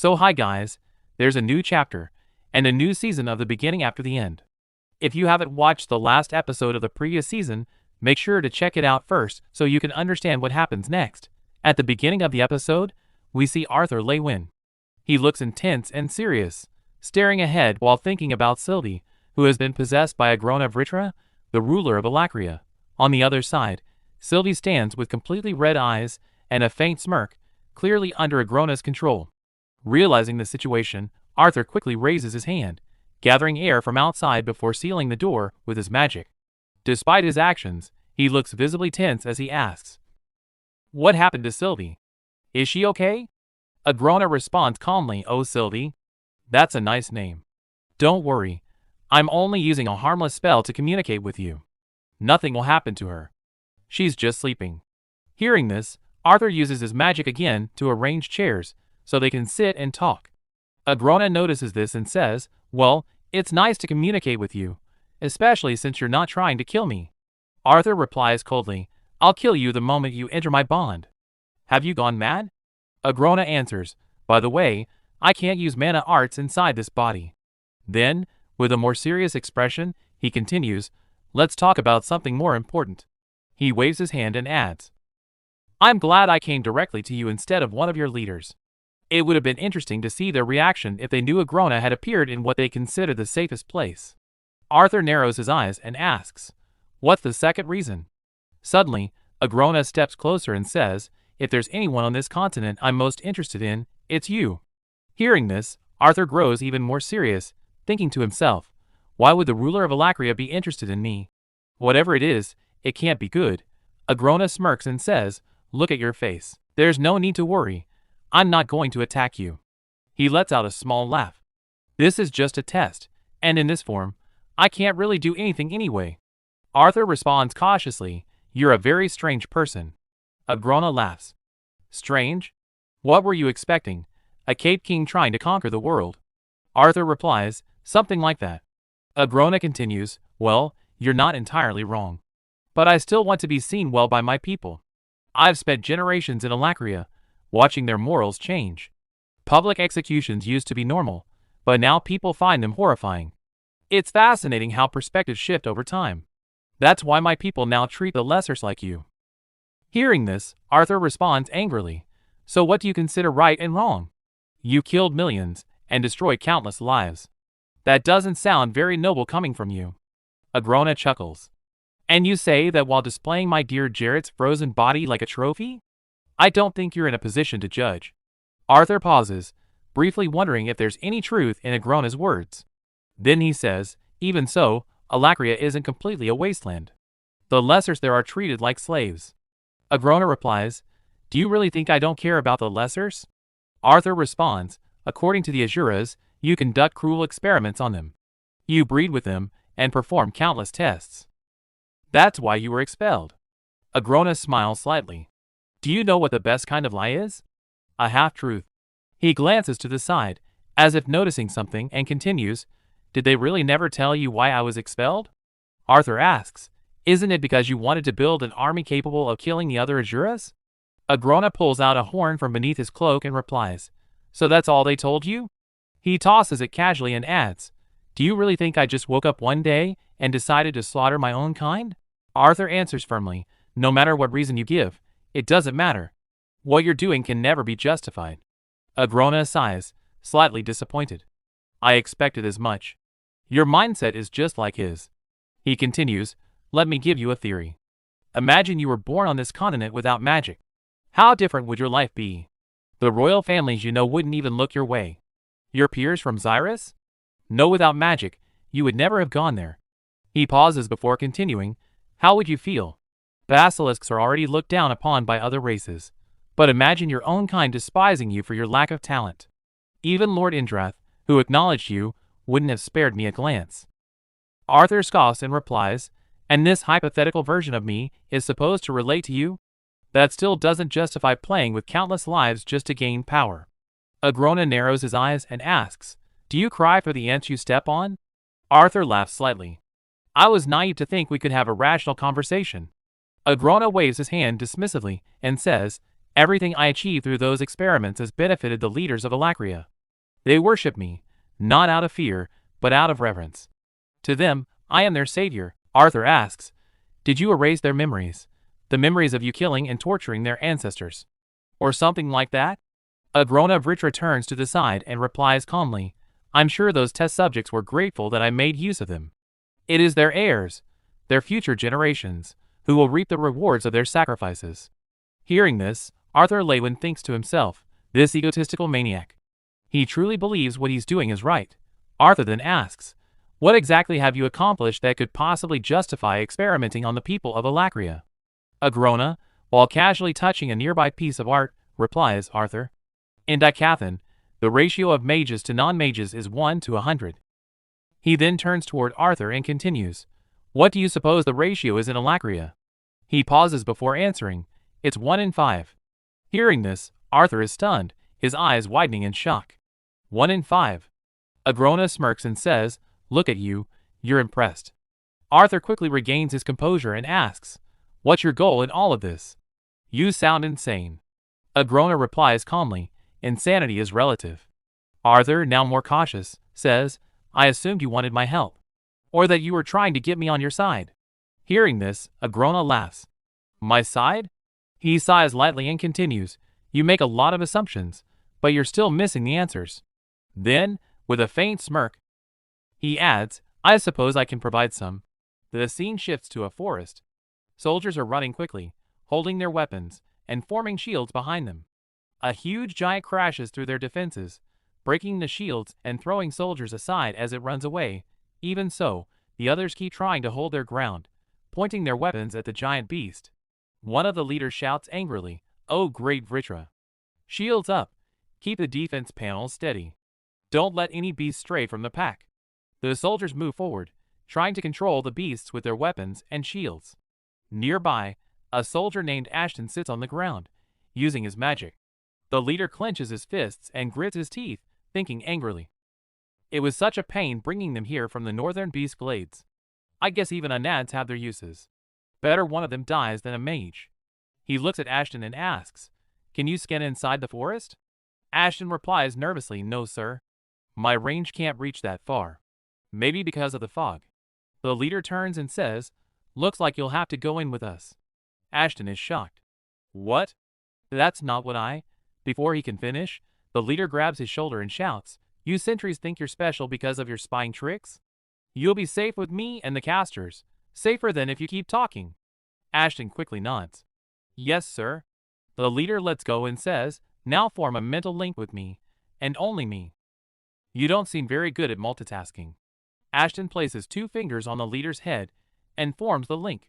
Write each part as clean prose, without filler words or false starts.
So hi guys, there's a new chapter, and a new season of the beginning after the end. If you haven't watched the last episode of the previous season, make sure to check it out first so you can understand what happens next. At the beginning of the episode, we see Arthur Lei Win. He looks intense and serious, staring ahead while thinking about Sylvie, who has been possessed by a grown Vritra, the ruler of Alacria. On the other side, Sylvie stands with completely red eyes and a faint smirk, clearly under Agrona's control. Realizing the situation, Arthur quickly raises his hand, gathering air from outside before sealing the door with his magic. Despite his actions, he looks visibly tense as he asks, "What happened to Sylvie? Is she okay?" Agrona responds calmly, "Oh Sylvie, that's a nice name. Don't worry, I'm only using a harmless spell to communicate with you. Nothing will happen to her. She's just sleeping." Hearing this, Arthur uses his magic again to arrange chairs so they can sit and talk. Agrona notices this and says, "Well, it's nice to communicate with you, especially since you're not trying to kill me." Arthur replies coldly, "I'll kill you the moment you enter my bond. Have you gone mad?" Agrona answers, "By the way, I can't use mana arts inside this body." Then, with a more serious expression, he continues, "Let's talk about something more important." He waves his hand and adds, "I'm glad I came directly to you instead of one of your leaders. It would have been interesting to see their reaction if they knew Agrona had appeared in what they consider the safest place." Arthur narrows his eyes and asks, "What's the second reason?" Suddenly, Agrona steps closer and says, "If there's anyone on this continent I'm most interested in, it's you." Hearing this, Arthur grows even more serious, thinking to himself, "Why would the ruler of Alacria be interested in me? Whatever it is, it can't be good." Agrona smirks and says, "Look at your face. There's no need to worry. I'm not going to attack you." He lets out a small laugh. "This is just a test, and in this form, I can't really do anything anyway." Arthur responds cautiously, "You're a very strange person." Agrona laughs. "Strange? What were you expecting? A cave king trying to conquer the world?" Arthur replies, "Something like that." Agrona continues, "Well, you're not entirely wrong. But I still want to be seen well by my people. I've spent generations in Alacria, watching their morals change. Public executions used to be normal, but now people find them horrifying. It's fascinating how perspectives shift over time. That's why my people now treat the lessers like you." Hearing this, Arthur responds angrily, "So what do you consider right and wrong? You killed millions and destroyed countless lives. That doesn't sound very noble coming from you." Agrona chuckles. "And you say that while displaying my dear Jarrett's frozen body like a trophy? I don't think you're in a position to judge." Arthur pauses, briefly wondering if there's any truth in Agrona's words. Then he says, "Even so, Alacria isn't completely a wasteland. The lessers there are treated like slaves." Agrona replies, "Do you really think I don't care about the lessers?" Arthur responds, "According to the Azuras, you conduct cruel experiments on them. You breed with them and perform countless tests. That's why you were expelled." Agrona smiles slightly. "Do you know what the best kind of lie is? A half-truth." He glances to the side, as if noticing something, and continues, "Did they really never tell you why I was expelled?" Arthur asks, "Isn't it because you wanted to build an army capable of killing the other Azuras?" Agrona pulls out a horn from beneath his cloak and replies, "So that's all they told you?" He tosses it casually and adds, "Do you really think I just woke up one day and decided to slaughter my own kind?" Arthur answers firmly, "No matter what reason you give, it doesn't matter. What you're doing can never be justified." Agrona sighs, slightly disappointed. "I expected as much. Your mindset is just like his." He continues, "Let me give you a theory. Imagine you were born on this continent without magic. How different would your life be? The royal families you know wouldn't even look your way. Your peers from Xyrus? No, without magic, you would never have gone there." He pauses before continuing, "How would you feel? Basilisks are already looked down upon by other races. But imagine your own kind despising you for your lack of talent. Even Lord Indrath, who acknowledged you, wouldn't have spared me a glance." Arthur scoffs and replies, "And this hypothetical version of me is supposed to relate to you? That still doesn't justify playing with countless lives just to gain power." Agrona narrows his eyes and asks, "Do you cry for the ants you step on?" Arthur laughs slightly. "I was naive to think we could have a rational conversation." Agrona waves his hand dismissively and says, Everything I achieved through those experiments has benefited the leaders of Alacria. They worship me, not out of fear, but out of reverence. To them, I am their savior. Arthur asks, did you erase their memories? The memories of you killing and torturing their ancestors? Or something like that? Agrona Vritra turns to the side and replies calmly, I'm sure those test subjects were grateful that I made use of them. It is their heirs, their future generations, who will reap the rewards of their sacrifices. Hearing this, Arthur Lewin thinks to himself, this egotistical maniac. He truly believes what he's doing is right. Arthur then asks, what exactly have you accomplished that could possibly justify experimenting on the people of Alacria? Agrona, while casually touching a nearby piece of art, replies Arthur. In Decathlon, the ratio of mages to non-mages is 1 to 100. He then turns toward Arthur and continues, what do you suppose the ratio is in Alacria? He pauses before answering, it's 1 in 5. Hearing this, Arthur is stunned, his eyes widening in shock. 1 in 5. Agrona smirks and says, look at you, you're impressed. Arthur quickly regains his composure and asks, what's your goal in all of this? You sound insane. Agrona replies calmly, insanity is relative. Arthur, now more cautious, says, I assumed you wanted my help. Or that you were trying to get me on your side. Hearing this, Agrona laughs. My side? He sighs lightly and continues, you make a lot of assumptions, but you're still missing the answers. Then, with a faint smirk, he adds, I suppose I can provide some. The scene shifts to a forest. Soldiers are running quickly, holding their weapons, and forming shields behind them. A huge giant crashes through their defenses, breaking the shields and throwing soldiers aside as it runs away. Even so, the others keep trying to hold their ground, pointing their weapons at the giant beast. One of the leaders shouts angrily, oh great Vritra! Shields up! Keep the defense panels steady. Don't let any beast stray from the pack. The soldiers move forward, trying to control the beasts with their weapons and shields. Nearby, a soldier named Ashton sits on the ground, using his magic. The leader clenches his fists and grits his teeth, thinking angrily. It was such a pain bringing them here from the northern beast glades. I guess even Anads have their uses. Better one of them dies than a mage. He looks at Ashton and asks, can you scan inside the forest? Ashton replies nervously, no sir. My range can't reach that far. Maybe because of the fog. The leader turns and says, looks like you'll have to go in with us. Ashton is shocked. What? That's not what I... Before he can finish, the leader grabs his shoulder and shouts, you sentries think you're special because of your spying tricks? You'll be safe with me and the casters. Safer than if you keep talking. Ashton quickly nods. Yes, sir. The leader lets go and says, now form a mental link with me, and only me. You don't seem very good at multitasking. Ashton places 2 fingers on the leader's head and forms the link.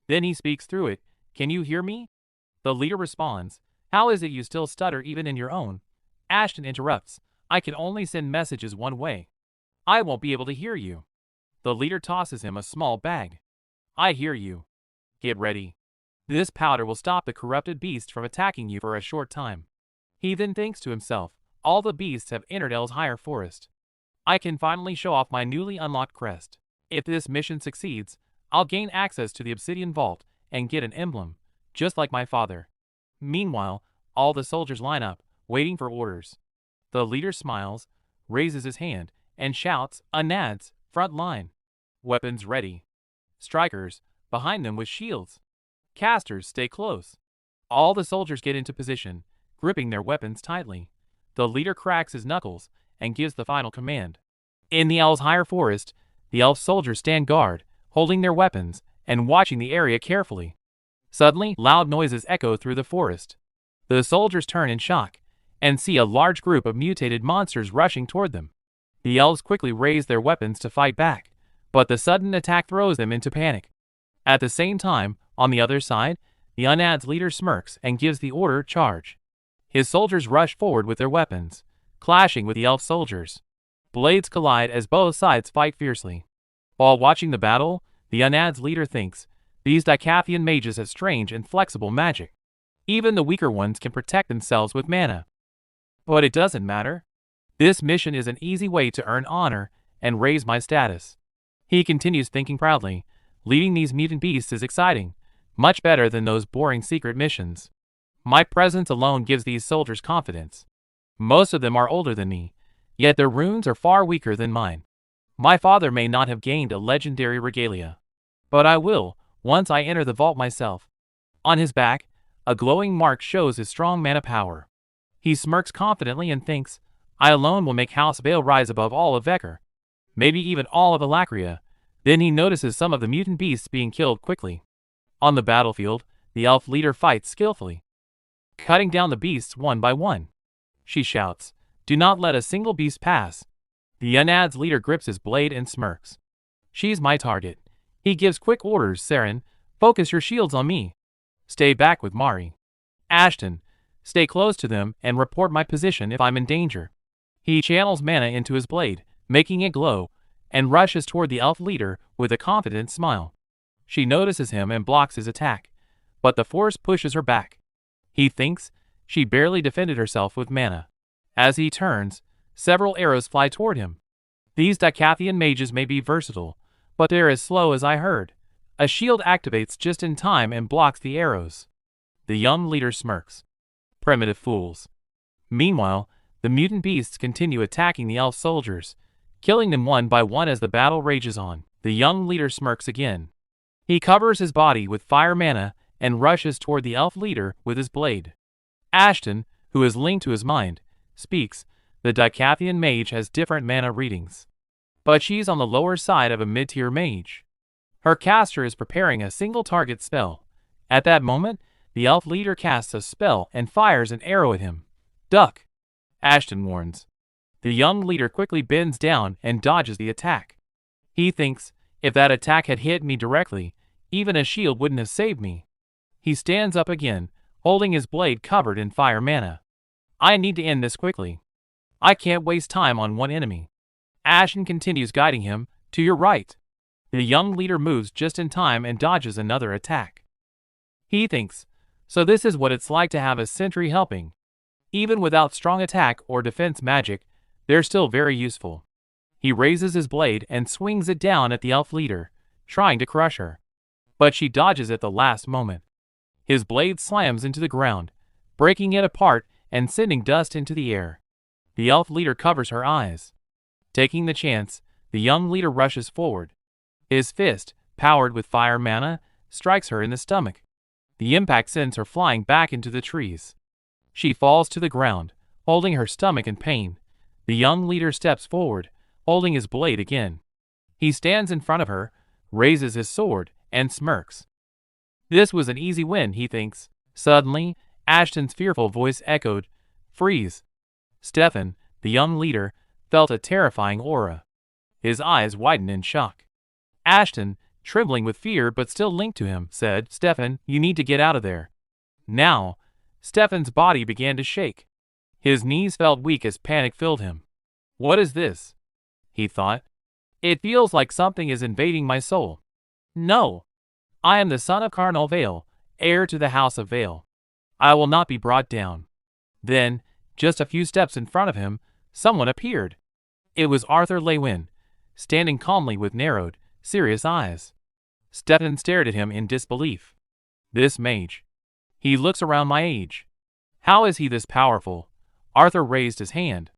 Then he speaks through it, can you hear me? The leader responds, how is it you still stutter even in your own? Ashton interrupts, I can only send messages one way. I won't be able to hear you. The leader tosses him a small bag. I hear you. Get ready. This powder will stop the corrupted beast from attacking you for a short time. He then thinks to himself, all the beasts have entered El's higher forest. I can finally show off my newly unlocked crest. If this mission succeeds, I'll gain access to the obsidian vault and get an emblem, just like my father. Meanwhile, all the soldiers line up, waiting for orders. The leader smiles, raises his hand, and shouts, Anads, front line. Weapons ready. Strikers, behind them with shields. Casters, stay close. All the soldiers get into position, gripping their weapons tightly. The leader cracks his knuckles and gives the final command. In the El's higher forest, the elf soldiers stand guard, holding their weapons and watching the area carefully. Suddenly, loud noises echo through the forest. The soldiers turn in shock and see a large group of mutated monsters rushing toward them. The elves quickly raise their weapons to fight back, but the sudden attack throws them into panic. At the same time, on the other side, the Unad's leader smirks and gives the order, charge. His soldiers rush forward with their weapons, clashing with the elf soldiers. Blades collide as both sides fight fiercely. While watching the battle, the Unad's leader thinks, these Dicathian mages have strange and flexible magic. Even the weaker ones can protect themselves with mana. But it doesn't matter. This mission is an easy way to earn honor and raise my status. He continues thinking proudly, leading these mutant beasts is exciting, much better than those boring secret missions. My presence alone gives these soldiers confidence. Most of them are older than me, yet their runes are far weaker than mine. My father may not have gained a legendary regalia, but I will, once I enter the vault myself. On his back, a glowing mark shows his strong mana power. He smirks confidently and thinks, I alone will make House Vale rise above all of Vekor, maybe even all of Alacria. Then he notices some of the mutant beasts being killed quickly. On the battlefield, the elf leader fights skillfully, cutting down the beasts one by one. She shouts, do not let a single beast pass. The Unad's leader grips his blade and smirks. She's my target. He gives quick orders. Saren, focus your shields on me. Stay back with Mari. Ashton, stay close to them and report my position if I'm in danger. He channels mana into his blade, making it glow, and rushes toward the elf leader with a confident smile. She notices him and blocks his attack, but the force pushes her back. He thinks she barely defended herself with mana. As he turns, several arrows fly toward him. These Dicathian mages may be versatile, but they're as slow as I heard. A shield activates just in time and blocks the arrows. The young leader smirks. Primitive fools. Meanwhile, the mutant beasts continue attacking the elf soldiers, killing them one by one as the battle rages on. The young leader smirks again. He covers his body with fire mana and rushes toward the elf leader with his blade. Ashton, who is linked to his mind, speaks. The Dicathian mage has different mana readings, but she's on the lower side of a mid-tier mage. Her caster is preparing a single target spell. At that moment, the elf leader casts a spell and fires an arrow at him. Duck, Ashton warns. The young leader quickly bends down and dodges the attack. He thinks, if that attack had hit me directly, even a shield wouldn't have saved me. He stands up again, holding his blade covered in fire mana. I need to end this quickly. I can't waste time on one enemy. Ashton continues guiding him. To your right. The young leader moves just in time and dodges another attack. He thinks, so this is what it's like to have a sentry helping. Even without strong attack or defense magic, they're still very useful. He raises his blade and swings it down at the elf leader, trying to crush her. But she dodges at the last moment. His blade slams into the ground, breaking it apart and sending dust into the air. The elf leader covers her eyes. Taking the chance, the young leader rushes forward. His fist, powered with fire mana, strikes her in the stomach. The impact sends her flying back into the trees. She falls to the ground, holding her stomach in pain. The young leader steps forward, holding his blade again. He stands in front of her, raises his sword, and smirks. This was an easy win, he thinks. Suddenly, Ashton's fearful voice echoed, freeze. Stefan, the young leader, felt a terrifying aura. His eyes widened in shock. Ashton, trembling with fear but still linked to him, said, Stefan, you need to get out of there. Now, Stefan's body began to shake. His knees felt weak as panic filled him. What is this? He thought. It feels like something is invading my soul. No. I am the son of Cardinal Vale, heir to the House of Vale. I will not be brought down. Then, just a few steps in front of him, someone appeared. It was Arthur Lewin, standing calmly with narrowed, serious eyes. Stefan stared at him in disbelief. This mage. He looks around my age. How is he this powerful? Arthur raised his hand,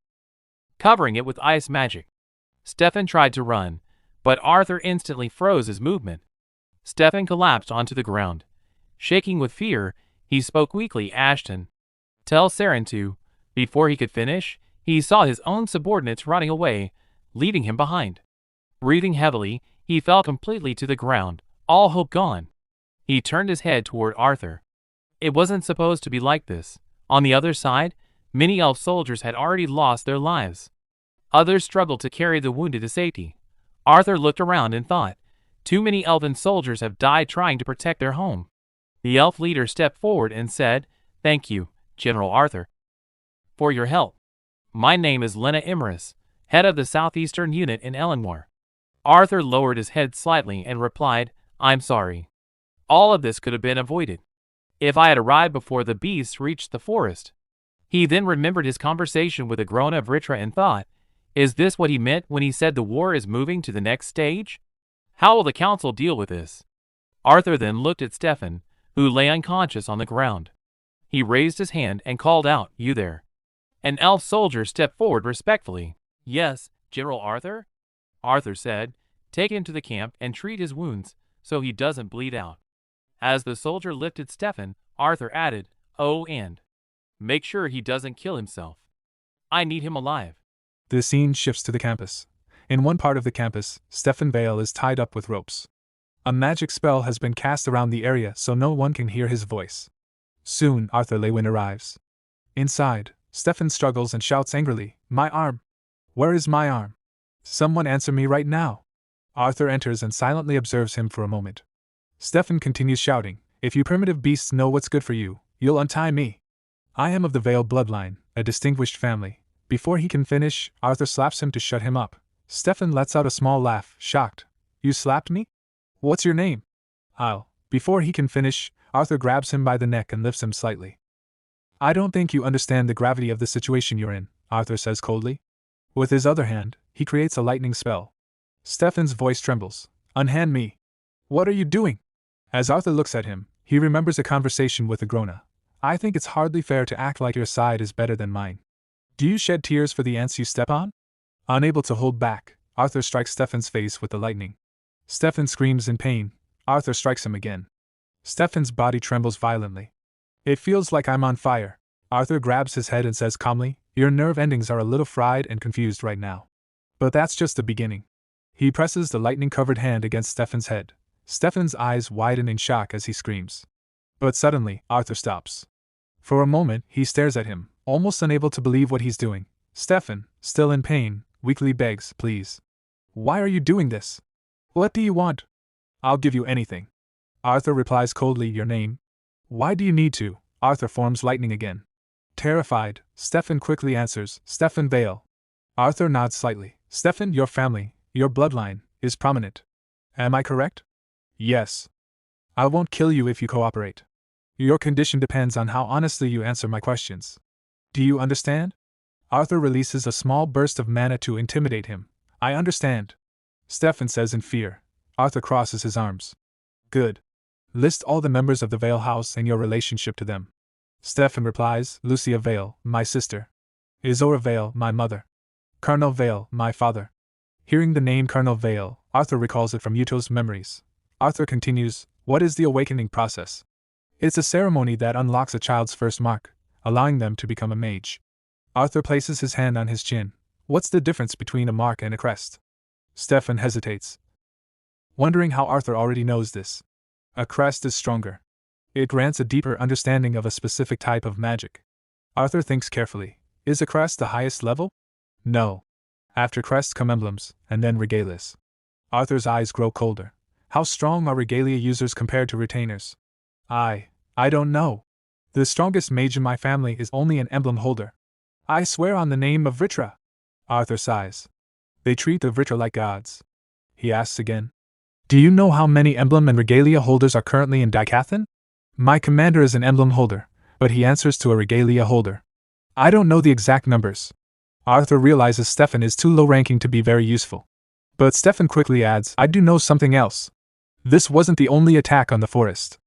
covering it with ice magic. Stefan tried to run, but Arthur instantly froze his movement. Stefan collapsed onto the ground. Shaking with fear, he spoke weakly. Ashton, tell Saren to. Before he could finish, he saw his own subordinates running away, leaving him behind. Breathing heavily, he fell completely to the ground, all hope gone. He turned his head toward Arthur. It wasn't supposed to be like this. On the other side, many elf soldiers had already lost their lives. Others struggled to carry the wounded to safety. Arthur looked around and thought, too many elven soldiers have died trying to protect their home. The elf leader stepped forward and said, Thank you, General Arthur, for your help. My name is Lena Imris, head of the Southeastern Unit in Elenmore. Arthur lowered his head slightly and replied, I'm sorry. All of this could have been avoided if I had arrived before the beasts reached the forest. He then remembered his conversation with Agrona Vritra and thought, is this what he meant when he said the war is moving to the next stage? How will the council deal with this? Arthur then looked at Stefan, who lay unconscious on the ground. He raised his hand and called out, "You there." An elf soldier stepped forward respectfully. "Yes, General Arthur?" Arthur said, "Take him to the camp and treat his wounds so he doesn't bleed out." As the soldier lifted Stefan, Arthur added, "Oh, and make sure he doesn't kill himself. I need him alive." The scene shifts to the campus. In one part of the campus, Stefan Vale is tied up with ropes. A magic spell has been cast around the area so no one can hear his voice. Soon, Arthur Lewin arrives. Inside, Stefan struggles and shouts angrily, "My arm! Where is my arm? Someone answer me right now!" Arthur enters and silently observes him for a moment. Stefan continues shouting, "If you primitive beasts know what's good for you, you'll untie me. I am of the Vale bloodline, a distinguished family." Before he can finish, Arthur slaps him to shut him up. Stefan lets out a small laugh, shocked. "You slapped me? What's your name?" "I'll." Before he can finish, Arthur grabs him by the neck and lifts him slightly. "I don't think you understand the gravity of the situation you're in," Arthur says coldly. With his other hand, he creates a lightning spell. Stefan's voice trembles. "Unhand me." "What are you doing?" As Arthur looks at him, he remembers a conversation with Agrona. "I think it's hardly fair to act like your side is better than mine. Do you shed tears for the ants you step on?" Unable to hold back, Arthur strikes Stefan's face with the lightning. Stefan screams in pain. Arthur strikes him again. Stefan's body trembles violently. "It feels like I'm on fire." Arthur grabs his head and says calmly, "Your nerve endings are a little fried and confused right now. But that's just the beginning." He presses the lightning-covered hand against Stefan's head. Stefan's eyes widen in shock as he screams. But suddenly, Arthur stops. For a moment, he stares at him, almost unable to believe what he's doing. Stefan, still in pain, weakly begs, "Please. Why are you doing this? What do you want?" "I'll give you anything." Arthur replies coldly, "Your name?" "Why do you need to?" Arthur forms lightning again. Terrified, Stefan quickly answers, "Stefan Vale." Arthur nods slightly. "Stefan, your family, your bloodline, is prominent. Am I correct?" "Yes." "I won't kill you if you cooperate. Your condition depends on how honestly you answer my questions. Do you understand?" Arthur releases a small burst of mana to intimidate him. "I understand," Stefan says in fear. Arthur crosses his arms. "Good. List all the members of the Vale house and your relationship to them." Stefan replies, "Lucia Vale, my sister. Izora Vale, my mother. Colonel Vale, my father." Hearing the name Colonel Vale, Arthur recalls it from Yuto's memories. Arthur continues, "What is the awakening process?" "It's a ceremony that unlocks a child's first mark, allowing them to become a mage." Arthur places his hand on his chin. "What's the difference between a mark and a crest?" Stefan hesitates, wondering how Arthur already knows this. "A crest is stronger. It grants a deeper understanding of a specific type of magic." Arthur thinks carefully. "Is a crest the highest level?" "No. After crests come emblems, and then regalias." Arthur's eyes grow colder. "How strong are regalia users compared to retainers?" I don't know. The strongest mage in my family is only an emblem holder." "I swear on the name of Vritra." Arthur sighs. "They treat the Vritra like gods." He asks again, "Do you know how many emblem and regalia holders are currently in Daikathan?" "My commander is an emblem holder, but he answers to a regalia holder." "I don't know the exact numbers." Arthur realizes Stefan is too low-ranking to be very useful. But Stefan quickly adds, "I do know something else. This wasn't the only attack on the forest.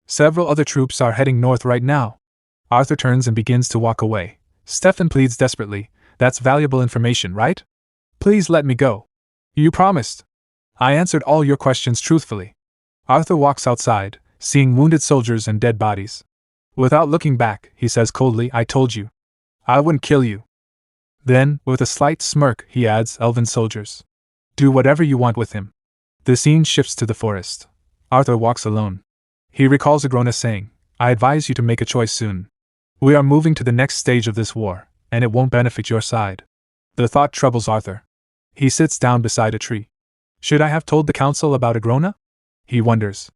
Several other troops are heading north right now." Arthur turns and begins to walk away. Stefan pleads desperately, "That's valuable information, right? Please let me go. You promised." "I answered all your questions truthfully." Arthur walks outside, seeing wounded soldiers and dead bodies. Without looking back, he says coldly, "I told you. I wouldn't kill you." Then, with a slight smirk, he adds, "Elven soldiers. Do whatever you want with him." The scene shifts to the forest. Arthur walks alone. He recalls Agrona saying, "I advise you to make a choice soon. We are moving to the next stage of this war, and it won't benefit your side." The thought troubles Arthur. He sits down beside a tree. Should I have told the council about Agrona? He wonders.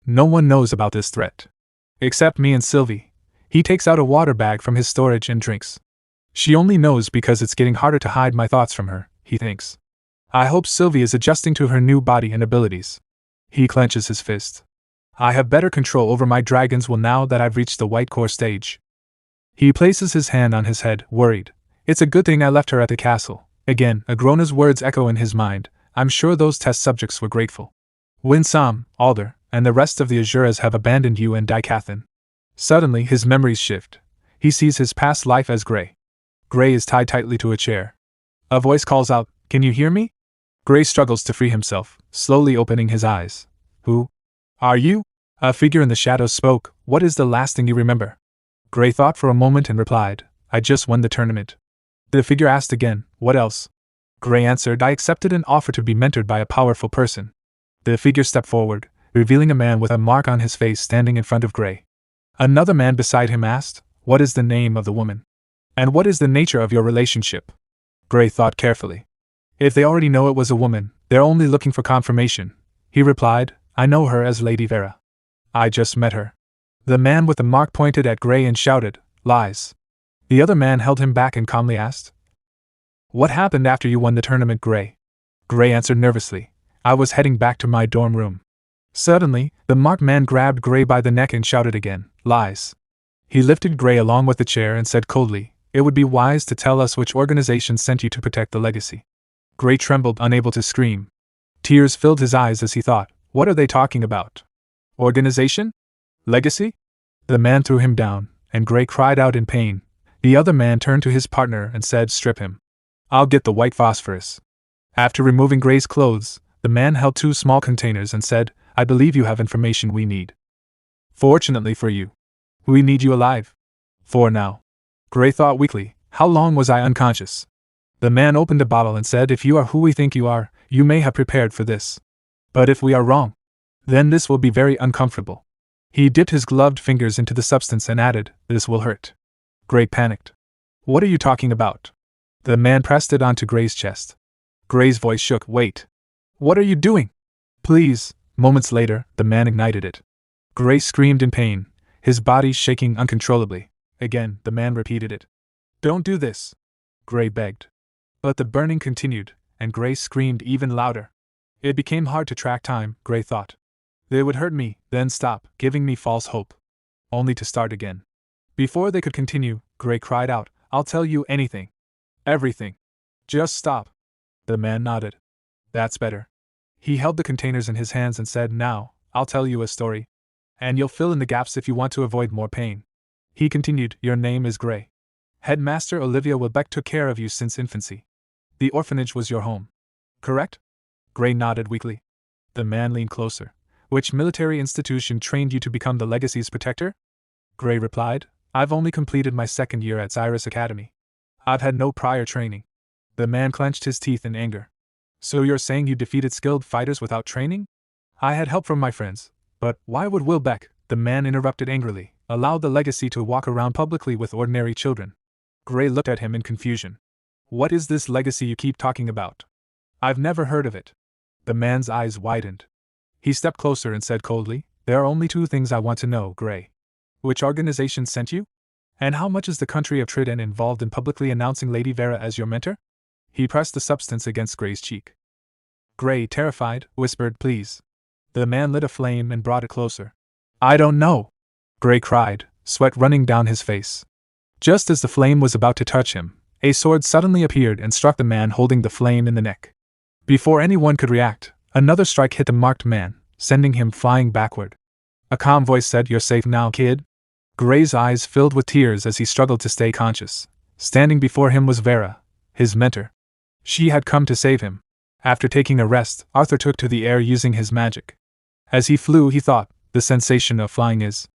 No one knows about this threat. Except me and Sylvie. He takes out a water bag from his storage and drinks. She only knows because it's getting harder to hide my thoughts from her, he thinks. I hope Sylvie is adjusting to her new body and abilities. He clenches his fist. I have better control over my dragon's will now that I've reached the white core stage. He places his hand on his head, worried. It's a good thing I left her at the castle. Again, Agrona's words echo in his mind. I'm sure those test subjects were grateful. Winsam, Alder, and the rest of the Azuras have abandoned you and Daikathan. Suddenly, his memories shift. He sees his past life as Gray. Gray is tied tightly to a chair. A voice calls out, "Can you hear me?" Gray struggles to free himself, slowly opening his eyes. "Who are you?" A figure in the shadows spoke. "What is the last thing you remember?" Gray thought for a moment and replied, "I just won the tournament." The figure asked again, "What else?" Gray answered, "I accepted an offer to be mentored by a powerful person." The figure stepped forward, revealing a man with a mark on his face standing in front of Gray. Another man beside him asked, "What is the name of the woman? And what is the nature of your relationship?" Gray thought carefully. If they already know it was a woman, they're only looking for confirmation. He replied, "I know her as Lady Vera. I just met her." The man with the mark pointed at Gray and shouted, "Lies." The other man held him back and calmly asked, "What happened after you won the tournament, Gray?" Gray answered nervously, "I was heading back to my dorm room." Suddenly, the marked man grabbed Gray by the neck and shouted again, "Lies." He lifted Gray along with the chair and said coldly, "It would be wise to tell us which organization sent you to protect the legacy." Gray trembled, unable to scream. Tears filled his eyes as he thought, what are they talking about? Organization? Legacy? The man threw him down, and Gray cried out in pain. The other man turned to his partner and said, "Strip him. I'll get the white phosphorus." After removing Gray's clothes, the man held 2 small containers and said, "I believe you have information we need. Fortunately for you, we need you alive. For now." Gray thought weakly, how long was I unconscious? The man opened a bottle and said, "If you are who we think you are, you may have prepared for this. But if we are wrong, then this will be very uncomfortable." He dipped his gloved fingers into the substance and added, "This will hurt." Gray panicked. "What are you talking about?" The man pressed it onto Gray's chest. Gray's voice shook. "Wait. What are you doing? Please." Moments later, the man ignited it. Gray screamed in pain, his body shaking uncontrollably. Again, the man repeated it. "Don't do this," Gray begged. But the burning continued, and Gray screamed even louder. It became hard to track time, Gray thought. They would hurt me, then stop, giving me false hope. Only to start again. Before they could continue, Gray cried out, "I'll tell you anything. Everything. Just stop." The man nodded. "That's better." He held the containers in his hands and said, "Now, I'll tell you a story. And you'll fill in the gaps if you want to avoid more pain." He continued, "Your name is Gray. Headmaster Olivia Wilbeck took care of you since infancy. The orphanage was your home. Correct?" Gray nodded weakly. The man leaned closer. "Which military institution trained you to become the legacy's protector?" Gray replied, "I've only completed my 2nd year at Cyrus Academy. I've had no prior training." The man clenched his teeth in anger. "So you're saying you defeated skilled fighters without training?" "I had help from my friends. But why would Wilbeck," the man interrupted angrily, "allow the legacy to walk around publicly with ordinary children?" Gray looked at him in confusion. "What is this legacy you keep talking about? I've never heard of it." The man's eyes widened. He stepped closer and said coldly, "There are only 2 things I want to know, Gray. Which organization sent you? And how much is the country of Trident involved in publicly announcing Lady Vera as your mentor?" He pressed the substance against Gray's cheek. Gray, terrified, whispered, "Please." The man lit a flame and brought it closer. "I don't know," Gray cried, sweat running down his face. Just as the flame was about to touch him, a sword suddenly appeared and struck the man holding the flame in the neck. Before anyone could react, another strike hit the marked man, sending him flying backward. A calm voice said, "You're safe now, kid." Gray's eyes filled with tears as he struggled to stay conscious. Standing before him was Vera, his mentor. She had come to save him. After taking a rest, Arthur took to the air using his magic. As he flew, he thought, the sensation of flying is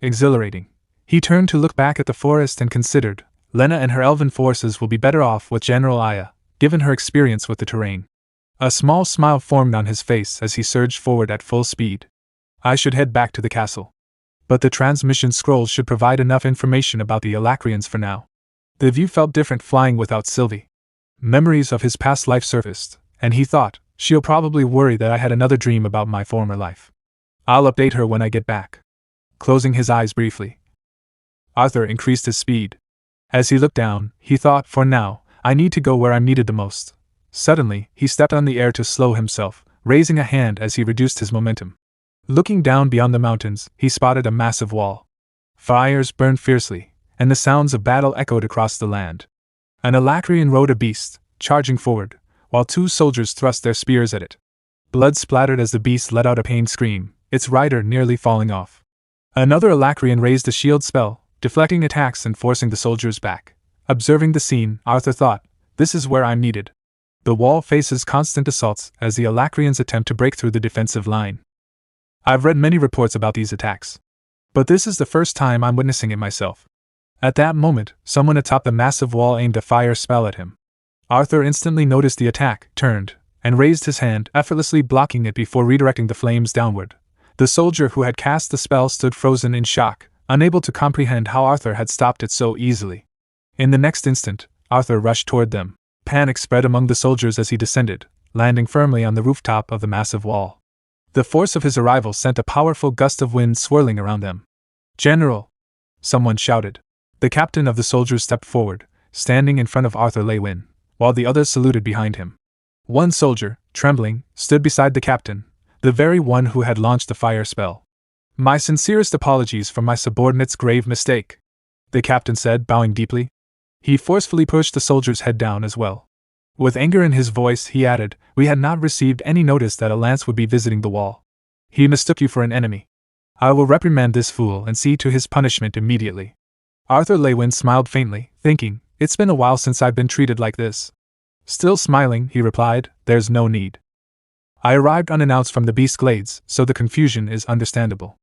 exhilarating. He turned to look back at the forest and considered, Lena and her elven forces will be better off with General Aya, given her experience with the terrain. A small smile formed on his face as he surged forward at full speed. I should head back to the castle. But the transmission scrolls should provide enough information about the Alacrians for now. The view felt different flying without Sylvie. Memories of his past life surfaced, and he thought, she'll probably worry that I had another dream about my former life. I'll update her when I get back. Closing his eyes briefly, Arthur increased his speed. As he looked down, he thought, for now, I need to go where I'm needed the most. Suddenly, he stepped on the air to slow himself, raising a hand as he reduced his momentum. Looking down beyond the mountains, he spotted a massive wall. Fires burned fiercely, and the sounds of battle echoed across the land. An Alacrian rode a beast, charging forward, while 2 soldiers thrust their spears at it. Blood splattered as the beast let out a pained scream, its rider nearly falling off. Another Alacrian raised a shield spell, deflecting attacks and forcing the soldiers back. Observing the scene, Arthur thought, this is where I'm needed. The wall faces constant assaults as the Alacrians attempt to break through the defensive line. I've read many reports about these attacks, but this is the first time I'm witnessing it myself. At that moment, someone atop the massive wall aimed a fire spell at him. Arthur instantly noticed the attack, turned, and raised his hand, effortlessly blocking it before redirecting the flames downward. The soldier who had cast the spell stood frozen in shock, unable to comprehend how Arthur had stopped it so easily. In the next instant, Arthur rushed toward them. Panic spread among the soldiers as he descended, landing firmly on the rooftop of the massive wall. The force of his arrival sent a powerful gust of wind swirling around them. "General!" someone shouted. The captain of the soldiers stepped forward, standing in front of Arthur Lewin, while the others saluted behind him. One soldier, trembling, stood beside the captain, the very one who had launched the fire spell. "My sincerest apologies for my subordinate's grave mistake," the captain said, bowing deeply. He forcefully pushed the soldier's head down as well. With anger in his voice, he added, "We had not received any notice that a lance would be visiting the wall. He mistook you for an enemy. I will reprimand this fool and see to his punishment immediately." Arthur Lewin smiled faintly, thinking, "It's been a while since I've been treated like this." Still smiling, he replied, "There's no need. I arrived unannounced from the Beast Glades, so the confusion is understandable."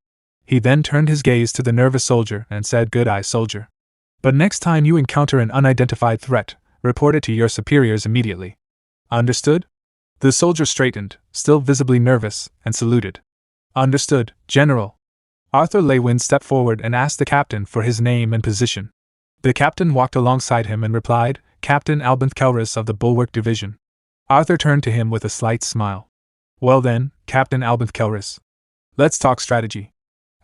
He then turned his gaze to the nervous soldier and said, "Good eye, soldier. But next time you encounter an unidentified threat, report it to your superiors immediately. Understood?" The soldier straightened, still visibly nervous, and saluted. "Understood, General." Arthur Lewin stepped forward and asked the captain for his name and position. The captain walked alongside him and replied, "Captain Albinth Kelris of the Bulwark Division." Arthur turned to him with a slight smile. "Well then, Captain Albinth Kelris. Let's talk strategy."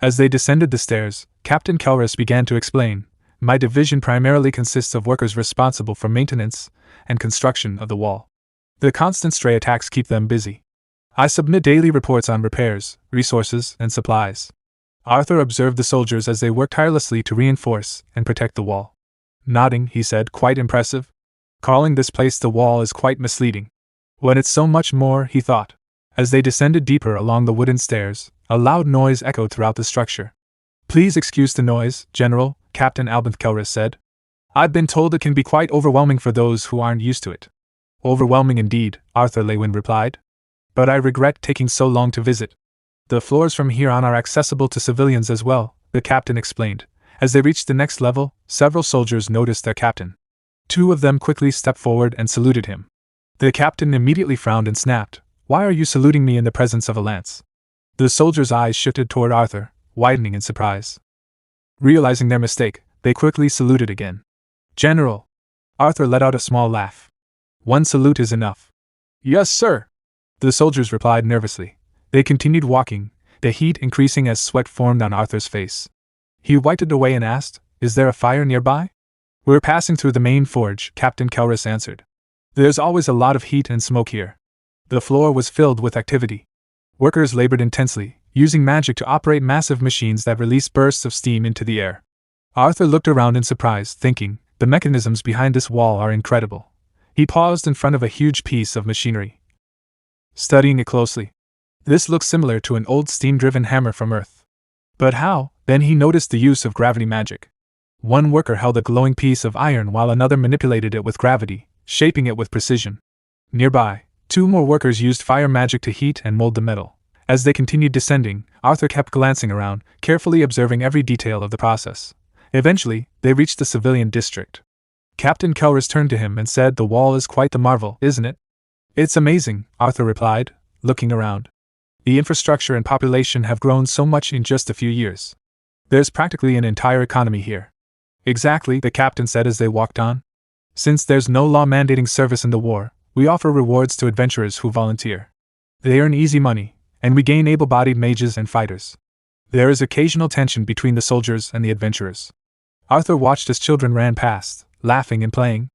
As they descended the stairs, Captain Kelris began to explain, "My division primarily consists of workers responsible for maintenance and construction of the wall. The constant stray attacks keep them busy. I submit daily reports on repairs, resources, and supplies." Arthur observed the soldiers as they worked tirelessly to reinforce and protect the wall. Nodding, he said, "Quite impressive. Calling this place the wall is quite misleading. When it's so much more," he thought. As they descended deeper along the wooden stairs, a loud noise echoed throughout the structure. "Please excuse the noise, General," Captain Albinth Kelris said. "I've been told it can be quite overwhelming for those who aren't used to it." "Overwhelming indeed," Arthur Lewin replied. "But I regret taking so long to visit. The floors from here on are accessible to civilians as well," the captain explained. As they reached the next level, several soldiers noticed their captain. Two of them quickly stepped forward and saluted him. The captain immediately frowned and snapped, "Why are you saluting me in the presence of a lance?" The soldiers' eyes shifted toward Arthur, widening in surprise. Realizing their mistake, they quickly saluted again. "General!" Arthur let out a small laugh. "One salute is enough." "Yes, sir," the soldiers replied nervously. They continued walking, the heat increasing as sweat formed on Arthur's face. He wiped it away and asked, "Is there a fire nearby?" "We're passing through the main forge," Captain Kelris answered. "There's always a lot of heat and smoke here." The floor was filled with activity. Workers labored intensely, using magic to operate massive machines that released bursts of steam into the air. Arthur looked around in surprise, thinking, the mechanisms behind this wall are incredible. He paused in front of a huge piece of machinery, studying it closely. This looked similar to an old steam-driven hammer from Earth. But how? Then he noticed the use of gravity magic. One worker held a glowing piece of iron while another manipulated it with gravity, shaping it with precision. Nearby, two more workers used fire magic to heat and mold the metal. As they continued descending, Arthur kept glancing around, carefully observing every detail of the process. Eventually, they reached the civilian district. Captain Kelris turned to him and said, "The wall is quite the marvel, isn't it?" "It's amazing," Arthur replied, looking around. "The infrastructure and population have grown so much in just a few years. There's practically an entire economy here." "Exactly," the captain said as they walked on. "Since there's no law mandating service in the war, we offer rewards to adventurers who volunteer. They earn easy money, and we gain able-bodied mages and fighters. There is occasional tension between the soldiers and the adventurers." Arthur watched as children ran past, laughing and playing.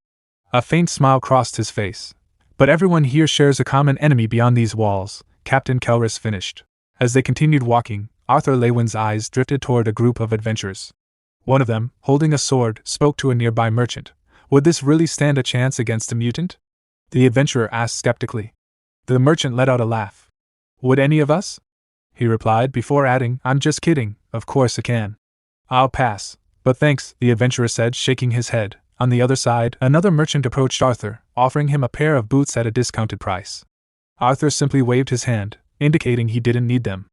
A faint smile crossed his face. "But everyone here shares a common enemy beyond these walls," Captain Kelris finished. As they continued walking, Arthur Lewin's eyes drifted toward a group of adventurers. One of them, holding a sword, spoke to a nearby merchant. "Would this really stand a chance against a mutant?" the adventurer asked skeptically. The merchant let out a laugh. "Would any of us?" he replied before adding, "I'm just kidding, Of course it can. I'll pass, but thanks, the adventurer said, shaking his head. On the other side, another merchant approached Arthur, offering him a pair of boots at a discounted price. Arthur simply waved his hand, indicating he didn't need them.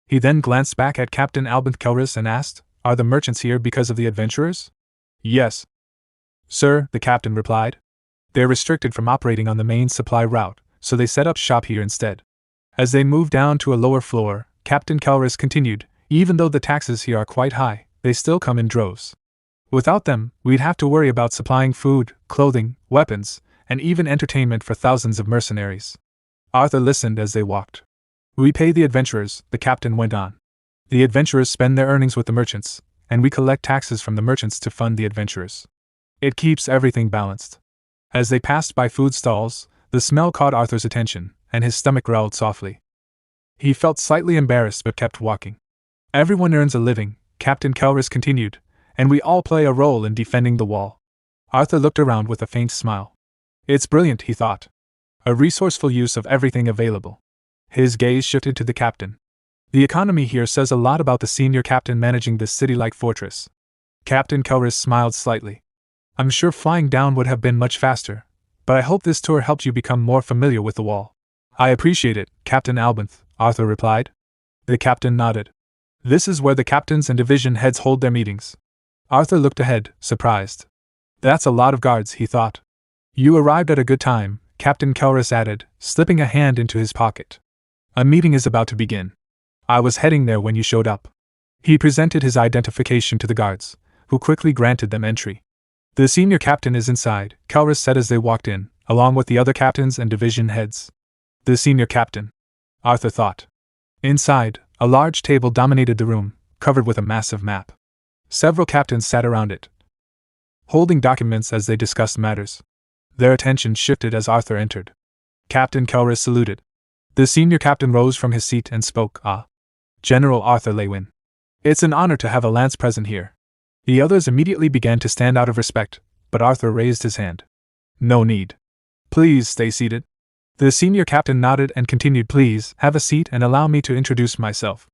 He then glanced back at Captain Albert Kelris and asked, "Are the merchants here because of the adventurers?" "Yes, sir," the captain replied. "They're restricted from operating on the main supply route, so they set up shop here instead." As they moved down to a lower floor, Captain Kelris continued, "Even though the taxes here are quite high, they still come in droves. Without them, we'd have to worry about supplying food, clothing, weapons, and even entertainment for thousands of mercenaries." Arthur listened as they walked. "We pay the adventurers," the captain went on. "The adventurers spend their earnings with the merchants, and we collect taxes from the merchants to fund the adventurers. It keeps everything balanced." As they passed by food stalls, the smell caught Arthur's attention, and his stomach growled softly. He felt slightly embarrassed but kept walking. "Everyone earns a living," Captain Kelris continued, "and we all play a role in defending the wall." Arthur looked around with a faint smile. "It's brilliant," he thought. "A resourceful use of everything available." His gaze shifted to the captain. "The economy here says a lot about the senior captain managing this city-like fortress." Captain Kelris smiled slightly. "I'm sure flying down would have been much faster, but I hope this tour helped you become more familiar with the wall." "I appreciate it, Captain Albinth," Arthur replied. The captain nodded. "This is where the captains and division heads hold their meetings." Arthur looked ahead, surprised. "That's a lot of guards," he thought. "You arrived at a good time," Captain Kelris added, slipping a hand into his pocket. "A meeting is about to begin. I was heading there when you showed up." He presented his identification to the guards, who quickly granted them entry. "The senior captain is inside," Kelris said as they walked in, along with the other captains and division heads. The senior captain, Arthur thought. Inside, a large table dominated the room, covered with a massive map. Several captains sat around it, holding documents as they discussed matters. Their attention shifted as Arthur entered. Captain Kelris saluted. The senior captain rose from his seat and spoke, General Arthur Lewin. It's an honor to have a lance present here." The others immediately began to stand out of respect, but Arthur raised his hand. "No need. Please stay seated." The senior captain nodded and continued, "Please, have a seat and allow me to introduce myself.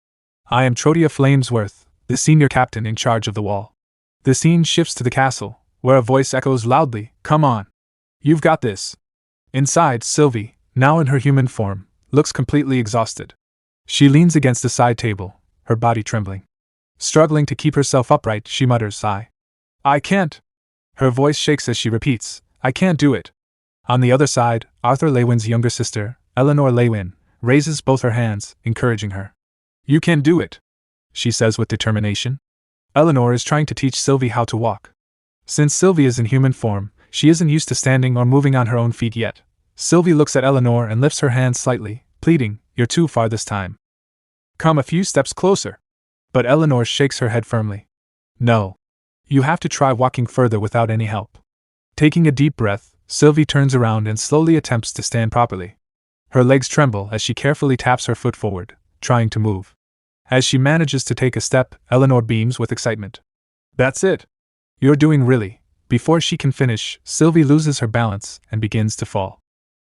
I am Trodia Flamesworth, the senior captain in charge of the wall." The scene shifts to the castle, where a voice echoes loudly, "Come on. You've got this." Inside, Sylvie, now in her human form, looks completely exhausted. She leans against the side table, her body trembling. Struggling to keep herself upright, she mutters, I can't." Her voice shakes as she repeats, "I can't do it." On the other side, Arthur Lewin's younger sister, Eleanor Lewin, raises both her hands, encouraging her. "You can do it," she says with determination. Eleanor is trying to teach Sylvie how to walk. Since Sylvie is in human form, she isn't used to standing or moving on her own feet yet. Sylvie looks at Eleanor and lifts her hands slightly, pleading, "You're too far this time. Come a few steps closer." But Eleanor shakes her head firmly. "No. You have to try walking further without any help." Taking a deep breath, Sylvie turns around and slowly attempts to stand properly. Her legs tremble as she carefully taps her foot forward, trying to move. As she manages to take a step, Eleanor beams with excitement. "That's it. You're doing really." Before she can finish, Sylvie loses her balance and begins to fall.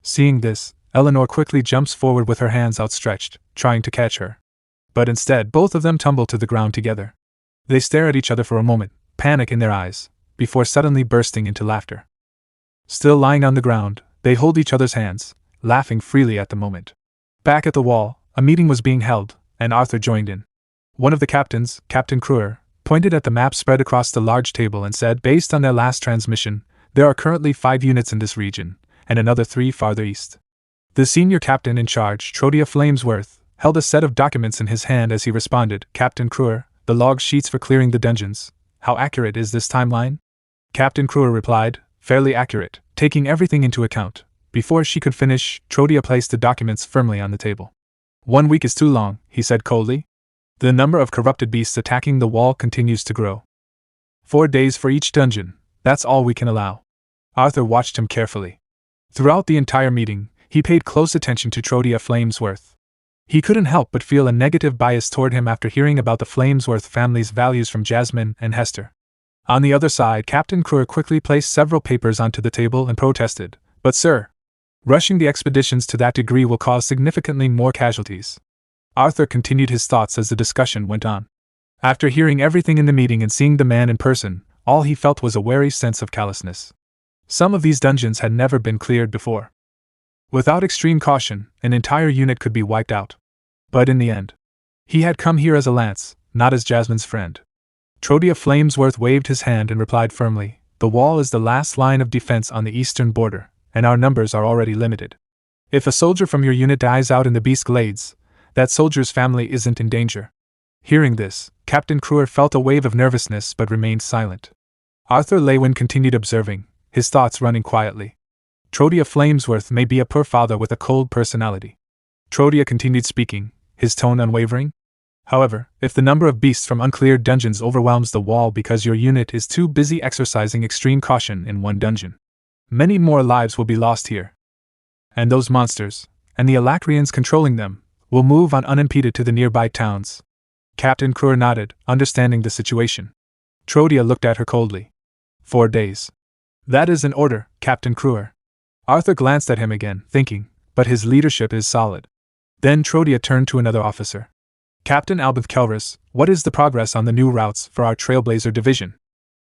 Seeing this, Eleanor quickly jumps forward with her hands outstretched, trying to catch her. But instead, both of them tumble to the ground together. They stare at each other for a moment, panic in their eyes, before suddenly bursting into laughter. Still lying on the ground, they hold each other's hands, laughing freely at the moment. Back at the wall, a meeting was being held, and Arthur joined in. One of the captains, Captain Kruer, pointed at the map spread across the large table and said, "Based on their last transmission, there are currently 5 units in this region, and another 3 farther east." The senior captain in charge, Trodia Flamesworth, held a set of documents in his hand as he responded, "Captain Kruer, the log sheets for clearing the dungeons. How accurate is this timeline?" Captain Kruer replied, "Fairly accurate, taking everything into account." Before she could finish, Trodia placed the documents firmly on the table. "1 week is too long," he said coldly. "The number of corrupted beasts attacking the wall continues to grow. 4 days for each dungeon, that's all we can allow." Arthur watched him carefully. Throughout the entire meeting, he paid close attention to Trodia Flamesworth. He couldn't help but feel a negative bias toward him after hearing about the Flamesworth family's values from Jasmine and Hester. On the other side, Captain Kruer quickly placed several papers onto the table and protested, "But sir, rushing the expeditions to that degree will cause significantly more casualties." Arthur continued his thoughts as the discussion went on. After hearing everything in the meeting and seeing the man in person, all he felt was a wary sense of callousness. Some of these dungeons had never been cleared before. Without extreme caution, an entire unit could be wiped out. But in the end, he had come here as a lance, not as Jasmine's friend. Trodia Flamesworth waved his hand and replied firmly, "The wall is the last line of defense on the eastern border, and our numbers are already limited. If a soldier from your unit dies out in the Beast Glades, that soldier's family isn't in danger." Hearing this, Captain Kruer felt a wave of nervousness but remained silent. Arthur Lewin continued observing, his thoughts running quietly. Trodia Flamesworth may be a poor father with a cold personality. Trodia continued speaking, his tone unwavering. However, if the number of beasts from uncleared dungeons overwhelms the wall because your unit is too busy exercising extreme caution in one dungeon, many more lives will be lost here. And those monsters, and the Alacrians controlling them, will move on unimpeded to the nearby towns. Captain Kruer nodded, understanding the situation. Trodia looked at her coldly. 4 days. That is an order, Captain Kruer. Arthur glanced at him again, thinking, but his leadership is solid. Then Trodia turned to another officer. Captain Albert Kelris, what is the progress on the new routes for our Trailblazer division?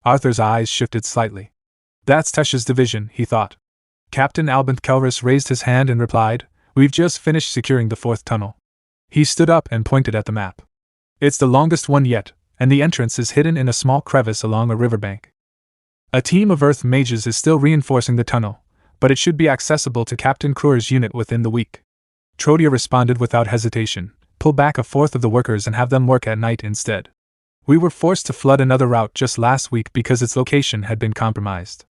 Arthur's eyes shifted slightly. That's Tesh's division, he thought. Captain Albert Kelris raised his hand and replied, "We've just finished securing the 4th tunnel." He stood up and pointed at the map. It's the longest one yet, and the entrance is hidden in a small crevice along a riverbank. A team of Earth mages is still reinforcing the tunnel, but it should be accessible to Captain Kruer's unit within the week. Trodia responded without hesitation, "Pull back a fourth of the workers and have them work at night instead. We were forced to flood another route just last week because its location had been compromised.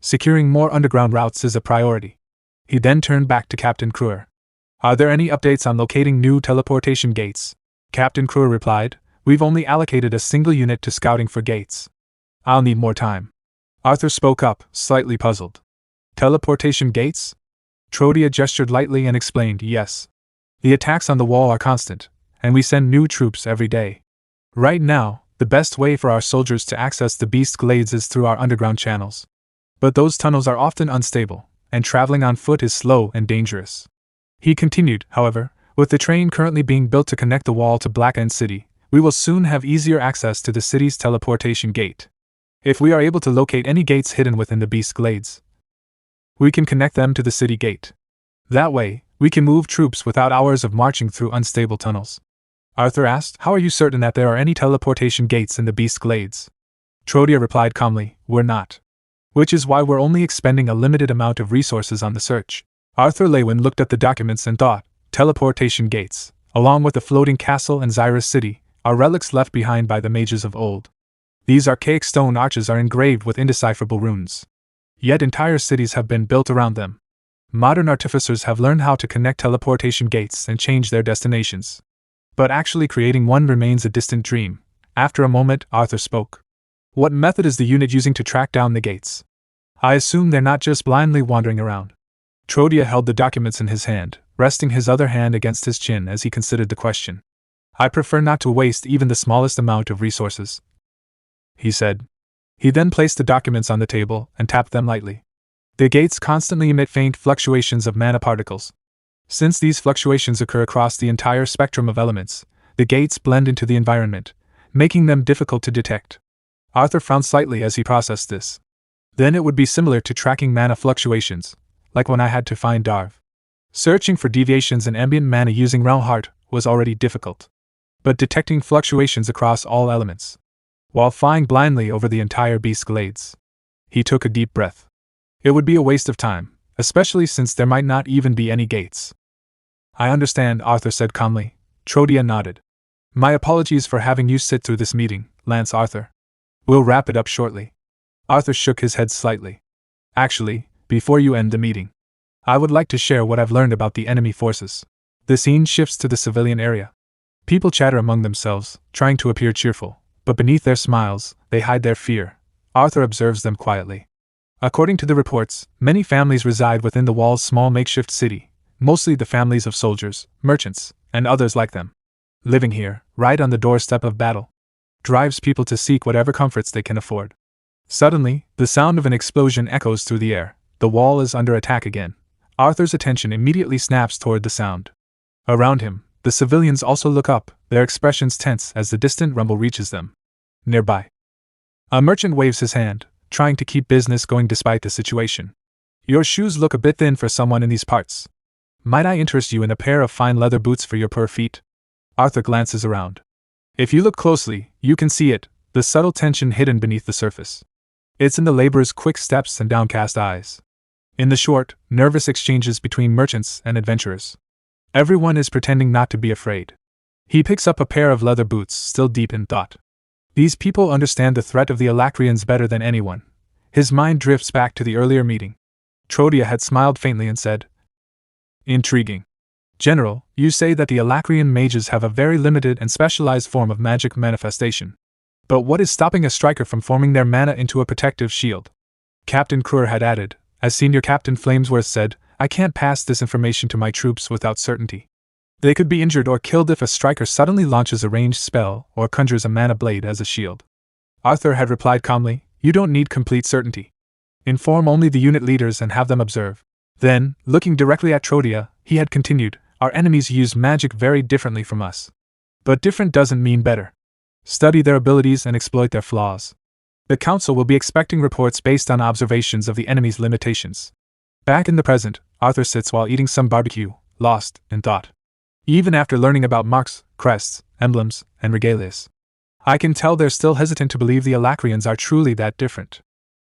Securing more underground routes is a priority." He then turned back to Captain Kruer. "Are there any updates on locating new teleportation gates?" Captain Kruer replied, "We've only allocated a single unit to scouting for gates. I'll need more time." Arthur spoke up, slightly puzzled. "Teleportation gates?" Trodia gestured lightly and explained, "Yes. The attacks on the wall are constant, and we send new troops every day. Right now, the best way for our soldiers to access the Beast Glades is through our underground channels. But those tunnels are often unstable, and traveling on foot is slow and dangerous." He continued, "However, with the train currently being built to connect the wall to Black End City, we will soon have easier access to the city's teleportation gate. If we are able to locate any gates hidden within the Beast Glades, we can connect them to the city gate. That way, we can move troops without hours of marching through unstable tunnels." Arthur asked, "How are you certain that there are any teleportation gates in the Beast Glades?" Trodia replied calmly, "We're not. Which is why we're only expending a limited amount of resources on the search." Arthur Lewin looked at the documents and thought, teleportation gates, along with the floating castle and Xyrus City, are relics left behind by the mages of old. These archaic stone arches are engraved with indecipherable runes. Yet entire cities have been built around them. Modern artificers have learned how to connect teleportation gates and change their destinations. But actually creating one remains a distant dream. After a moment, Arthur spoke. "What method is the unit using to track down the gates? I assume they're not just blindly wandering around." Trodia held the documents in his hand, resting his other hand against his chin as he considered the question. "I prefer not to waste even the smallest amount of resources," he said. He then placed the documents on the table and tapped them lightly. The gates constantly emit faint fluctuations of mana particles. Since these fluctuations occur across the entire spectrum of elements, the gates blend into the environment, making them difficult to detect. Arthur frowned slightly as he processed this. Then it would be similar to tracking mana fluctuations, like when I had to find Darv. Searching for deviations in ambient mana using Realm Heart was already difficult. But detecting fluctuations across all elements, while flying blindly over the entire Beast Glades. He took a deep breath. It would be a waste of time, especially since there might not even be any gates. "I understand," Arthur said calmly. Trodia nodded. "My apologies for having you sit through this meeting, Lance Arthur. We'll wrap it up shortly." Arthur shook his head slightly. "Actually, before you end the meeting, I would like to share what I've learned about the enemy forces." The scene shifts to the civilian area. People chatter among themselves, trying to appear cheerful, but beneath their smiles, they hide their fear. Arthur observes them quietly. According to the reports, many families reside within the wall's small makeshift city, mostly the families of soldiers, merchants, and others like them. Living here, right on the doorstep of battle, drives people to seek whatever comforts they can afford. Suddenly, the sound of an explosion echoes through the air. The wall is under attack again. Arthur's attention immediately snaps toward the sound. Around him, the civilians also look up, their expressions tense as the distant rumble reaches them. Nearby, a merchant waves his hand, trying to keep business going despite the situation. Your shoes look a bit thin for someone in these parts. Might I interest you in a pair of fine leather boots for your poor feet? Arthur glances around. If you look closely, you can see it, the subtle tension hidden beneath the surface. It's in the laborer's quick steps and downcast eyes. In the short, nervous exchanges between merchants and adventurers. Everyone is pretending not to be afraid. He picks up a pair of leather boots, still deep in thought. These people understand the threat of the Alacrians better than anyone. His mind drifts back to the earlier meeting. Trodia had smiled faintly and said, "Intriguing. General, you say that the Alacrian mages have a very limited and specialized form of magic manifestation. But what is stopping a striker from forming their mana into a protective shield?" Captain Kruer had added, as Senior Captain Flamesworth said, "I can't pass this information to my troops without certainty. They could be injured or killed if a striker suddenly launches a ranged spell or conjures a mana blade as a shield." Arthur had replied calmly, "You don't need complete certainty. Inform only the unit leaders and have them observe." Then, looking directly at Trodia, he had continued, "Our enemies use magic very differently from us. But different doesn't mean better. Study their abilities and exploit their flaws. The Council will be expecting reports based on observations of the enemy's limitations." Back in the present, Arthur sits while eating some barbecue, lost in thought. Even after learning about marks, crests, emblems, and regalias, I can tell they're still hesitant to believe the Alacrians are truly that different.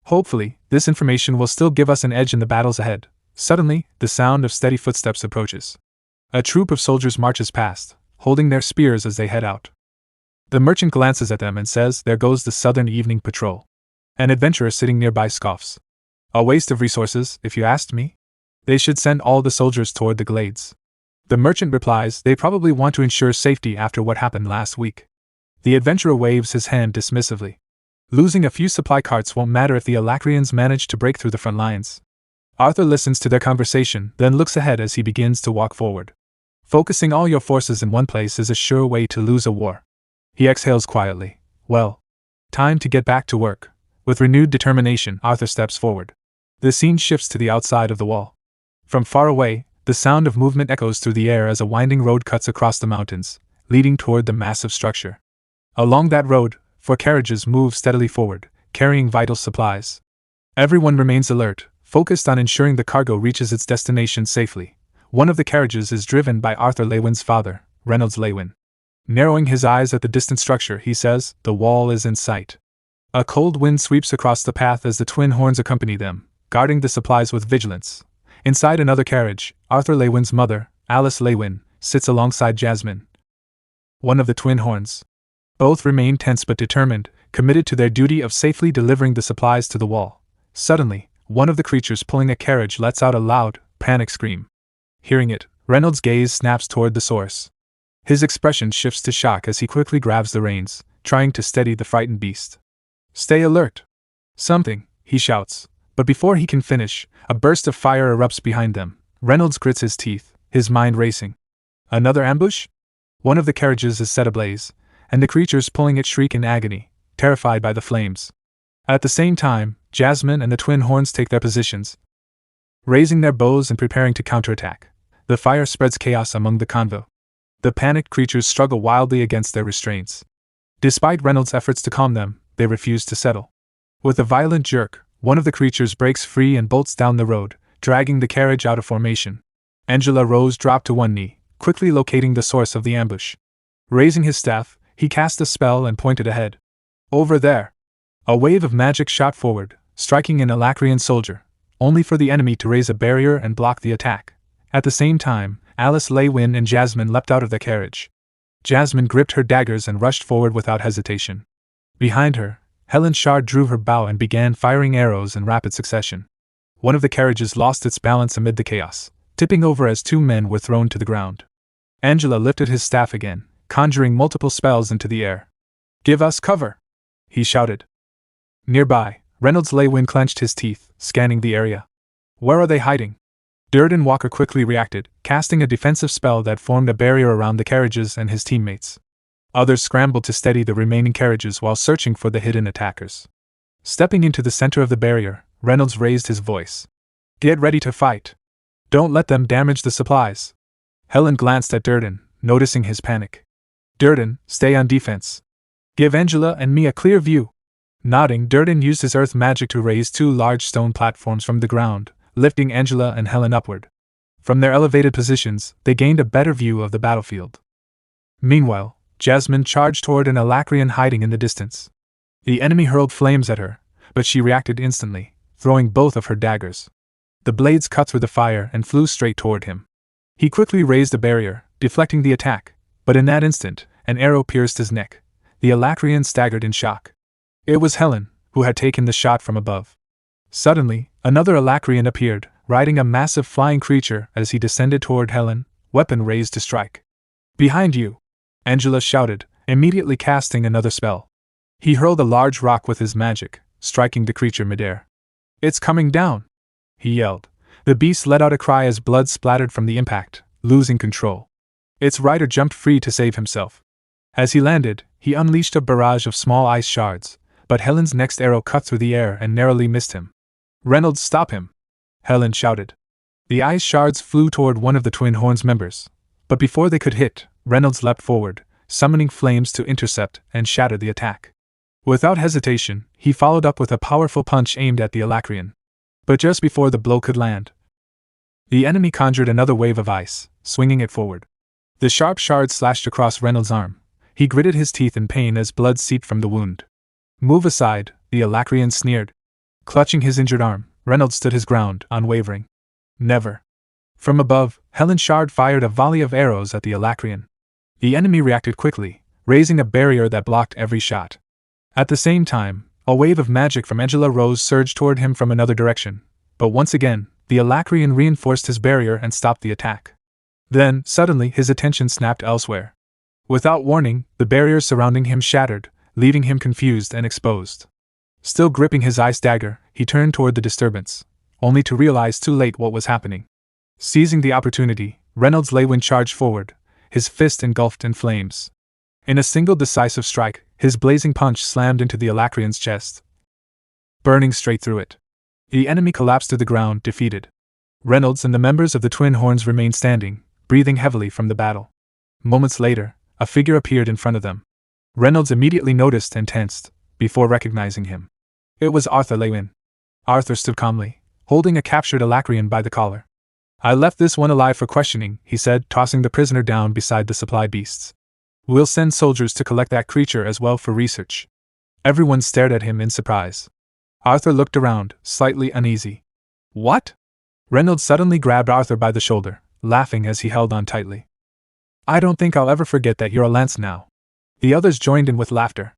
Hopefully, this information will still give us an edge in the battles ahead. Suddenly, the sound of steady footsteps approaches. A troop of soldiers marches past, holding their spears as they head out. The merchant glances at them and says, "There goes the Southern Evening Patrol." An adventurer sitting nearby scoffs. "A waste of resources, if you asked me. They should send all the soldiers toward the glades." The merchant replies, "They probably want to ensure safety after what happened last week." The adventurer waves his hand dismissively. Losing a few supply carts won't matter if the Alacrians manage to break through the front lines. Arthur listens to their conversation, then looks ahead as he begins to walk forward. Focusing all your forces in one place is a sure way to lose a war. He exhales quietly. Well, time to get back to work. With renewed determination, Arthur steps forward. The scene shifts to the outside of the wall. From far away, the sound of movement echoes through the air as a winding road cuts across the mountains, leading toward the massive structure. Along that road, 4 carriages move steadily forward, carrying vital supplies. Everyone remains alert, focused on ensuring the cargo reaches its destination safely. One of the carriages is driven by Arthur Leywin's father, Reynolds Leywin. Narrowing his eyes at the distant structure, he says, "The wall is in sight." A cold wind sweeps across the path as the twin horns accompany them, guarding the supplies with vigilance. Inside another carriage, Arthur Leywin's mother, Alice Leywin, sits alongside Jasmine, one of the twin horns. Both remain tense but determined, committed to their duty of safely delivering the supplies to the wall. Suddenly, one of the creatures pulling a carriage lets out a loud, panic scream. Hearing it, Reynolds' gaze snaps toward the source. His expression shifts to shock as he quickly grabs the reins, trying to steady the frightened beast. "Stay alert! Something," he shouts, but before he can finish, a burst of fire erupts behind them. Reynolds grits his teeth, his mind racing. Another ambush? One of the carriages is set ablaze, and the creatures pulling it shriek in agony, terrified by the flames. At the same time, Jasmine and the twin horns take their positions, raising their bows and preparing to counterattack. The fire spreads chaos among the convoy. The panicked creatures struggle wildly against their restraints. Despite Reynolds' efforts to calm them, they refuse to settle. With a violent jerk, one of the creatures breaks free and bolts down the road, dragging the carriage out of formation. Angela Rose dropped to one knee, quickly locating the source of the ambush. Raising his staff, he cast a spell and pointed ahead. "Over there!" A wave of magic shot forward, striking an Alacrian soldier, only for the enemy to raise a barrier and block the attack. At the same time, Alice Leywin and Jasmine leapt out of their carriage. Jasmine gripped her daggers and rushed forward without hesitation. Behind her, Helen Shard drew her bow and began firing arrows in rapid succession. One of the carriages lost its balance amid the chaos, tipping over as 2 men were thrown to the ground. Angela lifted his staff again, conjuring multiple spells into the air. "Give us cover!" he shouted. Nearby, Reynolds Leywin clenched his teeth, scanning the area. "Where are they hiding?" Durden Walker quickly reacted, casting a defensive spell that formed a barrier around the carriages and his teammates. Others scrambled to steady the remaining carriages while searching for the hidden attackers. Stepping into the center of the barrier, Reynolds raised his voice. "Get ready to fight. Don't let them damage the supplies." Helen glanced at Durden, noticing his panic. Durden, stay on defense. Give Angela and me a clear view. Nodding, Durden used his earth magic to raise 2 large stone platforms from the ground, lifting Angela and Helen upward. From their elevated positions, they gained a better view of the battlefield. Meanwhile, Jasmine charged toward an Alacrian hiding in the distance. The enemy hurled flames at her, but she reacted instantly, throwing both of her daggers. The blades cut through the fire and flew straight toward him. He quickly raised a barrier, deflecting the attack, but in that instant, an arrow pierced his neck. The Alacrian staggered in shock. It was Helen, who had taken the shot from above. Suddenly, another Alacrian appeared, riding a massive flying creature as he descended toward Helen, weapon raised to strike. Behind you! Angela shouted, immediately casting another spell. He hurled a large rock with his magic, striking the creature midair. It's coming down! He yelled. The beast let out a cry as blood splattered from the impact, losing control. Its rider jumped free to save himself. As he landed, he unleashed a barrage of small ice shards, but Helen's next arrow cut through the air and narrowly missed him. Reynolds, stop him! Helen shouted. The ice shards flew toward one of the Twin Horns members, but before they could hit, Reynolds leapt forward, summoning flames to intercept and shatter the attack. Without hesitation, he followed up with a powerful punch aimed at the Alacrian. But just before the blow could land, the enemy conjured another wave of ice, swinging it forward. The sharp shards slashed across Reynolds' arm. He gritted his teeth in pain as blood seeped from the wound. Move aside, the Alacrian sneered. Clutching his injured arm, Reynolds stood his ground, unwavering. Never. From above, Helen Shard fired a volley of arrows at the Alacrian. The enemy reacted quickly, raising a barrier that blocked every shot. At the same time, a wave of magic from Angela Rose surged toward him from another direction, but once again, the Alacrian reinforced his barrier and stopped the attack. Then, suddenly, his attention snapped elsewhere. Without warning, the barriers surrounding him shattered, leaving him confused and exposed. Still gripping his ice dagger, he turned toward the disturbance, only to realize too late what was happening. Seizing the opportunity, Reynolds Lewin charged forward, his fist engulfed in flames. In a single decisive strike, his blazing punch slammed into the Alacrian's chest, burning straight through it. The enemy collapsed to the ground, defeated. Reynolds and the members of the Twin Horns remained standing, breathing heavily from the battle. Moments later, a figure appeared in front of them. Reynolds immediately noticed and tensed, before recognizing him. It was Arthur Lewin. Arthur stood calmly, holding a captured Alacrian by the collar. I left this one alive for questioning, he said, tossing the prisoner down beside the supply beasts. We'll send soldiers to collect that creature as well for research. Everyone stared at him in surprise. Arthur looked around, slightly uneasy. What? Reynolds suddenly grabbed Arthur by the shoulder, laughing as he held on tightly. I don't think I'll ever forget that you're a lance now. The others joined in with laughter.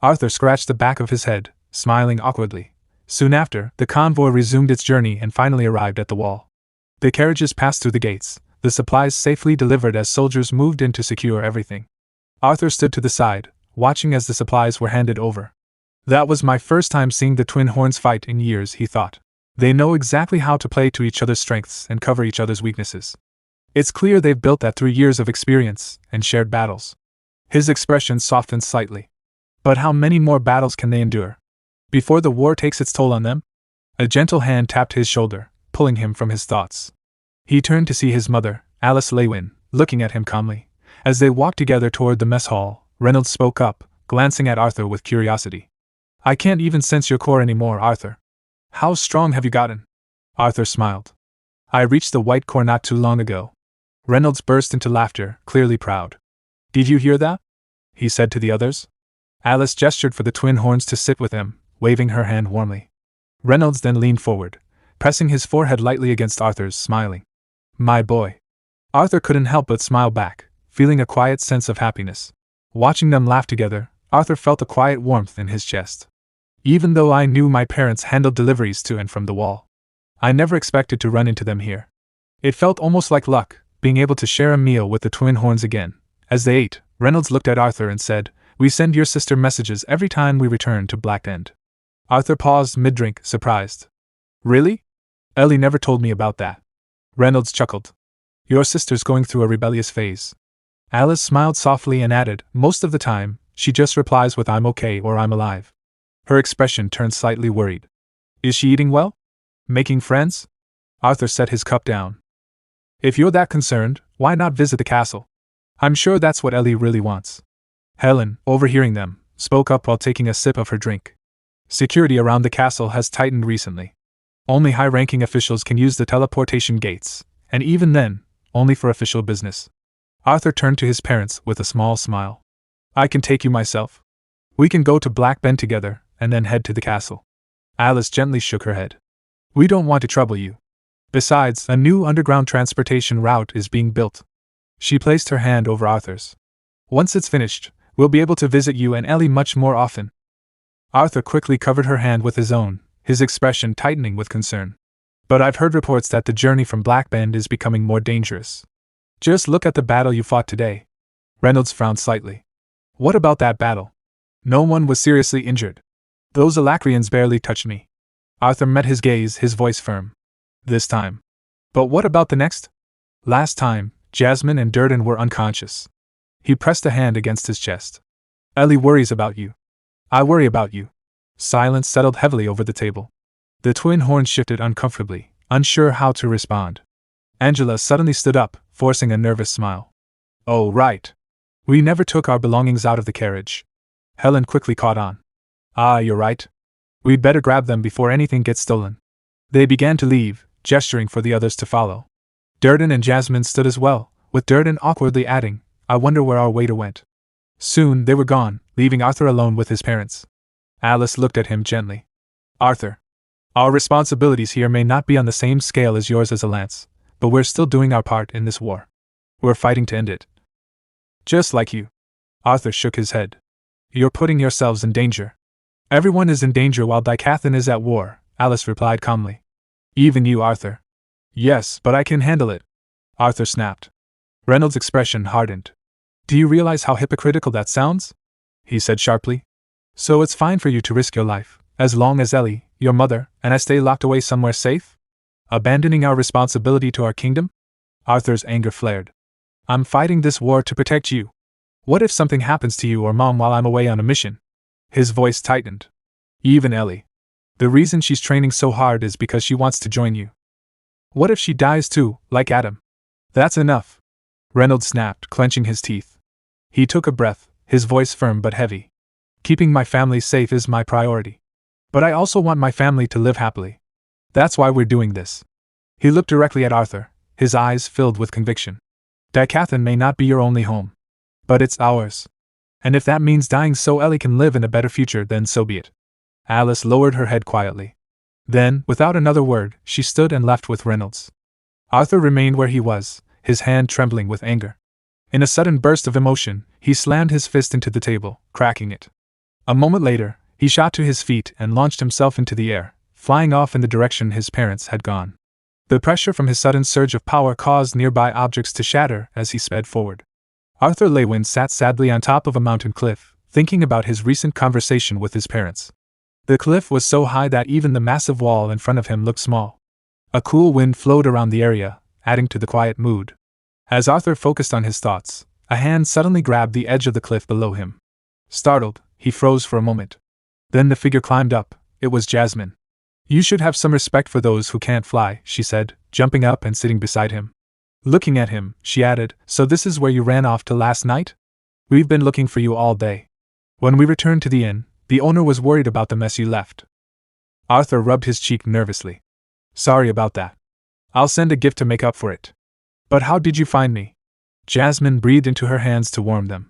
Arthur scratched the back of his head, smiling awkwardly. Soon after, the convoy resumed its journey and finally arrived at the wall. The carriages passed through the gates, the supplies safely delivered as soldiers moved in to secure everything. Arthur stood to the side, watching as the supplies were handed over. That was my first time seeing the Twin Horns fight in years, he thought. They know exactly how to play to each other's strengths and cover each other's weaknesses. It's clear they've built that through years of experience and shared battles. His expression softened slightly. But how many more battles can they endure before the war takes its toll on them? A gentle hand tapped his shoulder, pulling him from his thoughts. He turned to see his mother, Alice Lewin, looking at him calmly. As they walked together toward the mess hall, Reynolds spoke up, glancing at Arthur with curiosity. I can't even sense your core anymore, Arthur. How strong have you gotten? Arthur smiled. I reached the white core not too long ago. Reynolds burst into laughter, clearly proud. Did you hear that? He said to the others. Alice gestured for the Twin Horns to sit with him, waving her hand warmly. Reynolds then leaned forward, pressing his forehead lightly against Arthur's, smiling. My boy. Arthur couldn't help but smile back, feeling a quiet sense of happiness. Watching them laugh together, Arthur felt a quiet warmth in his chest. Even though I knew my parents handled deliveries to and from the wall, I never expected to run into them here. It felt almost like luck, being able to share a meal with the Twin Horns again. As they ate, Reynolds looked at Arthur and said, We send your sister messages every time we return to Black End. Arthur paused mid-drink, surprised. Really? Ellie never told me about that. Reynolds chuckled. Your sister's going through a rebellious phase. Alice smiled softly and added, Most of the time, she just replies with I'm okay or I'm alive. Her expression turned slightly worried. Is she eating well? Making friends? Arthur set his cup down. If you're that concerned, why not visit the castle? I'm sure that's what Ellie really wants. Helen, overhearing them, spoke up while taking a sip of her drink. Security around the castle has tightened recently. Only high-ranking officials can use the teleportation gates, and even then, only for official business. Arthur turned to his parents with a small smile. I can take you myself. We can go to Black Bend together, and then head to the castle. Alice gently shook her head. We don't want to trouble you. Besides, a new underground transportation route is being built. She placed her hand over Arthur's. Once it's finished, we'll be able to visit you and Ellie much more often. Arthur quickly covered her hand with his own, his expression tightening with concern. But I've heard reports that the journey from Black Bend is becoming more dangerous. Just look at the battle you fought today. Reynolds frowned slightly. What about that battle? No one was seriously injured. Those Alacrians barely touched me. Arthur met his gaze, his voice firm. This time. But what about the next? Last time, Jasmine and Durden were unconscious. He pressed a hand against his chest. Ellie worries about you. I worry about you. Silence settled heavily over the table. The twin horns shifted uncomfortably, unsure how to respond. Angela suddenly stood up, forcing a nervous smile. Oh, right. We never took our belongings out of the carriage. Helen quickly caught on. Ah, you're right. We'd better grab them before anything gets stolen. They began to leave, gesturing for the others to follow. Durden and Jasmine stood as well, with Durden awkwardly adding, I wonder where our waiter went. Soon they were gone, leaving Arthur alone with his parents. Alice looked at him gently. Arthur, our responsibilities here may not be on the same scale as yours as a lance, but we're still doing our part in this war. We're fighting to end it. Just like you. Arthur shook his head. You're putting yourselves in danger. Everyone is in danger while Dicathan is at war, Alice replied calmly. Even you, Arthur. Yes, but I can handle it. Arthur snapped. Reynolds' expression hardened. Do you realize how hypocritical that sounds? He said sharply. So it's fine for you to risk your life, as long as Ellie, your mother, and I stay locked away somewhere safe? Abandoning our responsibility to our kingdom? Arthur's anger flared. I'm fighting this war to protect you. What if something happens to you or Mom while I'm away on a mission? His voice tightened. Even Ellie. The reason she's training so hard is because she wants to join you. What if she dies too, like Adam? That's enough. Reynolds snapped, clenching his teeth. He took a breath, his voice firm but heavy. Keeping my family safe is my priority. But I also want my family to live happily. That's why we're doing this. He looked directly at Arthur, his eyes filled with conviction. Dicathan may not be your only home. But it's ours. And if that means dying so Ellie can live in a better future, then so be it. Alice lowered her head quietly. Then, without another word, she stood and left with Reynolds. Arthur remained where he was, his hand trembling with anger. In a sudden burst of emotion, he slammed his fist into the table, cracking it. A moment later, he shot to his feet and launched himself into the air, flying off in the direction his parents had gone. The pressure from his sudden surge of power caused nearby objects to shatter as he sped forward. Arthur Lewin sat sadly on top of a mountain cliff, thinking about his recent conversation with his parents. The cliff was so high that even the massive wall in front of him looked small. A cool wind flowed around the area, adding to the quiet mood. As Arthur focused on his thoughts, a hand suddenly grabbed the edge of the cliff below him. Startled, he froze for a moment. Then the figure climbed up. It was Jasmine. You should have some respect for those who can't fly, she said, jumping up and sitting beside him. Looking at him, she added, so this is where you ran off to last night? We've been looking for you all day. When we returned to the inn, the owner was worried about the mess you left. Arthur rubbed his cheek nervously. Sorry about that. I'll send a gift to make up for it. But how did you find me? Jasmine breathed into her hands to warm them.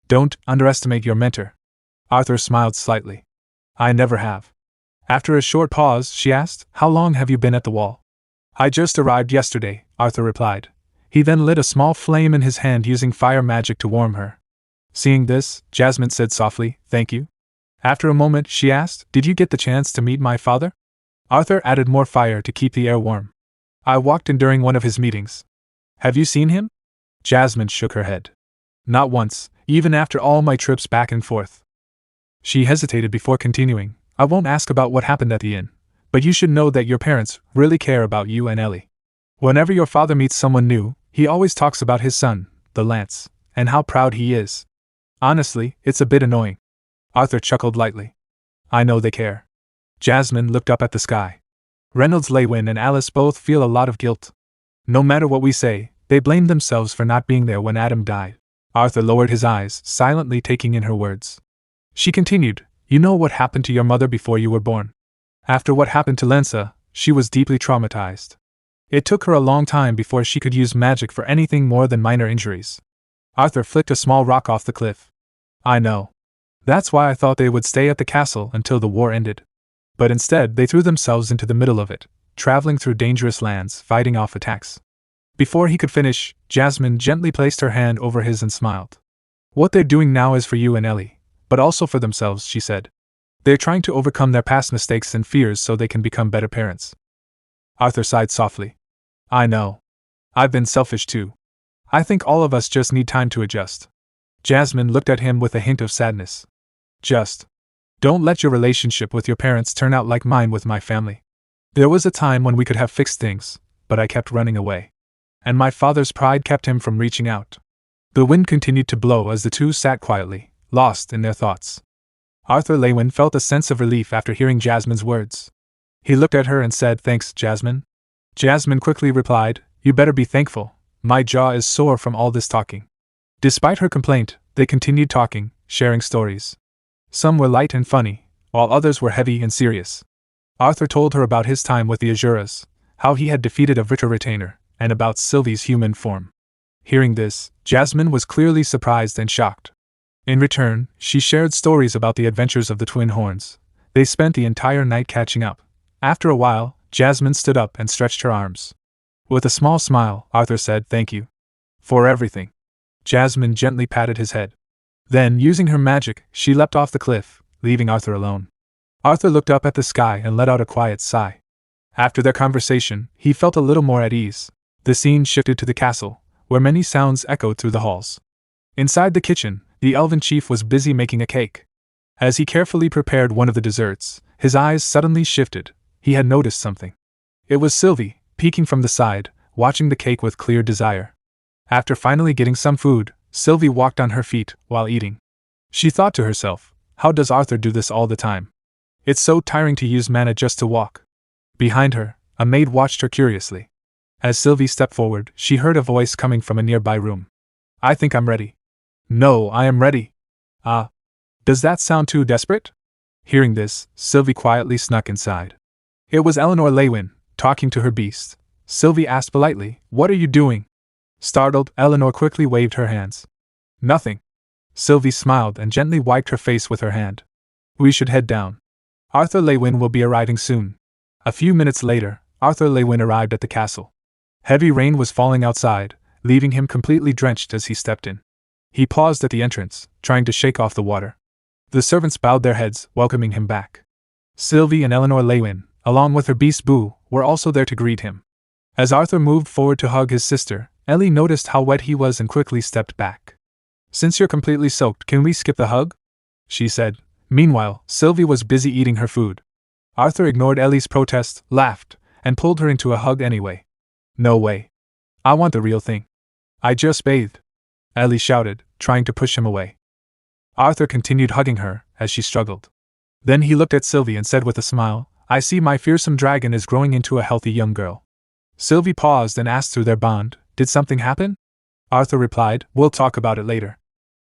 Don't underestimate your mentor. Arthur smiled slightly. I never have. After a short pause, she asked, how long have you been at the wall? I just arrived yesterday, Arthur replied. He then lit a small flame in his hand using fire magic to warm her. Seeing this, Jasmine said softly, thank you. After a moment, she asked, did you get the chance to meet my father? Arthur added more fire to keep the air warm. I walked in during one of his meetings. Have you seen him? Jasmine shook her head. Not once, even after all my trips back and forth. She hesitated before continuing, I won't ask about what happened at the inn, but you should know that your parents really care about you and Ellie. Whenever your father meets someone new, he always talks about his son, the Lance, and how proud he is. Honestly, it's a bit annoying. Arthur chuckled lightly. I know they care. Jasmine looked up at the sky. Reynolds, Lewin, and Alice both feel a lot of guilt. No matter what we say, they blame themselves for not being there when Adam died. Arthur lowered his eyes, silently taking in her words. She continued, "You know what happened to your mother before you were born. After what happened to Lensa, she was deeply traumatized. It took her a long time before she could use magic for anything more than minor injuries." Arthur flicked a small rock off the cliff. "I know. That's why I thought they would stay at the castle until the war ended. But instead they threw themselves into the middle of it, traveling through dangerous lands, fighting off attacks." Before he could finish, Jasmine gently placed her hand over his and smiled. "What they're doing now is for you and Ellie, but also for themselves," she said. "They're trying to overcome their past mistakes and fears so they can become better parents." Arthur sighed softly. "I know. I've been selfish too. I think all of us just need time to adjust." Jasmine looked at him with a hint of sadness. Don't let your relationship with your parents turn out like mine with my family. There was a time when we could have fixed things, but I kept running away. And my father's pride kept him from reaching out." The wind continued to blow as the two sat quietly, lost in their thoughts. Arthur Lewin felt a sense of relief after hearing Jasmine's words. He looked at her and said, "Thanks, Jasmine." Jasmine quickly replied, "You better be thankful. My jaw is sore from all this talking." Despite her complaint, they continued talking, sharing stories. Some were light and funny, while others were heavy and serious. Arthur told her about his time with the Azuras, how he had defeated a Vritter retainer, and about Sylvie's human form. Hearing this, Jasmine was clearly surprised and shocked. In return, she shared stories about the adventures of the twin horns. They spent the entire night catching up. After a while, Jasmine stood up and stretched her arms. With a small smile, Arthur said, "Thank you for everything." Jasmine gently patted his head. Then, using her magic, she leapt off the cliff, leaving Arthur alone. Arthur looked up at the sky and let out a quiet sigh. After their conversation, he felt a little more at ease. The scene shifted to the castle, where many sounds echoed through the halls. Inside the kitchen, the elven chief was busy making a cake. As he carefully prepared one of the desserts, his eyes suddenly shifted. He had noticed something. It was Sylvie, peeking from the side, watching the cake with clear desire. After finally getting some food, Sylvie walked on her feet while eating. She thought to herself, "How does Arthur do this all the time? It's so tiring to use mana just to walk." Behind her, a maid watched her curiously. As Sylvie stepped forward, she heard a voice coming from a nearby room. "I think I'm ready." "No, I am ready." "Ah. Does that sound too desperate?" Hearing this, Sylvie quietly snuck inside. It was Eleanor Lewin, talking to her beast. Sylvie asked politely, "What are you doing?" Startled, Eleanor quickly waved her hands. "Nothing." Sylvie smiled and gently wiped her face with her hand. "We should head down. Arthur Lewin will be arriving soon." A few minutes later, Arthur Lewin arrived at the castle. Heavy rain was falling outside, leaving him completely drenched as he stepped in. He paused at the entrance, trying to shake off the water. The servants bowed their heads, welcoming him back. Sylvie and Eleanor Lewin, along with her beast Boo, were also there to greet him. As Arthur moved forward to hug his sister, Ellie noticed how wet he was and quickly stepped back. "Since you're completely soaked, can we skip the hug?" she said. Meanwhile, Sylvie was busy eating her food. Arthur ignored Ellie's protest, laughed, and pulled her into a hug anyway. "No way. I want the real thing. I just bathed," Ellie shouted, trying to push him away. Arthur continued hugging her, as she struggled. Then he looked at Sylvie and said with a smile, "I see my fearsome dragon is growing into a healthy young girl." Sylvie paused and asked through their bond, "Did something happen?" Arthur replied, "We'll talk about it later."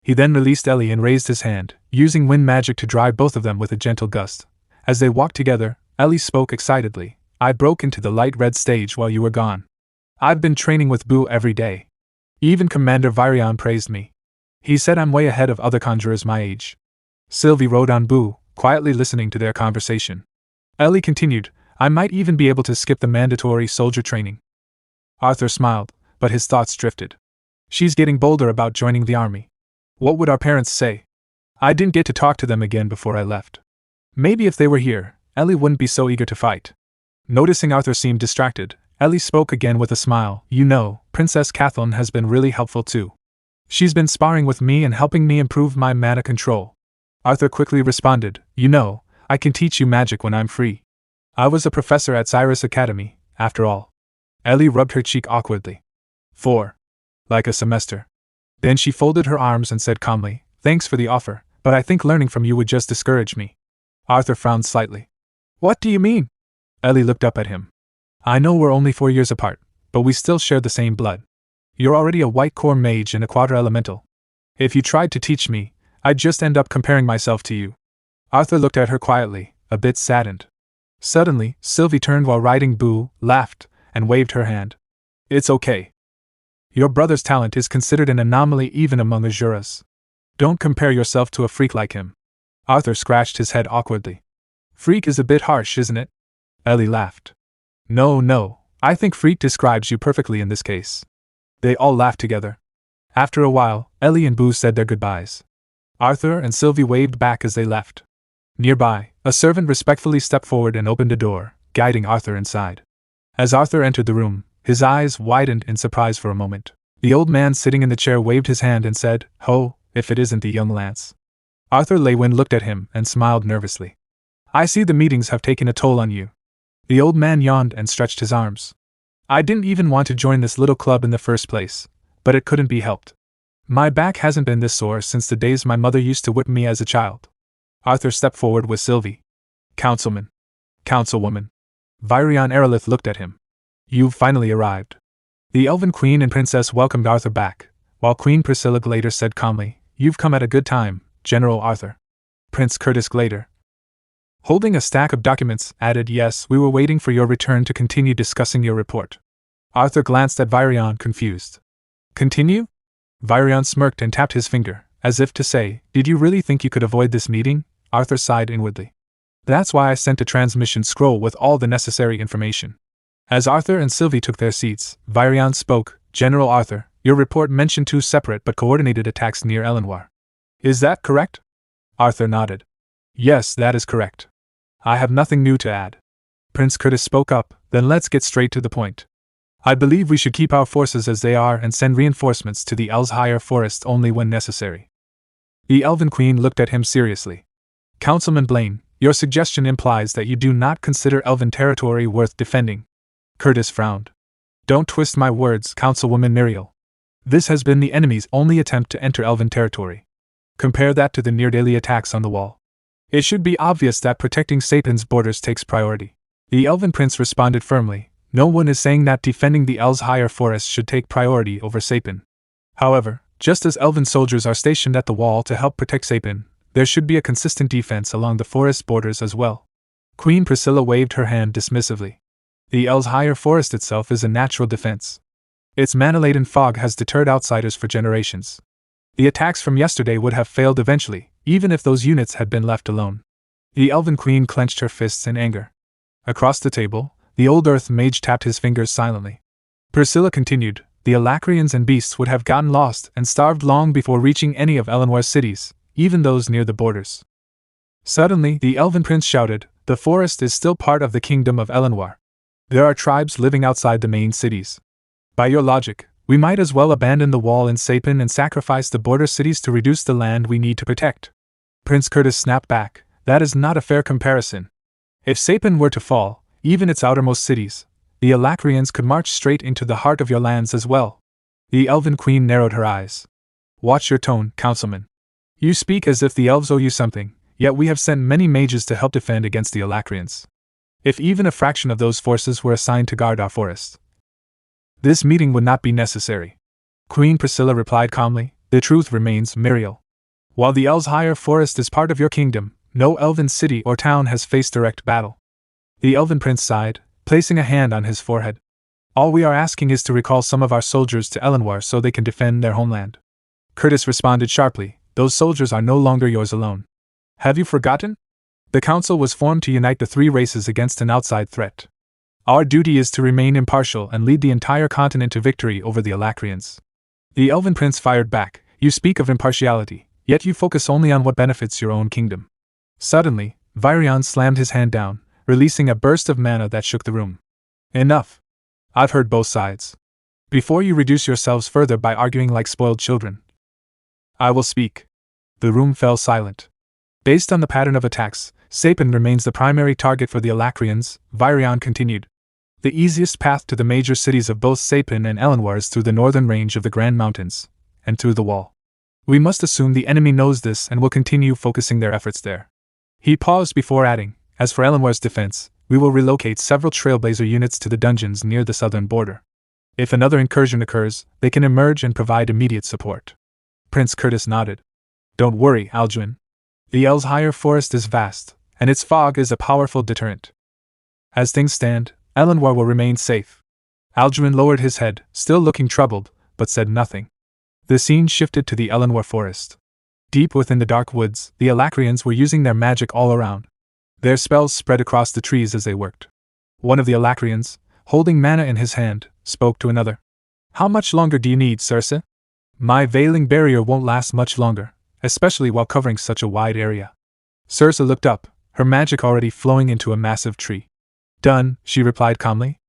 He then released Ellie and raised his hand, using wind magic to drive both of them with a gentle gust. As they walked together, Ellie spoke excitedly, "I broke into the light red stage while you were gone. I've been training with Boo every day. Even Commander Virion praised me. He said I'm way ahead of other conjurers my age." Sylvie rode on Boo, quietly listening to their conversation. Ellie continued, "I might even be able to skip the mandatory soldier training." Arthur smiled, but his thoughts drifted. "She's getting bolder about joining the army. What would our parents say? I didn't get to talk to them again before I left. Maybe if they were here, Ellie wouldn't be so eager to fight." Noticing Arthur seemed distracted, Ellie spoke again with a smile. "You know, Princess Kathleen has been really helpful too. She's been sparring with me and helping me improve my mana control." Arthur quickly responded, "You know, I can teach you magic when I'm free. I was a professor at Cyrus Academy, after all." Ellie rubbed her cheek awkwardly. "For like a semester." Then she folded her arms and said calmly, "Thanks for the offer, but I think learning from you would just discourage me." Arthur frowned slightly. "What do you mean?" Ellie looked up at him. "I know we're only 4 years apart, but we still share the same blood. You're already a white core mage and a quadra elemental. If you tried to teach me, I'd just end up comparing myself to you. Arthur looked at her quietly, a bit saddened. Suddenly, Sylvie turned while riding Boo, laughed, and waved her hand. It's okay. Your brother's talent is considered an anomaly even among the Juras. Don't compare yourself to a freak like him. Arthur scratched his head awkwardly. Freak is a bit harsh, isn't it? Ellie laughed. No, I think freak describes you perfectly in this case. They all laughed together. After a while, Ellie and Boo said their goodbyes. Arthur and Sylvie waved back as they left. Nearby, a servant respectfully stepped forward and opened a door, guiding Arthur inside. As Arthur entered the room, his eyes widened in surprise for a moment. The old man sitting in the chair waved his hand and said, "Ho, if it isn't the young Lance." Arthur Lewin looked at him and smiled nervously. "I see the meetings have taken a toll on you." The old man yawned and stretched his arms. "I didn't even want to join this little club in the first place, but it couldn't be helped. My back hasn't been this sore since the days my mother used to whip me as a child." Arthur stepped forward with Sylvie. "Councilman. Councilwoman." Virion Erelith looked at him. "You've finally arrived." The Elven Queen and Princess welcomed Arthur back, while Queen Priscilla Glader said calmly, "You've come at a good time, General Arthur." Prince Curtis Glader, holding a stack of documents, added, "Yes, we were waiting for your return to continue discussing your report." Arthur glanced at Virion, confused. "Continue?" Virion smirked and tapped his finger, as if to say, "Did you really think you could avoid this meeting?" Arthur sighed inwardly. "That's why I sent a transmission scroll with all the necessary information." As Arthur and Sylvie took their seats, Virion spoke, "General Arthur, your report mentioned 2 separate but coordinated attacks near Elenwar. Is that correct?" Arthur nodded. "Yes, that is correct. I have nothing new to add." Prince Curtis spoke up, "Then let's get straight to the point. I believe we should keep our forces as they are and send reinforcements to the Elshire Forest only when necessary." The Elven Queen looked at him seriously. "Councilman Blaine, your suggestion implies that you do not consider Elven territory worth defending." Curtis frowned. "Don't twist my words, Councilwoman Muriel. This has been the enemy's only attempt to enter Elven territory. Compare that to the near-daily attacks on the wall. It should be obvious that protecting Sapin's borders takes priority." The Elven Prince responded firmly, "No one is saying that defending the Elshire Forest should take priority over Sapin. However, just as Elven soldiers are stationed at the wall to help protect Sapin, there should be a consistent defense along the forest borders as well." Queen Priscilla waved her hand dismissively. "The Elshire Forest itself is a natural defense. Its mana-laden fog has deterred outsiders for generations. The attacks from yesterday would have failed eventually, even if those units had been left alone." The Elven Queen clenched her fists in anger. Across the table, the old Earth Mage tapped his fingers silently. Priscilla continued, "The Alacrians and beasts would have gotten lost and starved long before reaching any of Elenwar's cities, even those near the borders." Suddenly, the Elven Prince shouted, "The forest is still part of the kingdom of Elenwar. There are tribes living outside the main cities. By your logic, we might as well abandon the wall in Sapin and sacrifice the border cities to reduce the land we need to protect." Prince Curtis snapped back, "That is not a fair comparison. If Sapin were to fall, even its outermost cities, the Alacrians could march straight into the heart of your lands as well." The Elven Queen narrowed her eyes. "Watch your tone, Councilman. You speak as if the elves owe you something, yet we have sent many mages to help defend against the Alacrians. If even a fraction of those forces were assigned to guard our forest, this meeting would not be necessary." Queen Priscilla replied calmly, "The truth remains, Muriel. While the Elshire Forest is part of your kingdom, no elven city or town has faced direct battle." The Elven Prince sighed, placing a hand on his forehead. "All we are asking is to recall some of our soldiers to Elenwar so they can defend their homeland." Curtis responded sharply, "Those soldiers are no longer yours alone. Have you forgotten? The Council was formed to unite the 3 races against an outside threat. Our duty is to remain impartial and lead the entire continent to victory over the Alacrians." The Elven Prince fired back, "You speak of impartiality, yet you focus only on what benefits your own kingdom." Suddenly, Virion slammed his hand down, releasing a burst of mana that shook the room. "Enough. I've heard both sides. Before you reduce yourselves further by arguing like spoiled children, I will speak." The room fell silent. "Based on the pattern of attacks, Sapin remains the primary target for the Alacrians," Virion continued. "The easiest path to the major cities of both Sapin and Elenwar is through the northern range of the Grand Mountains, and through the wall. We must assume the enemy knows this and will continue focusing their efforts there." He paused before adding, "As for Elenwar's defense, we will relocate several Trailblazer units to the dungeons near the southern border. If another incursion occurs, they can emerge and provide immediate support." Prince Curtis nodded. Don't worry, Alduin. The Elves' higher forest is vast, and its fog is a powerful deterrent. As things stand, Elenwar will remain safe. Alduin lowered his head, still looking troubled, but said nothing. The scene shifted to the Elenwar forest. Deep within the dark woods, the Alacrians were using their magic all around. Their spells spread across the trees as they worked. One of the Alacrians, holding mana in his hand, spoke to another. How much longer do you need, Circe? My veiling barrier won't last much longer, especially while covering such a wide area. Circe looked up, her magic already flowing into a massive tree. Done, she replied calmly.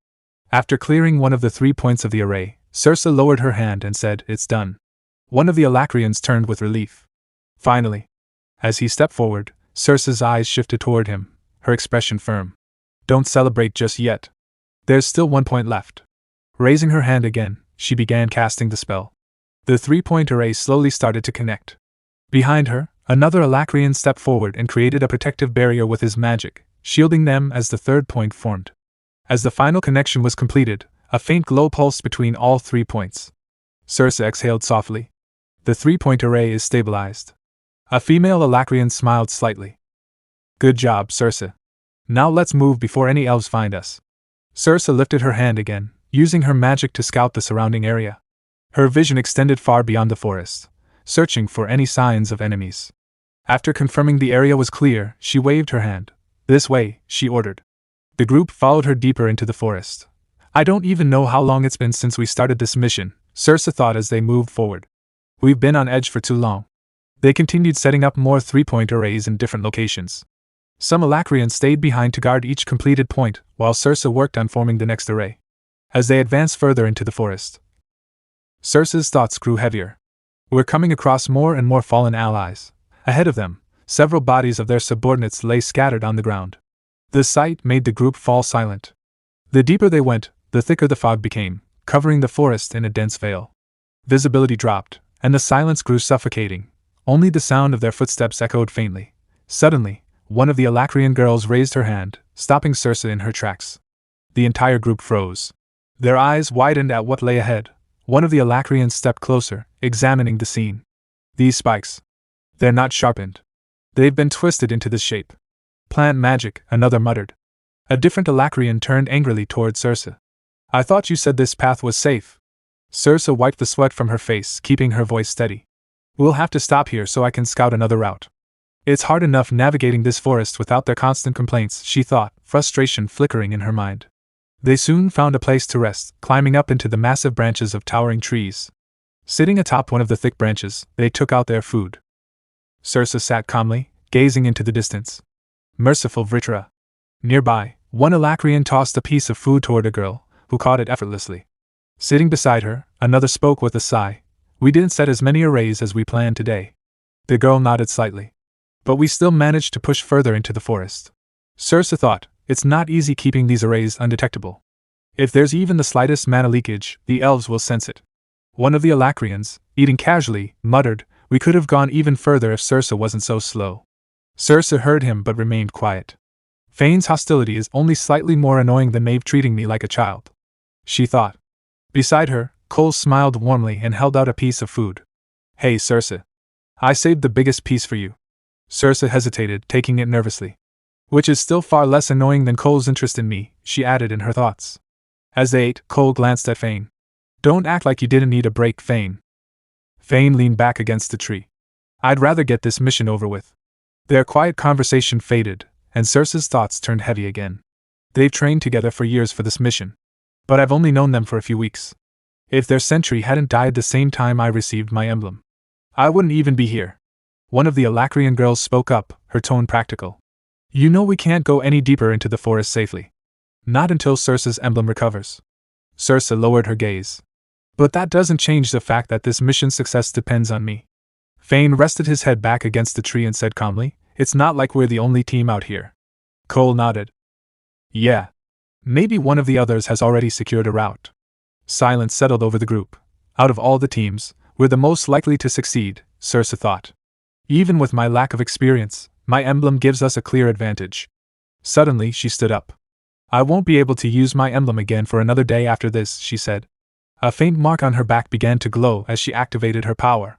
After clearing one of the 3 points of the array, Circe lowered her hand and said, It's done. One of the Alacrians turned with relief. Finally. As he stepped forward, Circe's eyes shifted toward him, her expression firm. Don't celebrate just yet. There's still 1 point left. Raising her hand again, she began casting the spell. The 3-point array slowly started to connect. Behind her, another Alacrian stepped forward and created a protective barrier with his magic, shielding them as the 3rd point formed. As the final connection was completed, a faint glow pulsed between all 3 points. Circe exhaled softly. The 3-point array is stabilized. A female Alacrian smiled slightly. Good job, Circe. Now let's move before any elves find us. Circe lifted her hand again, using her magic to scout the surrounding area. Her vision extended far beyond the forest, searching for any signs of enemies. After confirming the area was clear, she waved her hand. This way, she ordered. The group followed her deeper into the forest. I don't even know how long it's been since we started this mission, Circe thought as they moved forward. We've been on edge for too long. They continued setting up more 3-point arrays in different locations. Some Alacrians stayed behind to guard each completed point, while Circe worked on forming the next array. As they advanced further into the forest, Circe's thoughts grew heavier. We're coming across more and more fallen allies. Ahead of them, several bodies of their subordinates lay scattered on the ground. The sight made the group fall silent. The deeper they went, the thicker the fog became, covering the forest in a dense veil. Visibility dropped, and the silence grew suffocating. Only the sound of their footsteps echoed faintly. Suddenly, one of the Alacrian girls raised her hand, stopping Circe in her tracks. The entire group froze. Their eyes widened at what lay ahead. One of the Alacrians stepped closer, examining the scene. These spikes. They're not sharpened. They've been twisted into this shape. Plant magic, another muttered. A different Alacrian turned angrily toward Circe. I thought you said this path was safe. Circe wiped the sweat from her face, keeping her voice steady. We'll have to stop here so I can scout another route. It's hard enough navigating this forest without their constant complaints, she thought, frustration flickering in her mind. They soon found a place to rest, climbing up into the massive branches of towering trees. Sitting atop one of the thick branches, they took out their food. Circe sat calmly, gazing into the distance. Merciful Vritra. Nearby, one Alacrian tossed a piece of food toward a girl, who caught it effortlessly. Sitting beside her, another spoke with a sigh. We didn't set as many arrays as we planned today. The girl nodded slightly. But we still managed to push further into the forest. Circe thought, it's not easy keeping these arrays undetectable. If there's even the slightest mana leakage, the elves will sense it. One of the Alacrians, eating casually, muttered, we could have gone even further if Circe wasn't so slow. Circe heard him but remained quiet. Fane's hostility is only slightly more annoying than Maeve treating me like a child, she thought. Beside her, Cole smiled warmly and held out a piece of food. Hey Circe. I saved the biggest piece for you. Circe hesitated, taking it nervously. Which is still far less annoying than Cole's interest in me, she added in her thoughts. As they ate, Cole glanced at Fane. Don't act like you didn't need a break, Fane. Fane leaned back against the tree. I'd rather get this mission over with. Their quiet conversation faded, and Circe's thoughts turned heavy again. They've trained together for years for this mission. But I've only known them for a few weeks. If their sentry hadn't died the same time I received my emblem, I wouldn't even be here. One of the Alacrian girls spoke up, her tone practical. You know we can't go any deeper into the forest safely. Not until Circe's emblem recovers. Circe lowered her gaze. But that doesn't change the fact that this mission's success depends on me. Fane rested his head back against the tree and said calmly, it's not like we're the only team out here. Cole nodded. Yeah. Maybe one of the others has already secured a route. Silence settled over the group. Out of all the teams, we're the most likely to succeed, Circe thought. Even with my lack of experience, my emblem gives us a clear advantage. Suddenly she stood up. I won't be able to use my emblem again for another day after this, she said. A faint mark on her back began to glow as she activated her power.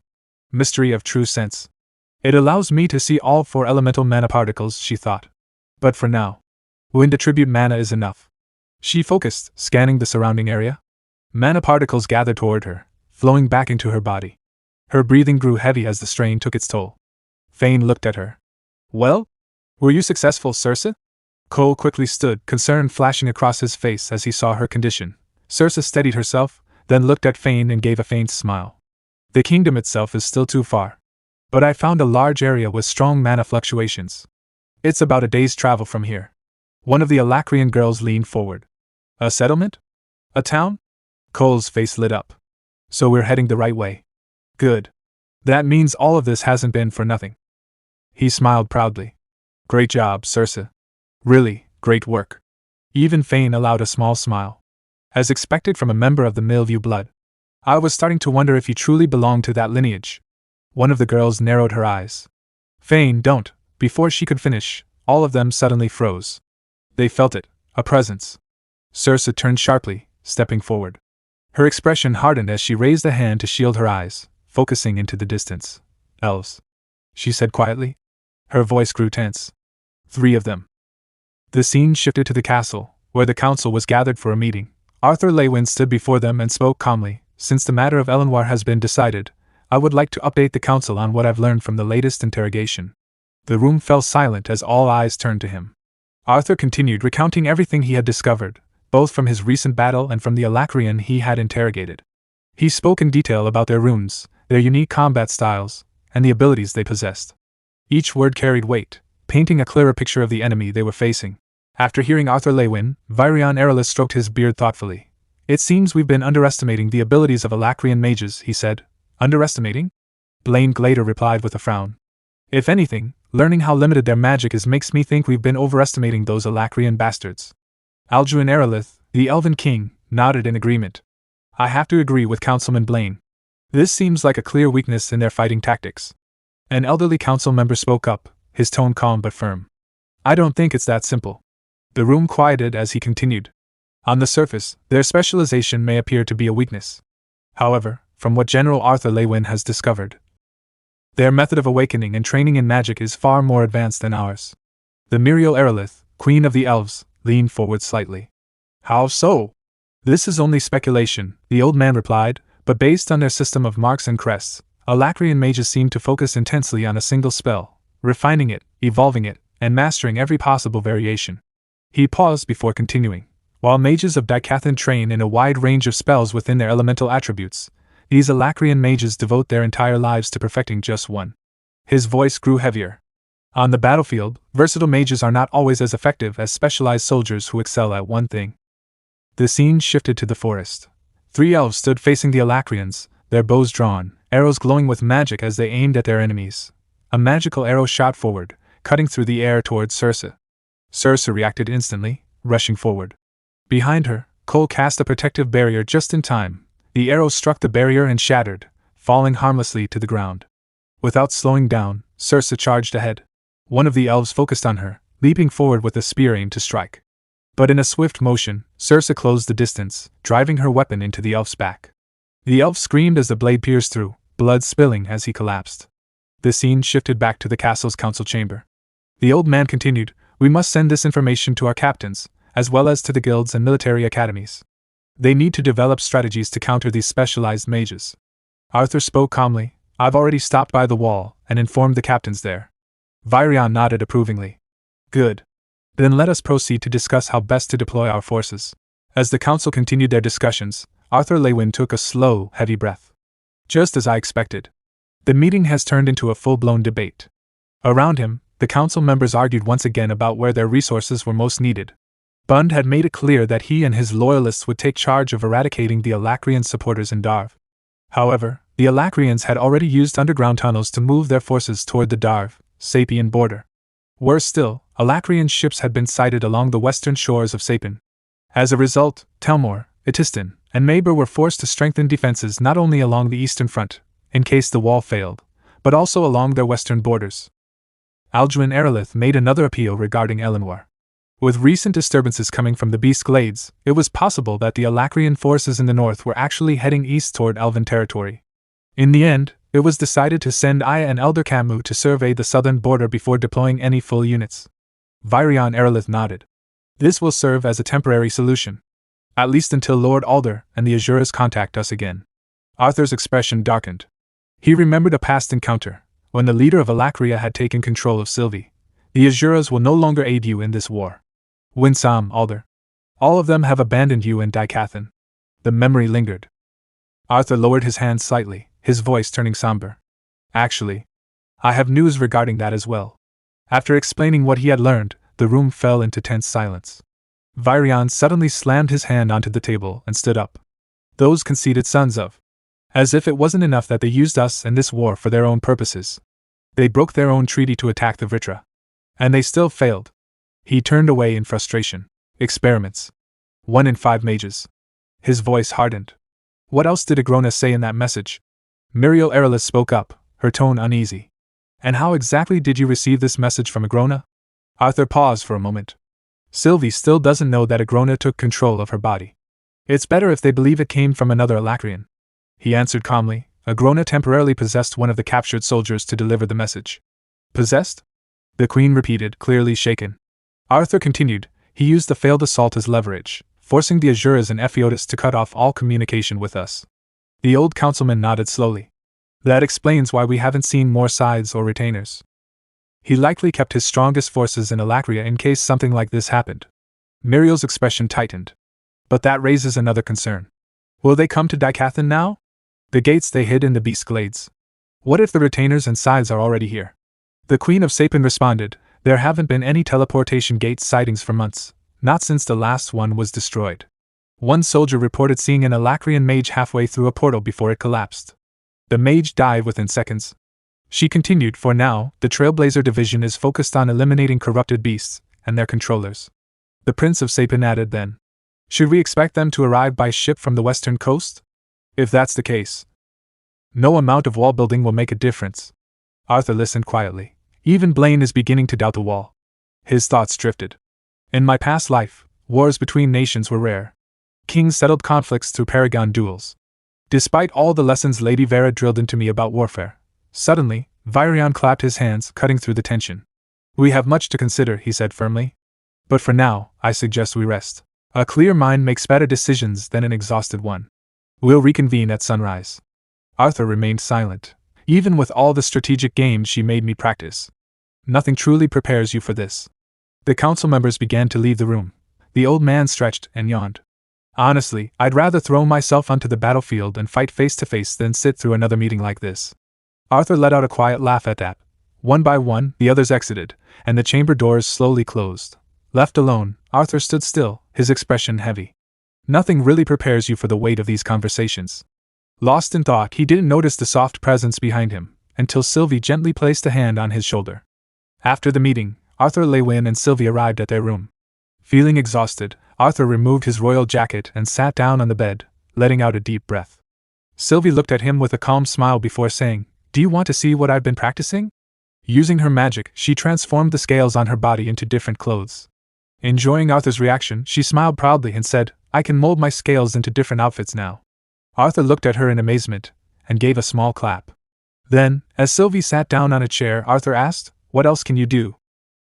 Mystery of true sense. It allows me to see all 4 elemental mana particles, she thought. But for now, wind attribute mana is enough. She focused, scanning the surrounding area. Mana particles gathered toward her, flowing back into her body. Her breathing grew heavy as the strain took its toll. Fane looked at her. Well? Were you successful, Circe? Cole quickly stood, concern flashing across his face as he saw her condition. Circe steadied herself, then looked at Fane and gave a faint smile. The kingdom itself is still too far. But I found a large area with strong mana fluctuations. It's about a day's travel from here. One of the Alacrian girls leaned forward. A settlement? A town? Cole's face lit up. So we're heading the right way. Good. That means all of this hasn't been for nothing. He smiled proudly. Great job, Circe. Really, great work. Even Fane allowed a small smile. As expected from a member of the Millview blood. I was starting to wonder if you truly belonged to that lineage. One of the girls narrowed her eyes. Fane, don't. Before she could finish, all of them suddenly froze. They felt it, a presence. Circe turned sharply, stepping forward. Her expression hardened as she raised a hand to shield her eyes, focusing into the distance. Elves, she said quietly. Her voice grew tense. 3 of them. The scene shifted to the castle, where the council was gathered for a meeting. Arthur Lewin stood before them and spoke calmly. Since the matter of Elenwar has been decided, I would like to update the council on what I've learned from the latest interrogation. The room fell silent as all eyes turned to him. Arthur continued recounting everything he had discovered, both from his recent battle and from the Alacrian he had interrogated. He spoke in detail about their runes, their unique combat styles, and the abilities they possessed. Each word carried weight, painting a clearer picture of the enemy they were facing. After hearing Arthur Lewin, Virion Erelus stroked his beard thoughtfully. It seems we've been underestimating the abilities of Alacrian mages, he said. Underestimating? Blaine Glader replied with a frown. If anything, learning how limited their magic is makes me think we've been overestimating those Alacrian bastards. Alduin Erelith, the Elven King, nodded in agreement. I have to agree with Councilman Blaine. This seems like a clear weakness in their fighting tactics. An elderly council member spoke up, his tone calm but firm. I don't think it's that simple. The room quieted as he continued. On the surface, their specialization may appear to be a weakness. However, from what General Arthur Lewin has discovered, their method of awakening and training in magic is far more advanced than ours. The Muriel Erelith, Queen of the Elves, leaned forward slightly. How so? This is only speculation, the old man replied, but based on their system of marks and crests, Alacrian mages seem to focus intensely on a single spell, refining it, evolving it, and mastering every possible variation. He paused before continuing. While mages of Dicathan train in a wide range of spells within their elemental attributes, these Alacrian mages devote their entire lives to perfecting just one. His voice grew heavier. On the battlefield, versatile mages are not always as effective as specialized soldiers who excel at one thing. The scene shifted to the forest. 3 elves stood facing the Alacrians, their bows drawn, arrows glowing with magic as they aimed at their enemies. A magical arrow shot forward, cutting through the air towards Circe. Circe reacted instantly, rushing forward. Behind her, Cole cast a protective barrier just in time. The arrow struck the barrier and shattered, falling harmlessly to the ground. Without slowing down, Circe charged ahead. One of the elves focused on her, leaping forward with a spear aimed to strike. But in a swift motion, Circe closed the distance, driving her weapon into the elf's back. The elf screamed as the blade pierced through, blood spilling as he collapsed. The scene shifted back to the castle's council chamber. The old man continued, We must send this information to our captains, as well as to the guilds and military academies. They need to develop strategies to counter these specialized mages. Arthur spoke calmly. I've already stopped by the wall and informed the captains there. Virion nodded approvingly. Good. Then let us proceed to discuss how best to deploy our forces. As the council continued their discussions, Arthur Lewin took a slow, heavy breath. Just as I expected. The meeting has turned into a full-blown debate. Around him, the council members argued once again about where their resources were most needed. Bund had made it clear that he and his loyalists would take charge of eradicating the Alacrian supporters in Darv. However, the Alacrians had already used underground tunnels to move their forces toward the Darv-Sapien border. Worse still, Alacrian ships had been sighted along the western shores of Sapien. As a result, Telmor, Etistan, and Maber were forced to strengthen defenses not only along the eastern front, in case the wall failed, but also along their western borders. Alduin Erelith made another appeal regarding Elenwar. With recent disturbances coming from the Beast Glades, it was possible that the Alacrian forces in the north were actually heading east toward Elven territory. In the end, It was decided to send Aya and Elder Camus to survey the southern border before deploying any full units. Virion Erelith nodded. This will serve as a temporary solution. At least until Lord Alder and the Azuras contact us again. Arthur's expression darkened. He remembered a past encounter, when the leader of Alakria had taken control of Sylvie. The Azuras will no longer aid you in this war. Winsam, Alder. All of them have abandoned you and Dicathan. The memory lingered. Arthur lowered his hand slightly, his voice turning somber. Actually, I have news regarding that as well. After explaining what he had learned, the room fell into tense silence. Virion suddenly slammed his hand onto the table and stood up. Those conceited sons of. As if it wasn't enough that they used us and this war for their own purposes. They broke their own treaty to attack the Vritra. And they still failed. He turned away in frustration. Experiments. 1 in 5 mages. His voice hardened. What else did Agrona say in that message? Muriel Erelith spoke up, her tone uneasy. And how exactly did you receive this message from Agrona? Arthur paused for a moment. Sylvie still doesn't know that Agrona took control of her body. It's better if they believe it came from another Alacrian. He answered calmly. Agrona temporarily possessed one of the captured soldiers to deliver the message. Possessed? The Queen repeated, clearly shaken. Arthur continued. He used the failed assault as leverage, forcing the Azuras and Ephiotis to cut off all communication with us. The old councilman nodded slowly. That explains why we haven't seen more sides or retainers. He likely kept his strongest forces in Alakria in case something like this happened. Muriel's expression tightened. But that raises another concern. Will they come to Dicathan now? The gates they hid in the Beast Glades. What if the retainers and sides are already here? The Queen of Sapin responded. There haven't been any teleportation gate sightings for months, not since the last one was destroyed. One soldier reported seeing an Alacrian mage halfway through a portal before it collapsed. The mage died within seconds. She continued, for now, the Trailblazer Division is focused on eliminating corrupted beasts and their controllers. The Prince of Sapin added then. Should we expect them to arrive by ship from the western coast? If that's the case, no amount of wall building will make a difference. Arthur listened quietly. Even Blaine is beginning to doubt the wall. His thoughts drifted. In my past life, wars between nations were rare. Kings settled conflicts through paragon duels. Despite all the lessons Lady Vera drilled into me about warfare, suddenly, Virion clapped his hands, cutting through the tension. We have much to consider, he said firmly. But for now, I suggest we rest. A clear mind makes better decisions than an exhausted one. We'll reconvene at sunrise. Arthur remained silent. Even with all the strategic games she made me practice. Nothing truly prepares you for this. The council members began to leave the room. The old man stretched and yawned. Honestly, I'd rather throw myself onto the battlefield and fight face to face than sit through another meeting like this. Arthur let out a quiet laugh at that. One by one, the others exited, and the chamber doors slowly closed. Left alone, Arthur stood still, his expression heavy. Nothing really prepares you for the weight of these conversations. Lost in thought, he didn't notice the soft presence behind him, until Sylvie gently placed a hand on his shoulder. After the meeting, Arthur Lewin and Sylvie arrived at their room. Feeling exhausted, Arthur removed his royal jacket and sat down on the bed, letting out a deep breath. Sylvie looked at him with a calm smile before saying, Do you want to see what I've been practicing? Using her magic, she transformed the scales on her body into different clothes. Enjoying Arthur's reaction, she smiled proudly and said, I can mold my scales into different outfits now. Arthur looked at her in amazement, and gave a small clap. Then, as Sylvie sat down on a chair, Arthur asked, What else can you do?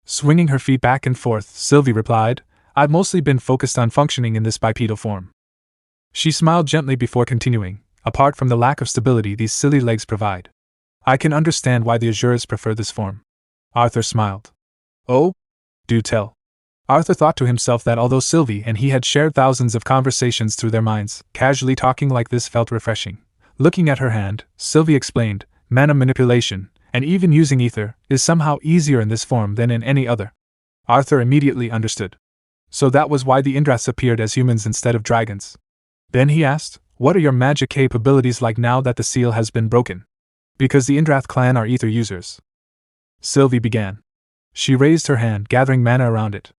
Swinging her feet back and forth, Sylvie replied, I've mostly been focused on functioning in this bipedal form. She smiled gently before continuing, Apart from the lack of stability these silly legs provide, I can understand why the Azuras prefer this form. Arthur smiled. Oh? Do tell. Arthur thought to himself that although Sylvie and he had shared thousands of conversations through their minds, casually talking like this felt refreshing. Looking at her hand, Sylvie explained, Mana manipulation, and even using ether, is somehow easier in this form than in any other. Arthur immediately understood. So that was why the Indraths appeared as humans instead of dragons. Then he asked, What are your magic capabilities like now that the seal has been broken? Because the Indrath clan are ether users. Sylvie began. She raised her hand, gathering mana around it.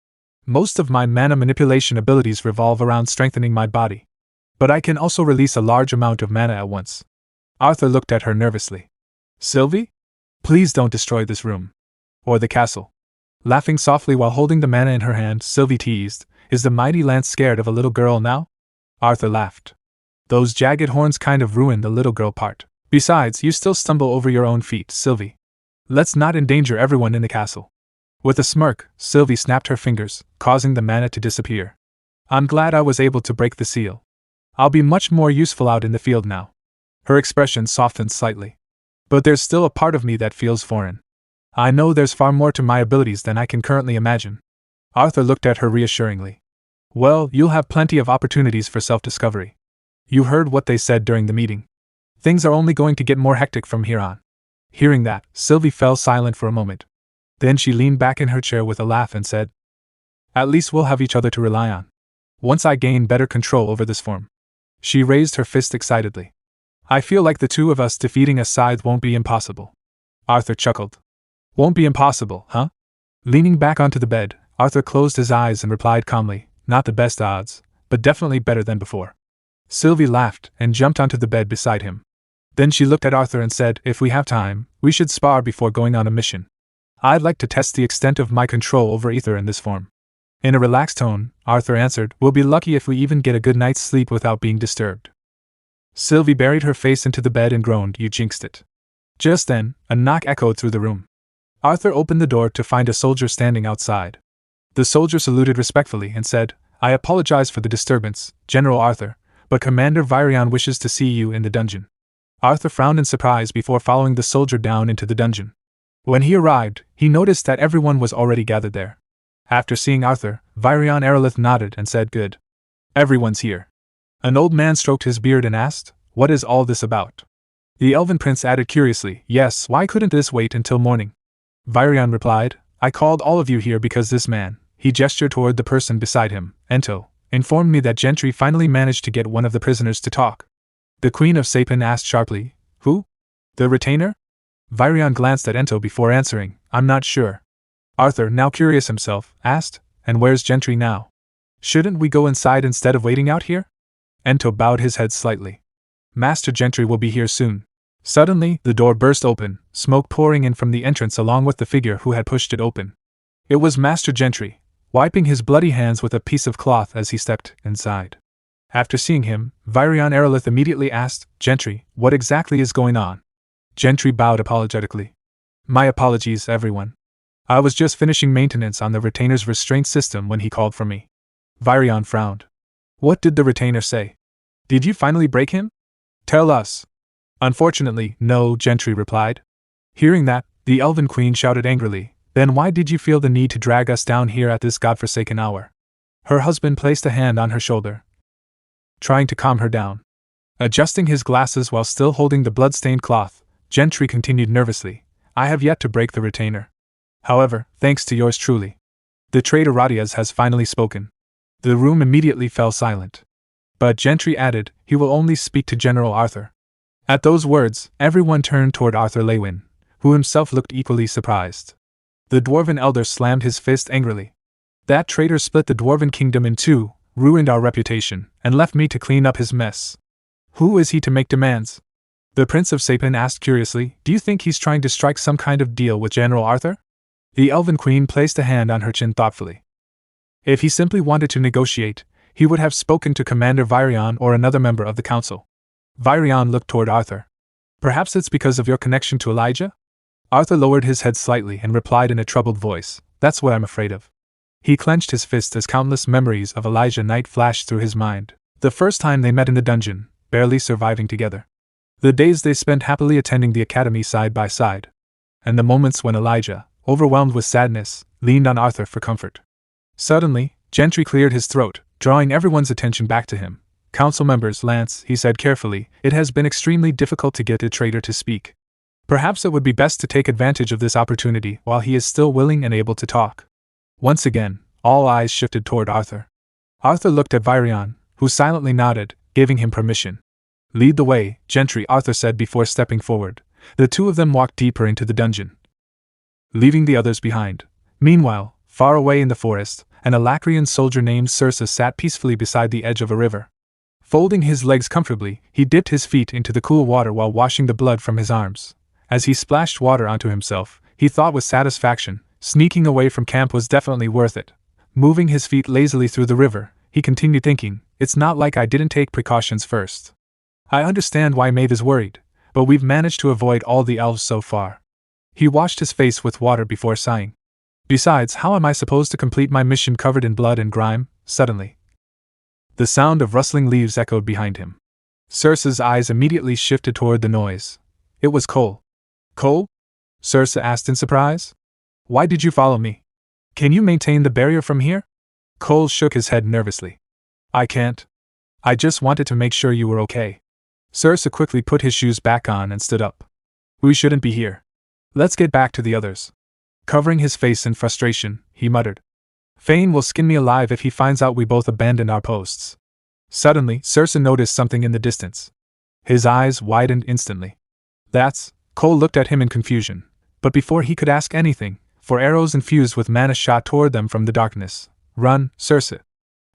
Most of my mana manipulation abilities revolve around strengthening my body. But I can also release a large amount of mana at once. Arthur looked at her nervously. Sylvie? Please don't destroy this room. Or the castle. Laughing softly while holding the mana in her hand, Sylvie teased, Is the mighty lance scared of a little girl now? Arthur laughed. Those jagged horns kind of ruined the little girl part, Besides, you still stumble over your own feet, Sylvie. Let's not endanger everyone in the castle. With a smirk, Sylvie snapped her fingers, causing the mana to disappear. I'm glad I was able to break the seal. I'll be much more useful out in the field now. Her expression softened slightly. But there's still a part of me that feels foreign. I know there's far more to my abilities than I can currently imagine. Arthur looked at her reassuringly. Well, you'll have plenty of opportunities for self-discovery. You heard what they said during the meeting. Things are only going to get more hectic from here on. Hearing that, Sylvie fell silent for a moment. Then she leaned back in her chair with a laugh and said, At least we'll have each other to rely on. Once I gain better control over this form. She raised her fist excitedly. I feel like the two of us defeating a scythe won't be impossible. Arthur chuckled. Won't be impossible, huh? Leaning back onto the bed, Arthur closed his eyes and replied calmly, Not the best odds, but definitely better than before. Sylvie laughed and jumped onto the bed beside him. Then she looked at Arthur and said, If we have time, we should spar before going on a mission. I'd like to test the extent of my control over ether in this form. In a relaxed tone, Arthur answered, We'll be lucky if we even get a good night's sleep without being disturbed. Sylvie buried her face into the bed and groaned, You jinxed it. Just then, a knock echoed through the room. Arthur opened the door to find a soldier standing outside. The soldier saluted respectfully and said, I apologize for the disturbance, General Arthur, but Commander Virion wishes to see you in the dungeon. Arthur frowned in surprise before following the soldier down into the dungeon. When he arrived, he noticed that everyone was already gathered there. After seeing Arthur, Virion Erelith nodded and said, Good. Everyone's here. An old man stroked his beard and asked, What is all this about? The elven prince added curiously, Yes, why couldn't this wait until morning? Virion replied, I called all of you here because this man, he gestured toward the person beside him, Ento, informed me that Gentry finally managed to get one of the prisoners to talk. The Queen of Sapin asked sharply, Who? The retainer? Virion glanced at Ento before answering, I'm not sure. Arthur, now curious himself, asked, And where's Gentry now? Shouldn't we go inside instead of waiting out here? Ento bowed his head slightly. Master Gentry will be here soon. Suddenly, the door burst open, smoke pouring in from the entrance along with the figure who had pushed it open. It was Master Gentry, wiping his bloody hands with a piece of cloth as he stepped inside. After seeing him, Virion Erelith immediately asked, Gentry, what exactly is going on? Gentry bowed apologetically. My apologies, everyone. I was just finishing maintenance on the retainer's restraint system when he called for me. Virion frowned. What did the retainer say? Did you finally break him? Tell us. Unfortunately, no, Gentry replied. Hearing that, the Elven Queen shouted angrily, Then why did you feel the need to drag us down here at this godforsaken hour? Her husband placed a hand on her shoulder, trying to calm her down. Adjusting his glasses while still holding the blood-stained cloth, Gentry continued nervously, I have yet to break the retainer. However, thanks to yours truly. The traitor Radias has finally spoken. The room immediately fell silent. But Gentry added, He will only speak to General Arthur. At those words, everyone turned toward Arthur Lewin, who himself looked equally surprised. The dwarven elder slammed his fist angrily. That traitor split the dwarven kingdom in two, ruined our reputation, and left me to clean up his mess. Who is he to make demands? The Prince of Sapin asked curiously, Do you think he's trying to strike some kind of deal with General Arthur? The Elven Queen placed a hand on her chin thoughtfully. If he simply wanted to negotiate, he would have spoken to Commander Virion or another member of the council. Virion looked toward Arthur. Perhaps it's because of your connection to Elijah? Arthur lowered his head slightly and replied in a troubled voice, That's what I'm afraid of. He clenched his fist as countless memories of Elijah Knight flashed through his mind. The first time they met in the dungeon, barely surviving together. The days they spent happily attending the academy side by side. And the moments when Elijah, overwhelmed with sadness, leaned on Arthur for comfort. Suddenly, Gentry cleared his throat, drawing everyone's attention back to him. Council members, Lance, he said carefully, it has been extremely difficult to get the traitor to speak. Perhaps it would be best to take advantage of this opportunity while he is still willing and able to talk. Once again, all eyes shifted toward Arthur. Arthur looked at Virion, who silently nodded, giving him permission. Lead the way, Gentry, Arthur said before stepping forward. The two of them walked deeper into the dungeon, leaving the others behind. Meanwhile, far away in the forest, an Alacrian soldier named Circe sat peacefully beside the edge of a river. Folding his legs comfortably, he dipped his feet into the cool water while washing the blood from his arms. As he splashed water onto himself, he thought with satisfaction, sneaking away from camp was definitely worth it. Moving his feet lazily through the river, he continued thinking, It's not like I didn't take precautions first. I understand why Maeve is worried, but we've managed to avoid all the elves so far. He washed his face with water before sighing. Besides, how am I supposed to complete my mission covered in blood and grime? Suddenly, the sound of rustling leaves echoed behind him. Circe's eyes immediately shifted toward the noise. It was Cole. Cole? Circe asked in surprise. Why did you follow me? Can you maintain the barrier from here? Cole shook his head nervously. I can't. I just wanted to make sure you were okay. Circe quickly put his shoes back on and stood up. We shouldn't be here. Let's get back to the others. Covering his face in frustration, he muttered. Fane will skin me alive if he finds out we both abandoned our posts. Suddenly, Circe noticed something in the distance. His eyes widened instantly. That's... Cole looked at him in confusion, but before he could ask anything, 4 arrows infused with mana shot toward them from the darkness. Run, Circe!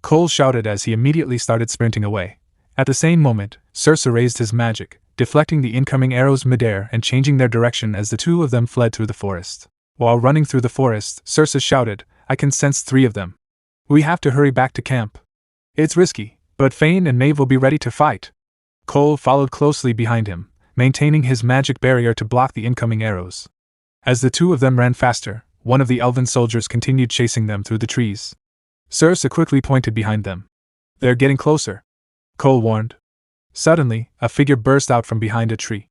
Cole shouted as he immediately started sprinting away. At the same moment, Circe raised his magic, deflecting the incoming arrows midair and changing their direction as the 2 of them fled through the forest. While running through the forest, Circe shouted, I can sense 3 of them. We have to hurry back to camp. It's risky, but Fane and Maeve will be ready to fight. Cole followed closely behind him, maintaining his magic barrier to block the incoming arrows. As the 2 of them ran faster, one of the elven soldiers continued chasing them through the trees. Circe quickly pointed behind them. They're getting closer, Cole warned. Suddenly, a figure burst out from behind a tree.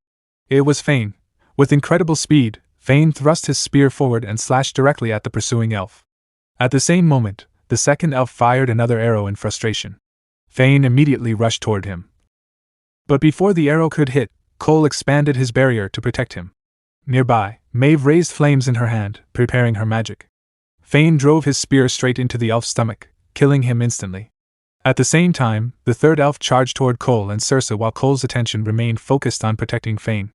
It was Fane. With incredible speed, Fane thrust his spear forward and slashed directly at the pursuing elf. At the same moment, the second elf fired another arrow in frustration. Fane immediately rushed toward him. But before the arrow could hit, Cole expanded his barrier to protect him. Nearby, Maeve raised flames in her hand, preparing her magic. Fane drove his spear straight into the elf's stomach, killing him instantly. At the same time, the third elf charged toward Cole and Circe while Cole's attention remained focused on protecting Fane.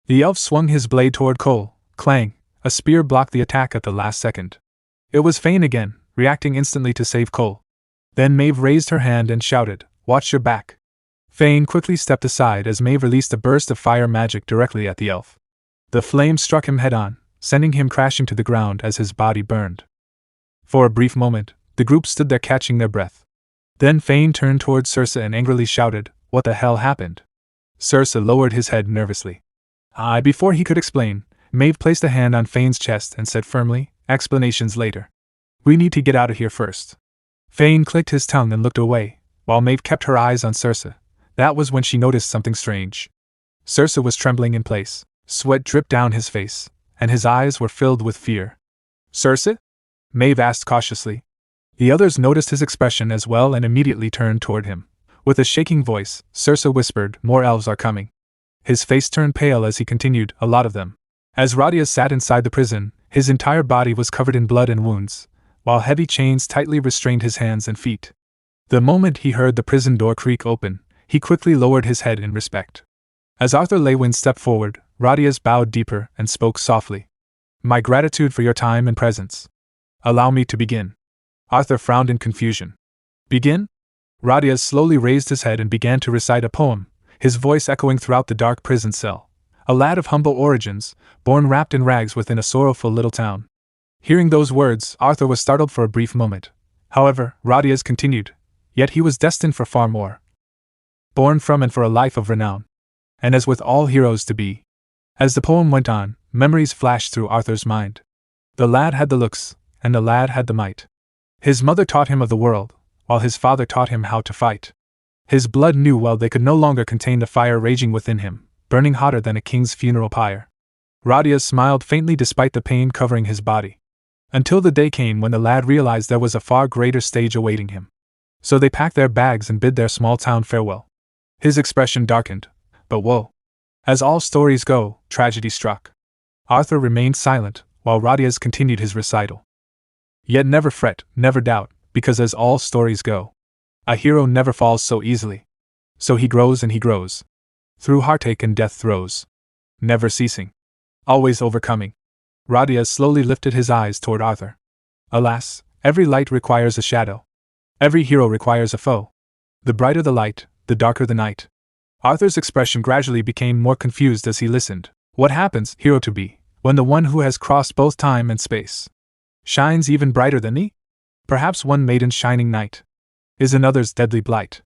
The elf swung his blade toward Cole. Clang! A spear blocked the attack at the last second. It was Fane again, reacting instantly to save Cole. Then Maeve raised her hand and shouted, Watch your back! Fane quickly stepped aside as Maeve released a burst of fire magic directly at the elf. The flame struck him head-on, sending him crashing to the ground as his body burned. For a brief moment, the group stood there catching their breath. Then Fane turned toward Circe and angrily shouted, What the hell happened? Circe lowered his head nervously. Before he could explain, Maeve placed a hand on Fane's chest and said firmly, Explanations later. We need to get out of here first. Fane clicked his tongue and looked away, while Maeve kept her eyes on Circe. That was when she noticed something strange. Circe was trembling in place, sweat dripped down his face, and his eyes were filled with fear. Circe? Maeve asked cautiously. The others noticed his expression as well and immediately turned toward him. With a shaking voice, Circe whispered, More elves are coming. His face turned pale as he continued, A lot of them. As Radius sat inside the prison, his entire body was covered in blood and wounds, while heavy chains tightly restrained his hands and feet. The moment he heard the prison door creak open, he quickly lowered his head in respect. As Arthur Leywin stepped forward, Radius bowed deeper and spoke softly. My gratitude for your time and presence. Allow me to begin. Arthur frowned in confusion. Begin? Radius slowly raised his head and began to recite a poem, his voice echoing throughout the dark prison cell. A lad of humble origins, born wrapped in rags within a sorrowful little town. Hearing those words, Arthur was startled for a brief moment. However, Radius continued, Yet he was destined for far more. Born from and for a life of renown. And as with all heroes to be. As the poem went on, memories flashed through Arthur's mind. The lad had the looks, and the lad had the might. His mother taught him of the world, while his father taught him how to fight. His blood knew well they could no longer contain the fire raging within him, burning hotter than a king's funeral pyre. Radius smiled faintly despite the pain covering his body. Until the day came when the lad realized there was a far greater stage awaiting him. So they packed their bags and bid their small town farewell. His expression darkened, but woe. As all stories go, tragedy struck. Arthur remained silent, while Radius continued his recital. Yet never fret, never doubt, because as all stories go, a hero never falls so easily. So he grows and he grows. Through heartache and death throes. Never ceasing. Always overcoming. Radius slowly lifted his eyes toward Arthur. Alas, every light requires a shadow. Every hero requires a foe. The brighter the light, the darker the night. Arthur's expression gradually became more confused as he listened. What happens, hero to be, when the one who has crossed both time and space shines even brighter than thee? Perhaps one maiden's shining night is another's deadly blight.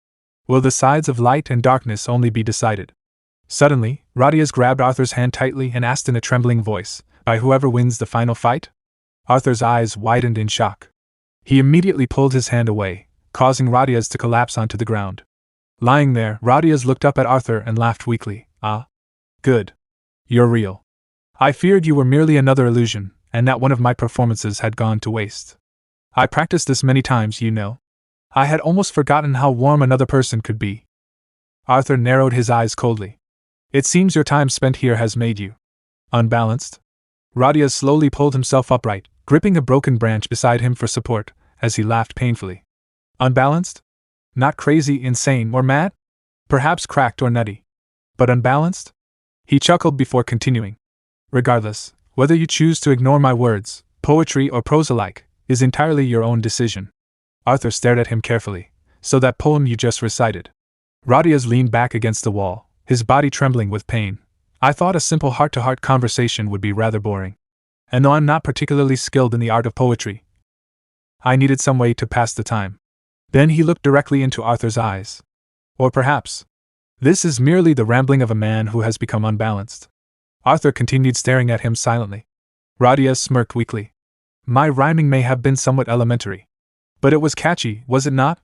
Will the sides of light and darkness only be decided? Suddenly, Radius grabbed Arthur's hand tightly and asked in a trembling voice, by whoever wins the final fight? Arthur's eyes widened in shock. He immediately pulled his hand away, causing Radius to collapse onto the ground. Lying there, Radius looked up at Arthur and laughed weakly. Ah. Good. You're real. I feared you were merely another illusion, and that one of my performances had gone to waste. I practiced this many times, you know. I had almost forgotten how warm another person could be. Arthur narrowed his eyes coldly. It seems your time spent here has made you unbalanced. Radius slowly pulled himself upright, gripping a broken branch beside him for support, as he laughed painfully. Unbalanced? Not crazy, insane, or mad? Perhaps cracked or nutty. But unbalanced? He chuckled before continuing. Regardless, whether you choose to ignore my words, poetry or prose alike, is entirely your own decision. Arthur stared at him carefully. So that poem you just recited. Radius leaned back against the wall, his body trembling with pain. I thought a simple heart-to-heart conversation would be rather boring. And though I'm not particularly skilled in the art of poetry, I needed some way to pass the time. Then he looked directly into Arthur's eyes. Or perhaps, this is merely the rambling of a man who has become unbalanced. Arthur continued staring at him silently. Radius smirked weakly. My rhyming may have been somewhat elementary. But it was catchy, was it not?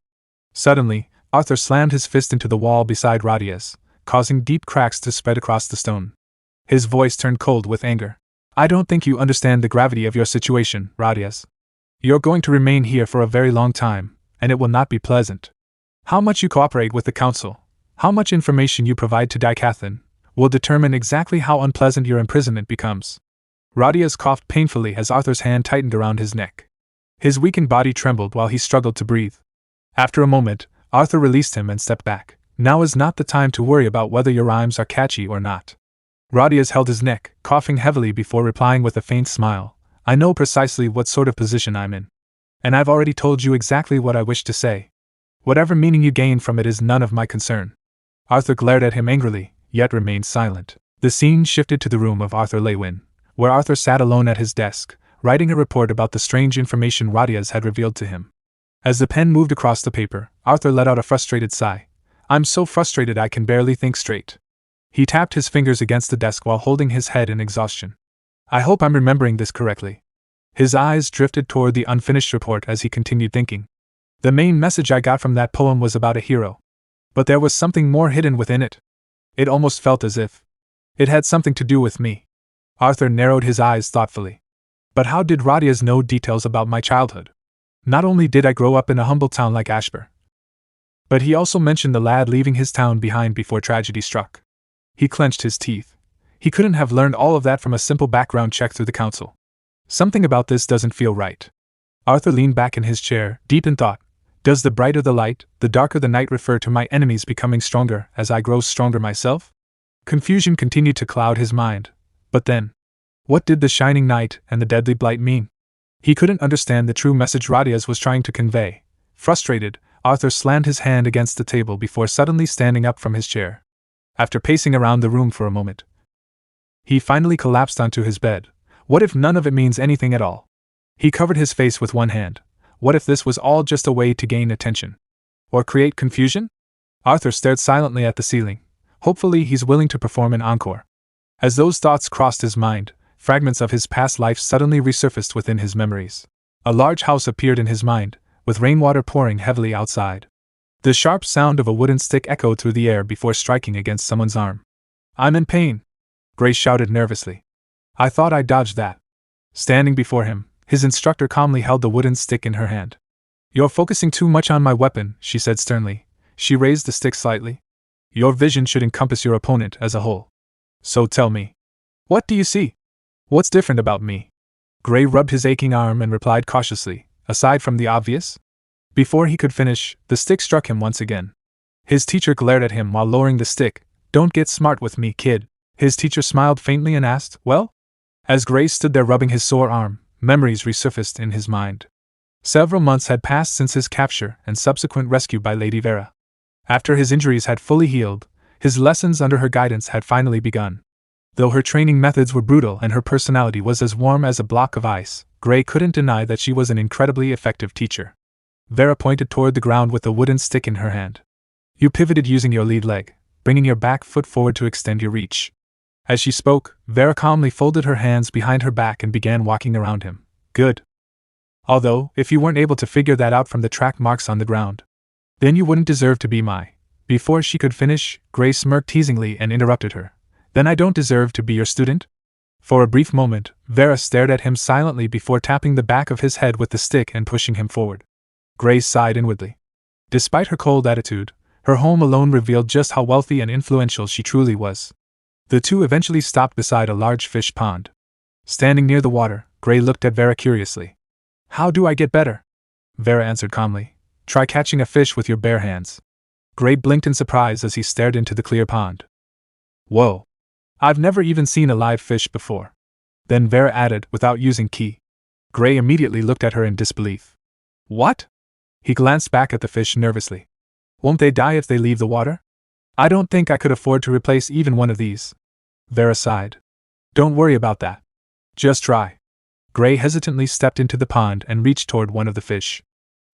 Suddenly, Arthur slammed his fist into the wall beside Radius, causing deep cracks to spread across the stone. His voice turned cold with anger. I don't think you understand the gravity of your situation, Radius. You're going to remain here for a very long time, and it will not be pleasant. How much you cooperate with the council, how much information you provide to Dicathlon, will determine exactly how unpleasant your imprisonment becomes. Radius coughed painfully as Arthur's hand tightened around his neck. His weakened body trembled while he struggled to breathe. After a moment, Arthur released him and stepped back. Now is not the time to worry about whether your rhymes are catchy or not. Radius held his neck, coughing heavily before replying with a faint smile. I know precisely what sort of position I'm in. And I've already told you exactly what I wish to say. Whatever meaning you gain from it is none of my concern. Arthur glared at him angrily, yet remained silent. The scene shifted to the room of Arthur Lewin, where Arthur sat alone at his desk, writing a report about the strange information Radius had revealed to him. As the pen moved across the paper, Arthur let out a frustrated sigh. I'm so frustrated I can barely think straight. He tapped his fingers against the desk while holding his head in exhaustion. I hope I'm remembering this correctly. His eyes drifted toward the unfinished report as he continued thinking. The main message I got from that poem was about a hero. But there was something more hidden within it. It almost felt as if it had something to do with me. Arthur narrowed his eyes thoughtfully. But how did Radius know details about my childhood? Not only did I grow up in a humble town like Ashbur, but he also mentioned the lad leaving his town behind before tragedy struck. He clenched his teeth. He couldn't have learned all of that from a simple background check through the council. Something about this doesn't feel right. Arthur leaned back in his chair, deep in thought. Does the brighter the light, the darker the night refer to my enemies becoming stronger as I grow stronger myself? Confusion continued to cloud his mind. But then, what did the shining night and the deadly blight mean? He couldn't understand the true message Radius was trying to convey. Frustrated, Arthur slammed his hand against the table before suddenly standing up from his chair. After pacing around the room for a moment, he finally collapsed onto his bed. What if none of it means anything at all? He covered his face with one hand. What if this was all just a way to gain attention? Or create confusion? Arthur stared silently at the ceiling. Hopefully he's willing to perform an encore. As those thoughts crossed his mind, fragments of his past life suddenly resurfaced within his memories. A large house appeared in his mind, with rainwater pouring heavily outside. The sharp sound of a wooden stick echoed through the air before striking against someone's arm. I'm in pain, Grace shouted nervously. I thought I dodged that. Standing before him, his instructor calmly held the wooden stick in her hand. You're focusing too much on my weapon, she said sternly. She raised the stick slightly. Your vision should encompass your opponent as a whole. So tell me, what do you see? What's different about me? Gray rubbed his aching arm and replied cautiously, aside from the obvious. Before he could finish, the stick struck him once again. His teacher glared at him while lowering the stick. Don't get smart with me, kid. His teacher smiled faintly and asked, well? As Gray stood there rubbing his sore arm, memories resurfaced in his mind. Several months had passed since his capture and subsequent rescue by Lady Vera. After his injuries had fully healed, his lessons under her guidance had finally begun. Though her training methods were brutal and her personality was as warm as a block of ice, Gray couldn't deny that she was an incredibly effective teacher. Vera pointed toward the ground with the wooden stick in her hand. You pivoted using your lead leg, bringing your back foot forward to extend your reach. As she spoke, Vera calmly folded her hands behind her back and began walking around him. Good. Although, if you weren't able to figure that out from the track marks on the ground, then you wouldn't deserve to be my. Before she could finish, Gray smirked teasingly and interrupted her. Then I don't deserve to be your student? For a brief moment, Vera stared at him silently before tapping the back of his head with the stick and pushing him forward. Gray sighed inwardly. Despite her cold attitude, her home alone revealed just how wealthy and influential she truly was. The two eventually stopped beside a large fish pond. Standing near the water, Gray looked at Vera curiously. How do I get better? Vera answered calmly. Try catching a fish with your bare hands. Gray blinked in surprise as he stared into the clear pond. Whoa! I've never even seen a live fish before. Then Vera added, without using ki. Gray immediately looked at her in disbelief. What? He glanced back at the fish nervously. Won't they die if they leave the water? I don't think I could afford to replace even one of these. Vera sighed. Don't worry about that. Just try. Gray hesitantly stepped into the pond and reached toward one of the fish.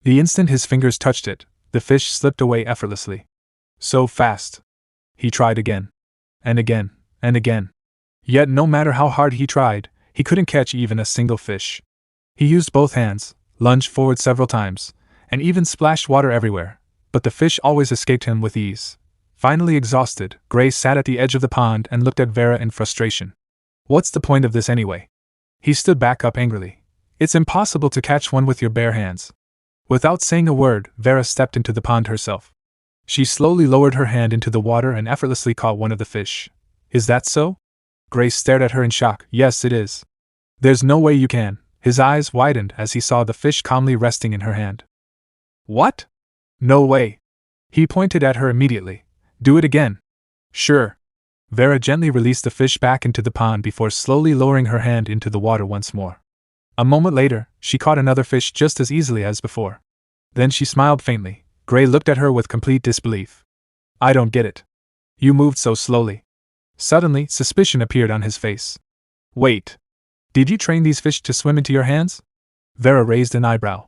The instant his fingers touched it, the fish slipped away effortlessly. So fast. He tried again. And again. And again. Yet no matter how hard he tried, he couldn't catch even a single fish. He used both hands, lunged forward several times, and even splashed water everywhere, but the fish always escaped him with ease. Finally exhausted, Gray sat at the edge of the pond and looked at Vera in frustration. What's the point of this anyway? He stood back up angrily. It's impossible to catch one with your bare hands. Without saying a word, Vera stepped into the pond herself. She slowly lowered her hand into the water and effortlessly caught one of the fish. Is that so? Gray stared at her in shock. Yes, it is. There's no way you can. His eyes widened as he saw the fish calmly resting in her hand. What? No way. He pointed at her immediately. Do it again. Sure. Vera gently released the fish back into the pond before slowly lowering her hand into the water once more. A moment later, she caught another fish just as easily as before. Then she smiled faintly. Gray looked at her with complete disbelief. I don't get it. You moved so slowly. Suddenly, suspicion appeared on his face. Wait. Did you train these fish to swim into your hands? Vera raised an eyebrow.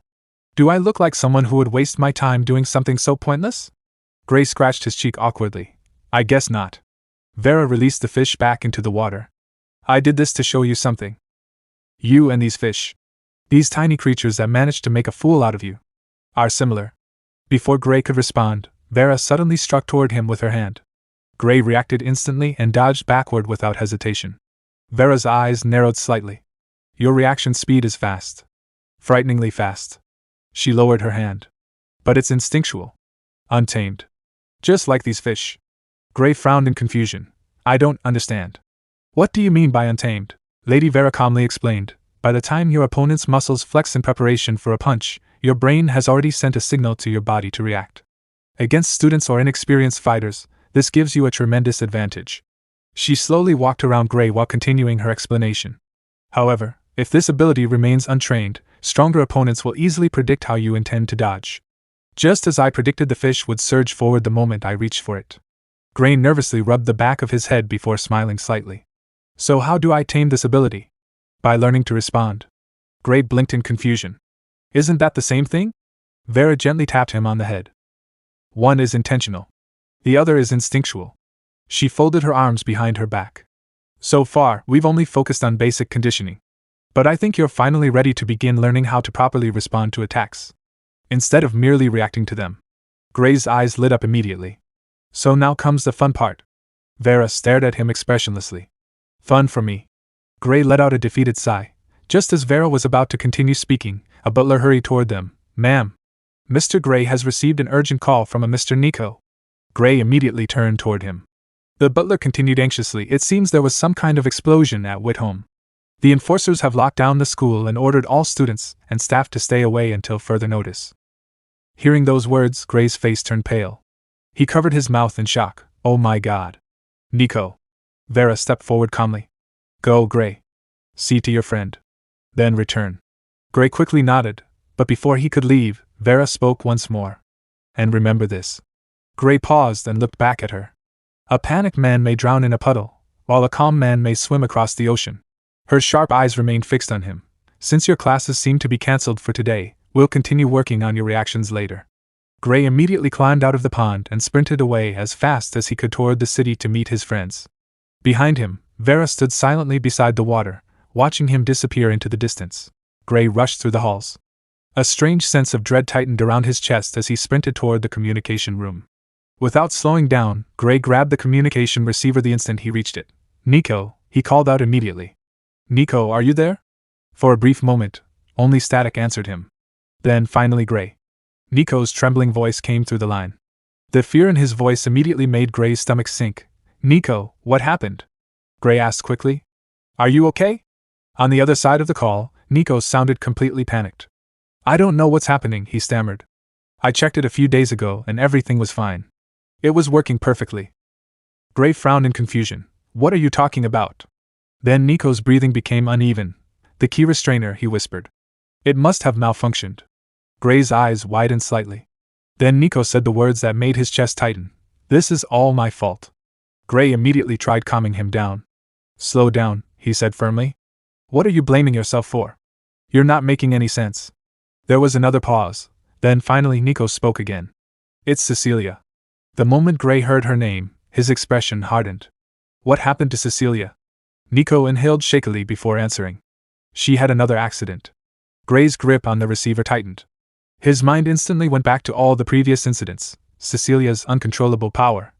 Do I look like someone who would waste my time doing something so pointless? Gray scratched his cheek awkwardly. I guess not. Vera released the fish back into the water. I did this to show you something. You and these fish, these tiny creatures that managed to make a fool out of you, are similar. Before Gray could respond, Vera suddenly struck toward him with her hand. Gray reacted instantly and dodged backward without hesitation. Vera's eyes narrowed slightly. Your reaction speed is fast. Frighteningly fast. She lowered her hand. But it's instinctual. Untamed. Just like these fish. Gray frowned in confusion. I don't understand. What do you mean by untamed? Lady Vera calmly explained. By the time your opponent's muscles flex in preparation for a punch, your brain has already sent a signal to your body to react. Against students or inexperienced fighters, this gives you a tremendous advantage. She slowly walked around Gray while continuing her explanation. However, if this ability remains untrained, stronger opponents will easily predict how you intend to dodge. Just as I predicted the fish would surge forward the moment I reached for it. Gray nervously rubbed the back of his head before smiling slightly. So how do I tame this ability? By learning to respond. Gray blinked in confusion. Isn't that the same thing? Vera gently tapped him on the head. One is intentional. The other is instinctual. She folded her arms behind her back. So far, we've only focused on basic conditioning. But I think you're finally ready to begin learning how to properly respond to attacks, instead of merely reacting to them. Gray's eyes lit up immediately. So now comes the fun part. Vera stared at him expressionlessly. Fun for me. Gray let out a defeated sigh. Just as Vera was about to continue speaking, a butler hurried toward them. Ma'am. Mr. Gray has received an urgent call from a Mr. Nico. Gray immediately turned toward him. The butler continued anxiously. It seems there was some kind of explosion at Whitholm. The enforcers have locked down the school and ordered all students and staff to stay away until further notice. Hearing those words, Gray's face turned pale. He covered his mouth in shock. Oh my God. Nico. Vera stepped forward calmly. Go, Gray. See to your friend. Then return. Gray quickly nodded, but before he could leave, Vera spoke once more. And remember this. Gray paused and looked back at her. A panicked man may drown in a puddle, while a calm man may swim across the ocean. Her sharp eyes remained fixed on him. Since your classes seem to be cancelled for today, we'll continue working on your reactions later. Gray immediately climbed out of the pond and sprinted away as fast as he could toward the city to meet his friends. Behind him, Vera stood silently beside the water, watching him disappear into the distance. Gray rushed through the halls. A strange sense of dread tightened around his chest as he sprinted toward the communication room. Without slowing down, Gray grabbed the communication receiver the instant he reached it. "Nico," he called out immediately. "Nico, are you there?" For a brief moment, only static answered him. Then, finally, Gray. Nico's trembling voice came through the line. The fear in his voice immediately made Gray's stomach sink. "Nico, what happened?" Gray asked quickly. "Are you okay?" On the other side of the call, Nico sounded completely panicked. "I don't know what's happening," he stammered. "I checked it a few days ago and everything was fine. It was working perfectly." Gray frowned in confusion. "What are you talking about?" Then Nico's breathing became uneven. "The key restrainer," he whispered. "It must have malfunctioned." Gray's eyes widened slightly. Then Nico said the words that made his chest tighten. "This is all my fault." Gray immediately tried calming him down. "Slow down," he said firmly. "What are you blaming yourself for? You're not making any sense." There was another pause. Then finally Nico spoke again. "It's Cecilia." The moment Gray heard her name, his expression hardened. "What happened to Cecilia?" Nico inhaled shakily before answering. "She had another accident." Gray's grip on the receiver tightened. His mind instantly went back to all the previous incidents, Cecilia's uncontrollable power,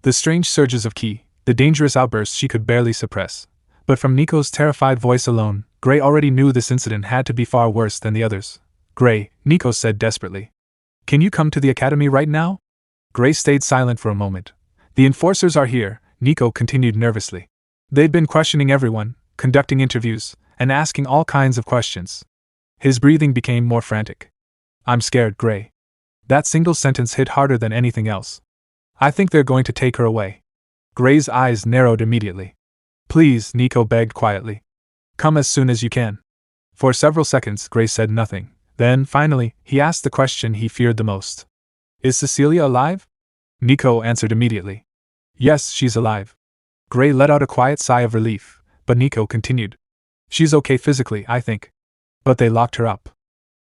the strange surges of ki, the dangerous outbursts she could barely suppress. But from Nico's terrified voice alone, Gray already knew this incident had to be far worse than the others. "Gray," Nico said desperately. "Can you come to the academy right now?" Gray stayed silent for a moment. "The enforcers are here," Nico continued nervously. "They've been questioning everyone, conducting interviews, and asking all kinds of questions." His breathing became more frantic. "I'm scared, Gray." That single sentence hit harder than anything else. "I think they're going to take her away." Gray's eyes narrowed immediately. "Please," Nico begged quietly. "Come as soon as you can." For several seconds, Gray said nothing. Then, finally, he asked the question he feared the most. "Is Cecilia alive?" Nico answered immediately. "Yes, she's alive." Gray let out a quiet sigh of relief, but Nico continued. "She's okay physically, I think. But they locked her up."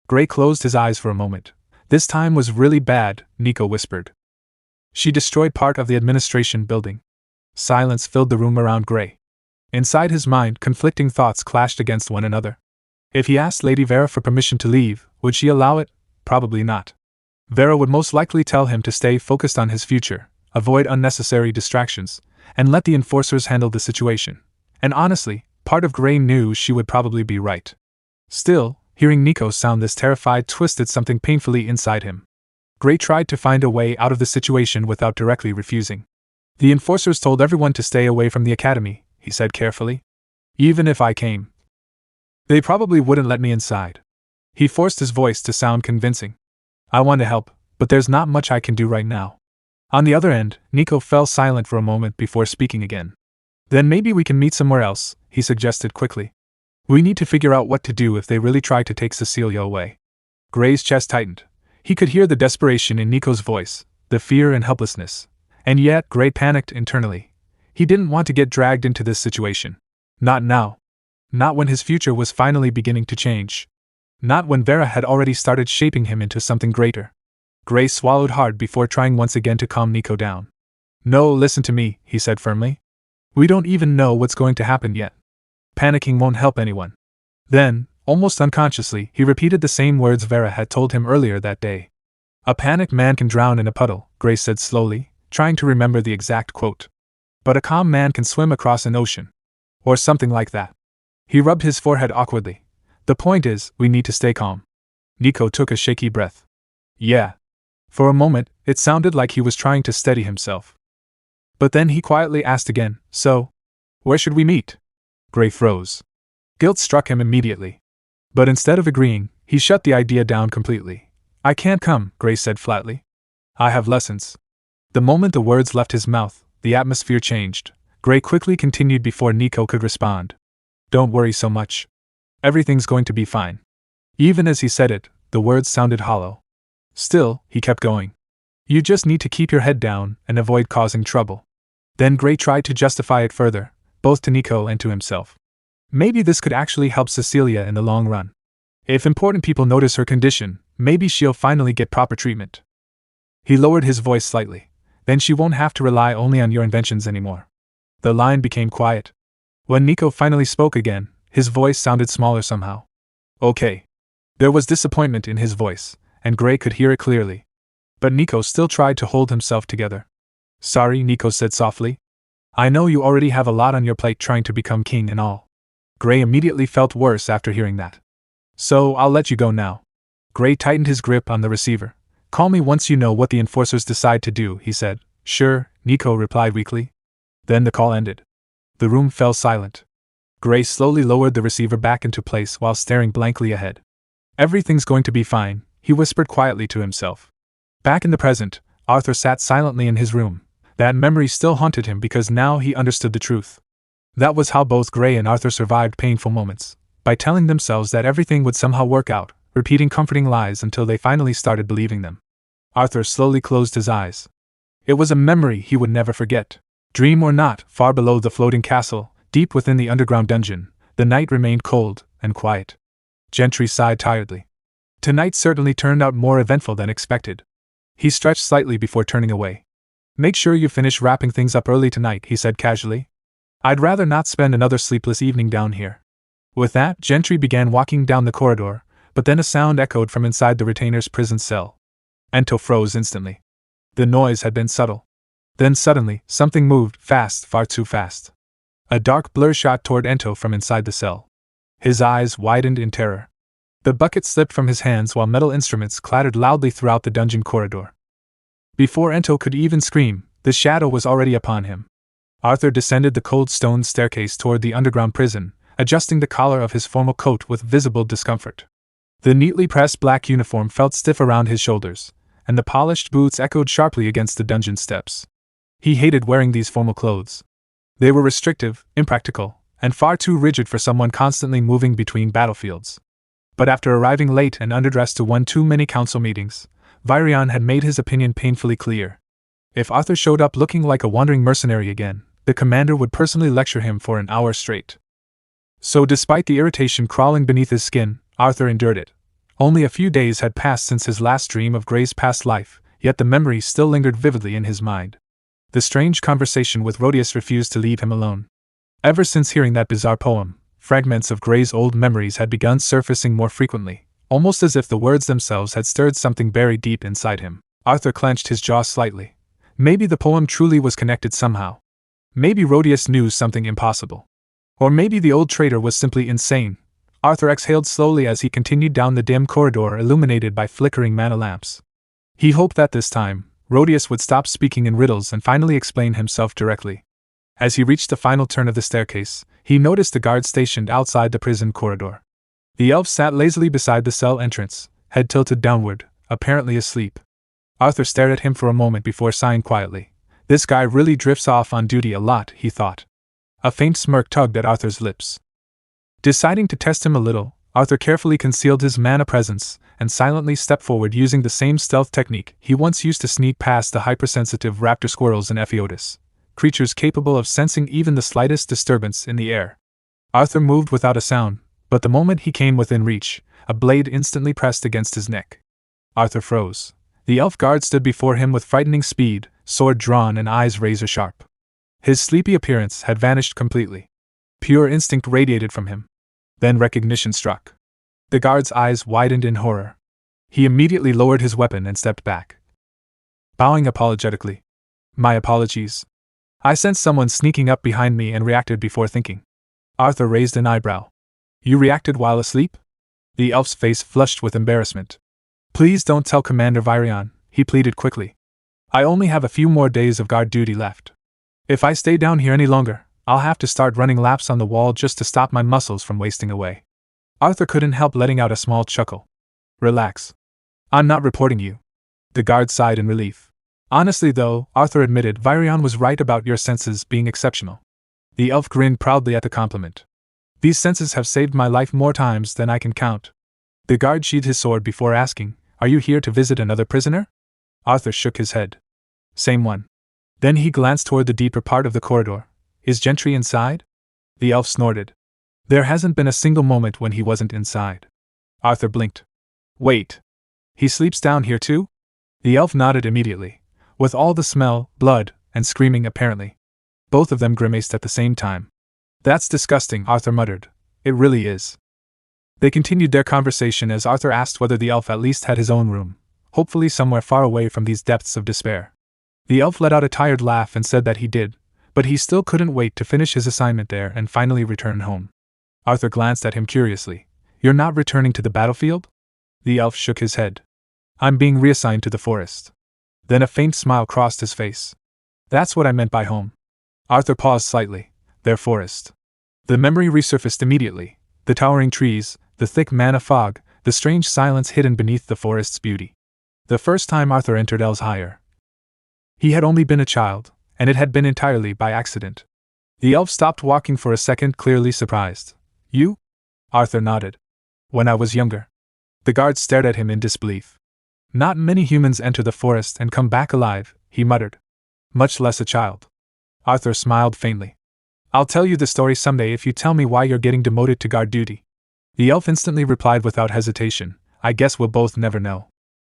Gray closed his eyes for a moment. "This time was really bad," Nico whispered. "She destroyed part of the administration building." Silence filled the room around Gray. Inside his mind, conflicting thoughts clashed against one another. If he asked Lady Vera for permission to leave, would she allow it? Probably not. Vera would most likely tell him to stay focused on his future, avoid unnecessary distractions, and let the enforcers handle the situation. And honestly, part of Gray knew she would probably be right. Still, hearing Nico sound this terrified twisted something painfully inside him. Gray tried to find a way out of the situation without directly refusing. "The enforcers told everyone to stay away from the academy," he said carefully. "Even if I came, they probably wouldn't let me inside." He forced his voice to sound convincing. "I want to help, but there's not much I can do right now." On the other end, Nico fell silent for a moment before speaking again. "Then maybe we can meet somewhere else," he suggested quickly. "We need to figure out what to do if they really try to take Cecilia away." Gray's chest tightened. He could hear the desperation in Nico's voice, the fear and helplessness. And yet, Gray panicked internally. He didn't want to get dragged into this situation. Not now. Not when his future was finally beginning to change. Not when Vera had already started shaping him into something greater. Gray swallowed hard before trying once again to calm Nico down. "No, listen to me," he said firmly. "We don't even know what's going to happen yet. Panicking won't help anyone." Then, almost unconsciously, he repeated the same words Vera had told him earlier that day. "A panicked man can drown in a puddle," Gray said slowly, trying to remember the exact quote. "But a calm man can swim across an ocean." Or something like that. He rubbed his forehead awkwardly. "The point is, we need to stay calm." Nico took a shaky breath. "Yeah." For a moment, it sounded like he was trying to steady himself. But then he quietly asked again, "So, where should we meet?" Gray froze. Guilt struck him immediately. But instead of agreeing, he shut the idea down completely. "I can't come," Gray said flatly. "I have lessons." The moment the words left his mouth, the atmosphere changed. Gray quickly continued before Nico could respond. "Don't worry so much. Everything's going to be fine." Even as he said it, the words sounded hollow. Still, he kept going. "You just need to keep your head down and avoid causing trouble." Then Gray tried to justify it further, both to Nico and to himself. Maybe this could actually help Cecilia in the long run. If important people notice her condition, maybe she'll finally get proper treatment. He lowered his voice slightly. "Then she won't have to rely only on your inventions anymore. The line became quiet. When Nico finally spoke again, his voice sounded smaller somehow. Okay. There was disappointment in his voice, and Gray could hear it clearly. But Nico still tried to hold himself together. Sorry, Nico said softly. I know you already have a lot on your plate trying to become king and all. Gray immediately felt worse after hearing that. So, I'll let you go now. Gray tightened his grip on the receiver. Call me once you know what the enforcers decide to do, he said. Sure, Nico replied weakly. Then the call ended. The room fell silent. Gray slowly lowered the receiver back into place while staring blankly ahead. Everything's going to be fine, he whispered quietly to himself. Back in the present, Arthur sat silently in his room. That memory still haunted him because now he understood the truth. That was how both Gray and Arthur survived painful moments, by telling themselves that everything would somehow work out, repeating comforting lies until they finally started believing them. Arthur slowly closed his eyes. It was a memory he would never forget. Dream or not, far below the floating castle, deep within the underground dungeon, the night remained cold and quiet. Gentry sighed tiredly. Tonight certainly turned out more eventful than expected. He stretched slightly before turning away. Make sure you finish wrapping things up early tonight, he said casually. I'd rather not spend another sleepless evening down here. With that, Gentry began walking down the corridor, but then a sound echoed from inside the retainer's prison cell. Ento froze instantly. The noise had been subtle. Then suddenly, something moved, fast, far too fast. A dark blur shot toward Ento from inside the cell. His eyes widened in terror. The bucket slipped from his hands while metal instruments clattered loudly throughout the dungeon corridor. Before Ento could even scream, the shadow was already upon him. Arthur descended the cold stone staircase toward the underground prison, adjusting the collar of his formal coat with visible discomfort. The neatly pressed black uniform felt stiff around his shoulders, and the polished boots echoed sharply against the dungeon steps. He hated wearing these formal clothes. They were restrictive, impractical, and far too rigid for someone constantly moving between battlefields. But after arriving late and underdressed to one too many council meetings, Virion had made his opinion painfully clear. If Arthur showed up looking like a wandering mercenary again, the commander would personally lecture him for an hour straight. So despite the irritation crawling beneath his skin, Arthur endured it. Only a few days had passed since his last dream of Gray's past life, yet the memory still lingered vividly in his mind. The strange conversation with Rodius refused to leave him alone. Ever since hearing that bizarre poem, fragments of Gray's old memories had begun surfacing more frequently, almost as if the words themselves had stirred something buried deep inside him. Arthur clenched his jaw slightly. Maybe the poem truly was connected somehow. Maybe Rodius knew something impossible. Or maybe the old traitor was simply insane. Arthur exhaled slowly as he continued down the dim corridor illuminated by flickering mana lamps. He hoped that this time, Rodius would stop speaking in riddles and finally explain himself directly. As he reached the final turn of the staircase, he noticed a guard stationed outside the prison corridor. The elf sat lazily beside the cell entrance, head tilted downward, apparently asleep. Arthur stared at him for a moment before sighing quietly. This guy really drifts off on duty a lot, he thought. A faint smirk tugged at Arthur's lips. Deciding to test him a little, Arthur carefully concealed his mana presence and silently stepped forward using the same stealth technique he once used to sneak past the hypersensitive raptor squirrels in Epheotis, creatures capable of sensing even the slightest disturbance in the air. Arthur moved without a sound, but the moment he came within reach, a blade instantly pressed against his neck. Arthur froze. The elf guard stood before him with frightening speed, sword drawn and eyes razor sharp. His sleepy appearance had vanished completely. Pure instinct radiated from him. Then recognition struck. The guard's eyes widened in horror. He immediately lowered his weapon and stepped back, bowing apologetically. My apologies. I sensed someone sneaking up behind me and reacted before thinking. Arthur raised an eyebrow. You reacted while asleep? The elf's face flushed with embarrassment. Please don't tell Commander Virion, he pleaded quickly. I only have a few more days of guard duty left. If I stay down here any longer, I'll have to start running laps on the wall just to stop my muscles from wasting away. Arthur couldn't help letting out a small chuckle. Relax. I'm not reporting you. The guard sighed in relief. Honestly though, Arthur admitted, Virion was right about your senses being exceptional. The elf grinned proudly at the compliment. These senses have saved my life more times than I can count. The guard sheathed his sword before asking, Are you here to visit another prisoner? Arthur shook his head. Same one. Then he glanced toward the deeper part of the corridor. Is Gentry inside? The elf snorted. There hasn't been a single moment when he wasn't inside. Arthur blinked. Wait. He sleeps down here too? The elf nodded immediately. With all the smell, blood, and screaming apparently. Both of them grimaced at the same time. That's disgusting, Arthur muttered. It really is. They continued their conversation as Arthur asked whether the elf at least had his own room, hopefully somewhere far away from these depths of despair. The elf let out a tired laugh and said that he did, but he still couldn't wait to finish his assignment there and finally return home. Arthur glanced at him curiously. You're not returning to the battlefield? The elf shook his head. I'm being reassigned to the forest. Then a faint smile crossed his face. That's what I meant by home. Arthur paused slightly. Their forest. The memory resurfaced immediately. The towering trees, the thick manna fog, the strange silence hidden beneath the forest's beauty. The first time Arthur entered El's Hire. He had only been a child, and it had been entirely by accident. The elf stopped walking for a second, clearly surprised. You? Arthur nodded. When I was younger. The guard stared at him in disbelief. Not many humans enter the forest and come back alive, he muttered. Much less a child. Arthur smiled faintly. I'll tell you the story someday if you tell me why you're getting demoted to guard duty. The elf instantly replied without hesitation, I guess we'll both never know.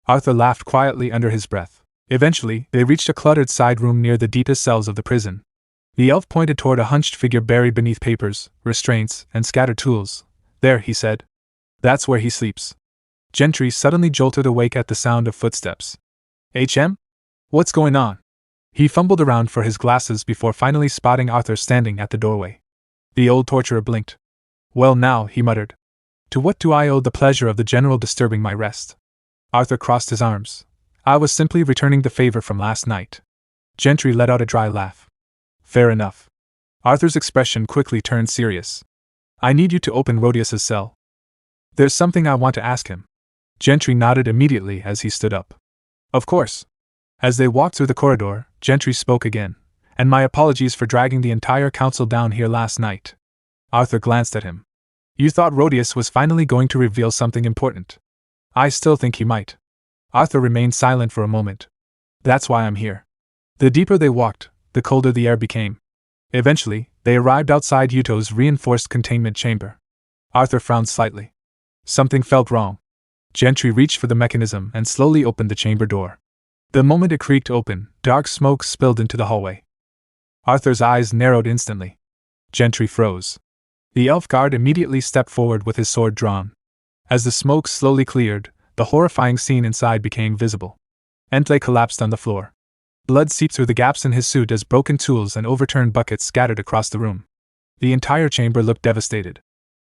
Arthur laughed quietly under his breath. Eventually, they reached a cluttered side room near the deepest cells of the prison. The elf pointed toward a hunched figure buried beneath papers, restraints, and scattered tools. There, he said. That's where he sleeps. Gentry suddenly jolted awake at the sound of footsteps. HM? What's going on? He fumbled around for his glasses before finally spotting Arthur standing at the doorway. The old torturer blinked. Well now, he muttered. To what do I owe the pleasure of the general disturbing my rest? Arthur crossed his arms. I was simply returning the favor from last night. Gentry let out a dry laugh. Fair enough. Arthur's expression quickly turned serious. I need you to open Rodius's cell. There's something I want to ask him. Gentry nodded immediately as he stood up. Of course. As they walked through the corridor, Gentry spoke again. And my apologies for dragging the entire council down here last night. Arthur glanced at him. You thought Rodius was finally going to reveal something important. I still think he might. Arthur remained silent for a moment. That's why I'm here. The deeper they walked, the colder the air became. Eventually, they arrived outside Yuto's reinforced containment chamber. Arthur frowned slightly. Something felt wrong. Gentry reached for the mechanism and slowly opened the chamber door. The moment it creaked open, dark smoke spilled into the hallway. Arthur's eyes narrowed instantly. Gentry froze. The elf guard immediately stepped forward with his sword drawn. As the smoke slowly cleared, the horrifying scene inside became visible. Entei collapsed on the floor. Blood seeped through the gaps in his suit as broken tools and overturned buckets scattered across the room. The entire chamber looked devastated.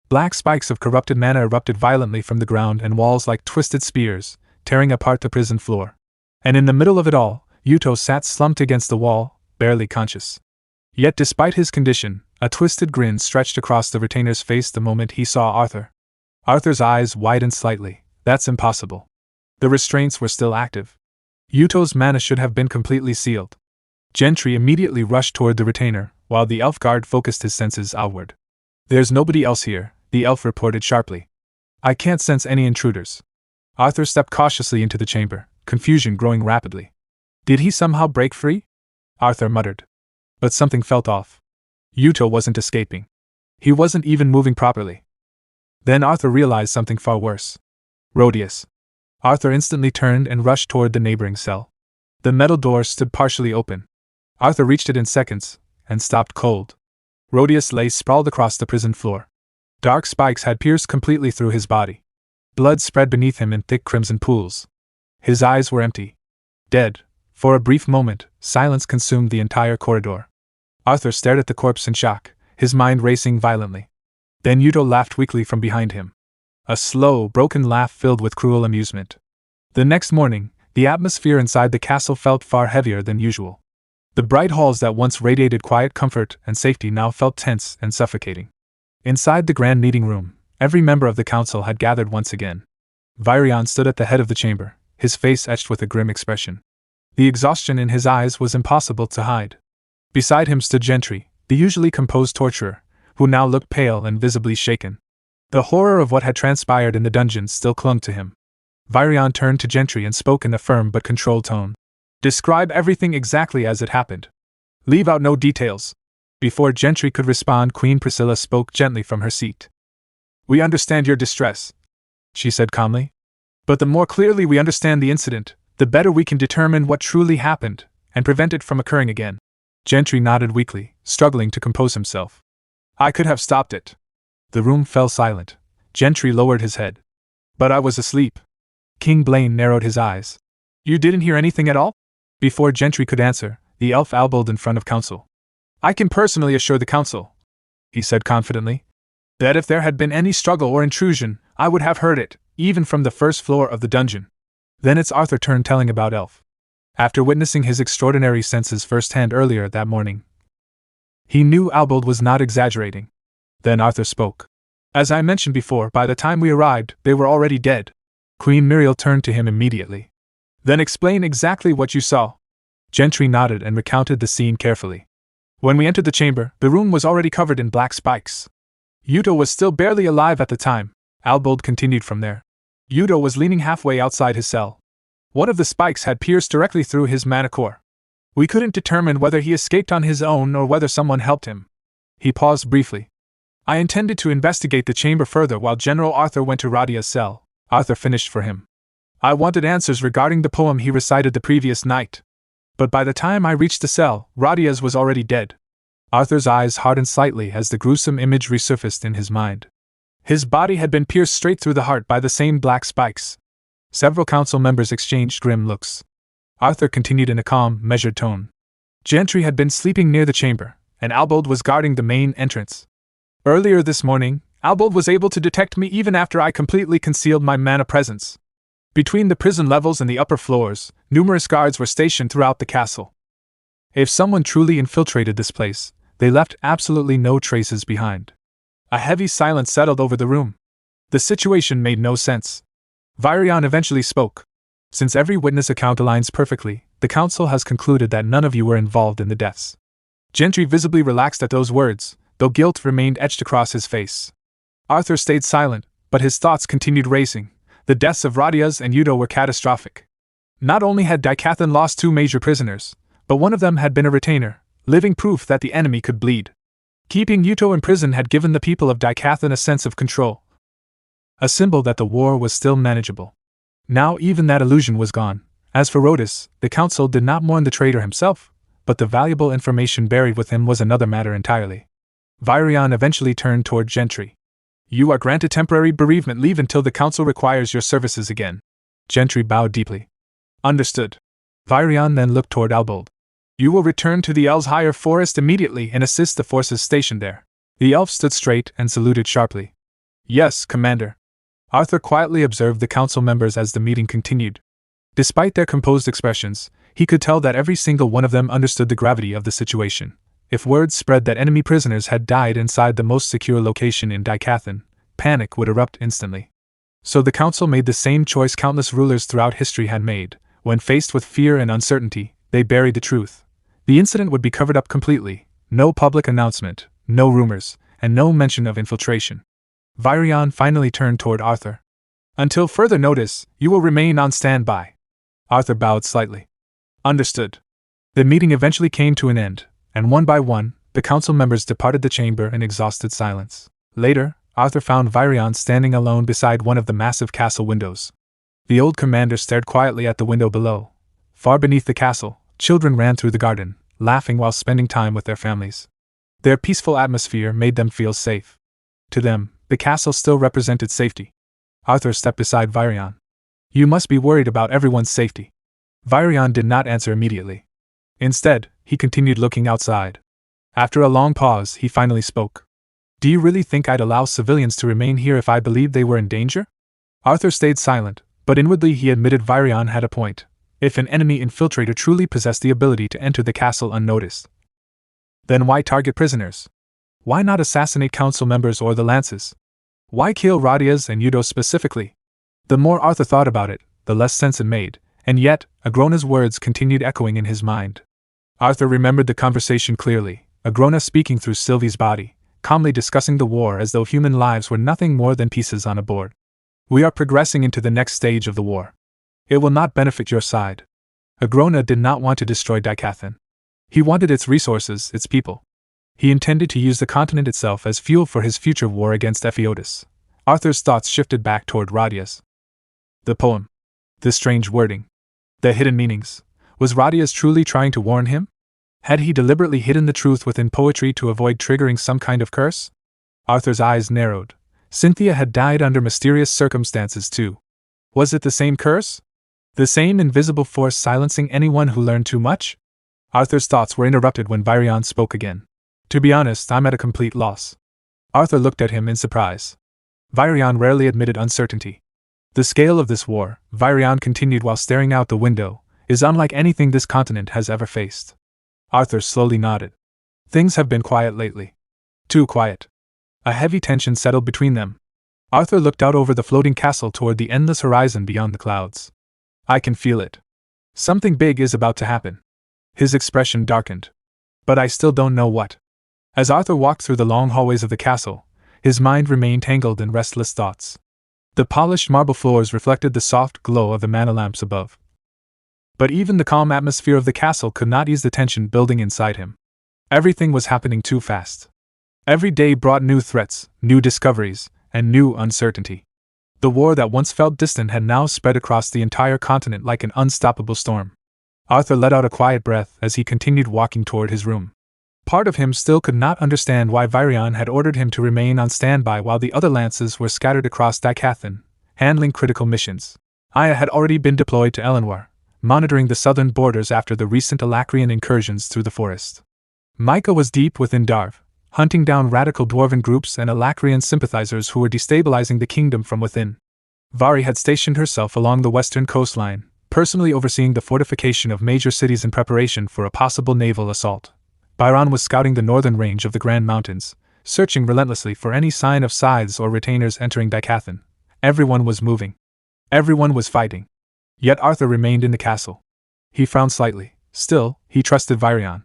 Black spikes of corrupted mana erupted violently from the ground and walls like twisted spears, tearing apart the prison floor. And in the middle of it all, Yuto sat slumped against the wall, barely conscious. Yet despite his condition, a twisted grin stretched across the retainer's face the moment he saw Arthur. Arthur's eyes widened slightly. That's impossible. The restraints were still active. Yuto's mana should have been completely sealed. Gentry immediately rushed toward the retainer, while the elf guard focused his senses outward. There's nobody else here, the elf reported sharply. I can't sense any intruders. Arthur stepped cautiously into the chamber, confusion growing rapidly. Did he somehow break free? Arthur muttered. But something felt off. Yuto wasn't escaping. He wasn't even moving properly. Then Arthur realized something far worse. Rodius. Arthur instantly turned and rushed toward the neighboring cell. The metal door stood partially open. Arthur reached it in seconds, and stopped cold. Rodius lay sprawled across the prison floor. Dark spikes had pierced completely through his body. Blood spread beneath him in thick crimson pools. His eyes were empty. Dead. For a brief moment, silence consumed the entire corridor. Arthur stared at the corpse in shock, his mind racing violently. Then Yuto laughed weakly from behind him. A slow, broken laugh filled with cruel amusement. The next morning, the atmosphere inside the castle felt far heavier than usual. The bright halls that once radiated quiet comfort and safety now felt tense and suffocating. Inside the grand meeting room, every member of the council had gathered once again. Virion stood at the head of the chamber, his face etched with a grim expression. The exhaustion in his eyes was impossible to hide. Beside him stood Gentry, the usually composed torturer, who now looked pale and visibly shaken. The horror of what had transpired in the dungeons still clung to him. Virion turned to Gentry and spoke in a firm but controlled tone. Describe everything exactly as it happened. Leave out no details. Before Gentry could respond, Queen Priscilla spoke gently from her seat. We understand your distress, she said calmly. But the more clearly we understand the incident, the better we can determine what truly happened, and prevent it from occurring again. Gentry nodded weakly, struggling to compose himself. I could have stopped it. The room fell silent. Gentry lowered his head. But I was asleep. King Blaine narrowed his eyes. You didn't hear anything at all? Before Gentry could answer, the elf elbowed in front of council. I can personally assure the council, he said confidently, that if there had been any struggle or intrusion, I would have heard it, even from the first floor of the dungeon. Then it's Arthur turned telling about Elf. After witnessing his extraordinary senses firsthand earlier that morning, he knew Albold was not exaggerating. Then Arthur spoke. As I mentioned before, by the time we arrived, they were already dead. Queen Muriel turned to him immediately. Then explain exactly what you saw. Gentry nodded and recounted the scene carefully. When we entered the chamber, the room was already covered in black spikes. Yuto was still barely alive at the time. Albold continued from there. Yuto was leaning halfway outside his cell. One of the spikes had pierced directly through his mana core. We couldn't determine whether he escaped on his own or whether someone helped him. He paused briefly. I intended to investigate the chamber further while General Arthur went to Radia's cell. Arthur finished for him. I wanted answers regarding the poem he recited the previous night. But by the time I reached the cell, Radia's was already dead. Arthur's eyes hardened slightly as the gruesome image resurfaced in his mind. His body had been pierced straight through the heart by the same black spikes. Several council members exchanged grim looks. Arthur continued in a calm, measured tone. Gentry had been sleeping near the chamber, and Albold was guarding the main entrance. Earlier this morning, Albold was able to detect me even after I completely concealed my mana presence. Between the prison levels and the upper floors, numerous guards were stationed throughout the castle. If someone truly infiltrated this place, they left absolutely no traces behind. A heavy silence settled over the room. The situation made no sense. Virion eventually spoke. Since every witness account aligns perfectly, the council has concluded that none of you were involved in the deaths. Gentry visibly relaxed at those words, though guilt remained etched across his face. Arthur stayed silent, but his thoughts continued racing. The deaths of Radias and Yudo were catastrophic. Not only had Daikathan lost 2 major prisoners, but one of them had been a retainer, living proof that the enemy could bleed. Keeping Yuto in prison had given the people of Daikathan a sense of control. A symbol that the war was still manageable. Now even that illusion was gone. As for Rhodus, the council did not mourn the traitor himself, but the valuable information buried with him was another matter entirely. Virion eventually turned toward Gentry. You are granted temporary bereavement leave until the council requires your services again. Gentry bowed deeply. Understood. Virion then looked toward Albold. You will return to the Elves' Higher Forest immediately and assist the forces stationed there. The elf stood straight and saluted sharply. Yes, Commander. Arthur quietly observed the council members as the meeting continued. Despite their composed expressions, he could tell that every single one of them understood the gravity of the situation. If word spread that enemy prisoners had died inside the most secure location in Daikathan, panic would erupt instantly. So the council made the same choice countless rulers throughout history had made. When faced with fear and uncertainty, they buried the truth. The incident would be covered up completely. No public announcement, no rumors, and no mention of infiltration. Virion finally turned toward Arthur. Until further notice, you will remain on standby. Arthur bowed slightly. Understood. The meeting eventually came to an end, and one by one, the council members departed the chamber in exhausted silence. Later, Arthur found Virion standing alone beside one of the massive castle windows. The old commander stared quietly at the window below. Far beneath the castle, children ran through the garden, laughing while spending time with their families. Their peaceful atmosphere made them feel safe. To them, the castle still represented safety. Arthur stepped beside Virion. You must be worried about everyone's safety. Virion did not answer immediately. Instead, he continued looking outside. After a long pause, he finally spoke. Do you really think I'd allow civilians to remain here if I believed they were in danger? Arthur stayed silent, but inwardly he admitted Virion had a point. If an enemy infiltrator truly possessed the ability to enter the castle unnoticed, then why target prisoners? Why not assassinate council members or the lances? Why kill Radias and Yudo specifically? The more Arthur thought about it, the less sense it made, and yet, Agrona's words continued echoing in his mind. Arthur remembered the conversation clearly, Agrona speaking through Sylvie's body, calmly discussing the war as though human lives were nothing more than pieces on a board. We are progressing into the next stage of the war. It will not benefit your side. Agrona did not want to destroy Daikathan. He wanted its resources, its people. He intended to use the continent itself as fuel for his future war against Ephiodus. Arthur's thoughts shifted back toward Radias. The poem. The strange wording. The hidden meanings. Was Radias truly trying to warn him? Had he deliberately hidden the truth within poetry to avoid triggering some kind of curse? Arthur's eyes narrowed. Cynthia had died under mysterious circumstances too. Was it the same curse? The same invisible force silencing anyone who learned too much? Arthur's thoughts were interrupted when Virion spoke again. To be honest, I'm at a complete loss. Arthur looked at him in surprise. Virion rarely admitted uncertainty. The scale of this war, Virion continued while staring out the window, is unlike anything this continent has ever faced. Arthur slowly nodded. Things have been quiet lately. Too quiet. A heavy tension settled between them. Arthur looked out over the floating castle toward the endless horizon beyond the clouds. I can feel it. Something big is about to happen. His expression darkened. But I still don't know what. As Arthur walked through the long hallways of the castle, his mind remained tangled in restless thoughts. The polished marble floors reflected the soft glow of the mana lamps above. But even the calm atmosphere of the castle could not ease the tension building inside him. Everything was happening too fast. Every day brought new threats, new discoveries, and new uncertainty. The war that once felt distant had now spread across the entire continent like an unstoppable storm. Arthur let out a quiet breath as he continued walking toward his room. Part of him still could not understand why Virion had ordered him to remain on standby while the other lances were scattered across Dicathan, handling critical missions. Aya had already been deployed to Elenwar, monitoring the southern borders after the recent Alacrian incursions through the forest. Micah was deep within Darv, hunting down radical dwarven groups and Alacrian sympathizers who were destabilizing the kingdom from within. Vari had stationed herself along the western coastline, personally overseeing the fortification of major cities in preparation for a possible naval assault. Byron was scouting the northern range of the Grand Mountains, searching relentlessly for any sign of scythes or retainers entering Dicathan. Everyone was moving. Everyone was fighting. Yet Arthur remained in the castle. He frowned slightly. Still, he trusted Virion.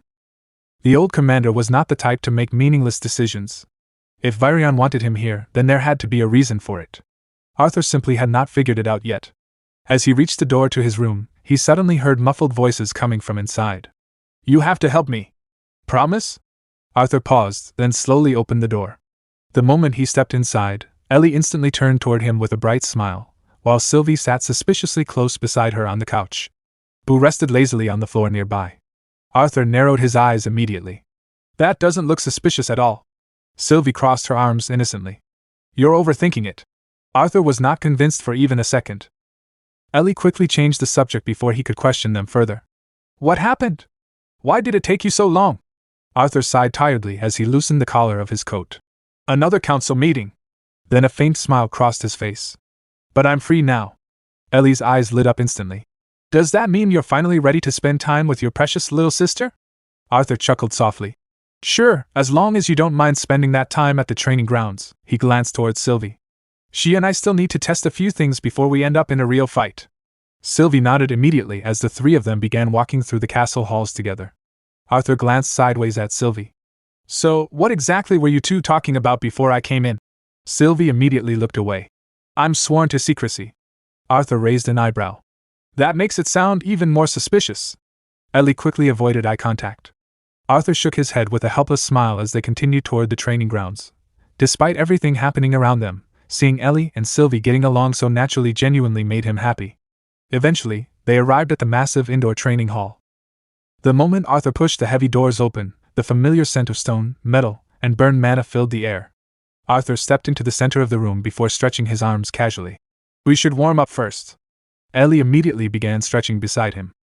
The old commander was not the type to make meaningless decisions. If Virion wanted him here, then there had to be a reason for it. Arthur simply had not figured it out yet. As he reached the door to his room, he suddenly heard muffled voices coming from inside. You have to help me. Promise? Arthur paused, then slowly opened the door. The moment he stepped inside, Ellie instantly turned toward him with a bright smile, while Sylvie sat suspiciously close beside her on the couch. Boo rested lazily on the floor nearby. Arthur narrowed his eyes immediately. That doesn't look suspicious at all. Sylvie crossed her arms innocently. You're overthinking it. Arthur was not convinced for even a second. Ellie quickly changed the subject before he could question them further. What happened? Why did it take you so long? Arthur sighed tiredly as he loosened the collar of his coat. Another council meeting. Then a faint smile crossed his face. But I'm free now. Ellie's eyes lit up instantly. Does that mean you're finally ready to spend time with your precious little sister? Arthur chuckled softly. Sure, as long as you don't mind spending that time at the training grounds. He glanced towards Sylvie. She and I still need to test a few things before we end up in a real fight. Sylvie nodded immediately as the three of them began walking through the castle halls together. Arthur glanced sideways at Sylvie. So, what exactly were you two talking about before I came in? Sylvie immediately looked away. I'm sworn to secrecy. Arthur raised an eyebrow. That makes it sound even more suspicious. Ellie quickly avoided eye contact. Arthur shook his head with a helpless smile as they continued toward the training grounds. Despite everything happening around them, seeing Ellie and Sylvie getting along so naturally genuinely made him happy. Eventually, they arrived at the massive indoor training hall. The moment Arthur pushed the heavy doors open, the familiar scent of stone, metal, and burned mana filled the air. Arthur stepped into the center of the room before stretching his arms casually. We should warm up first. Ellie immediately began stretching beside him.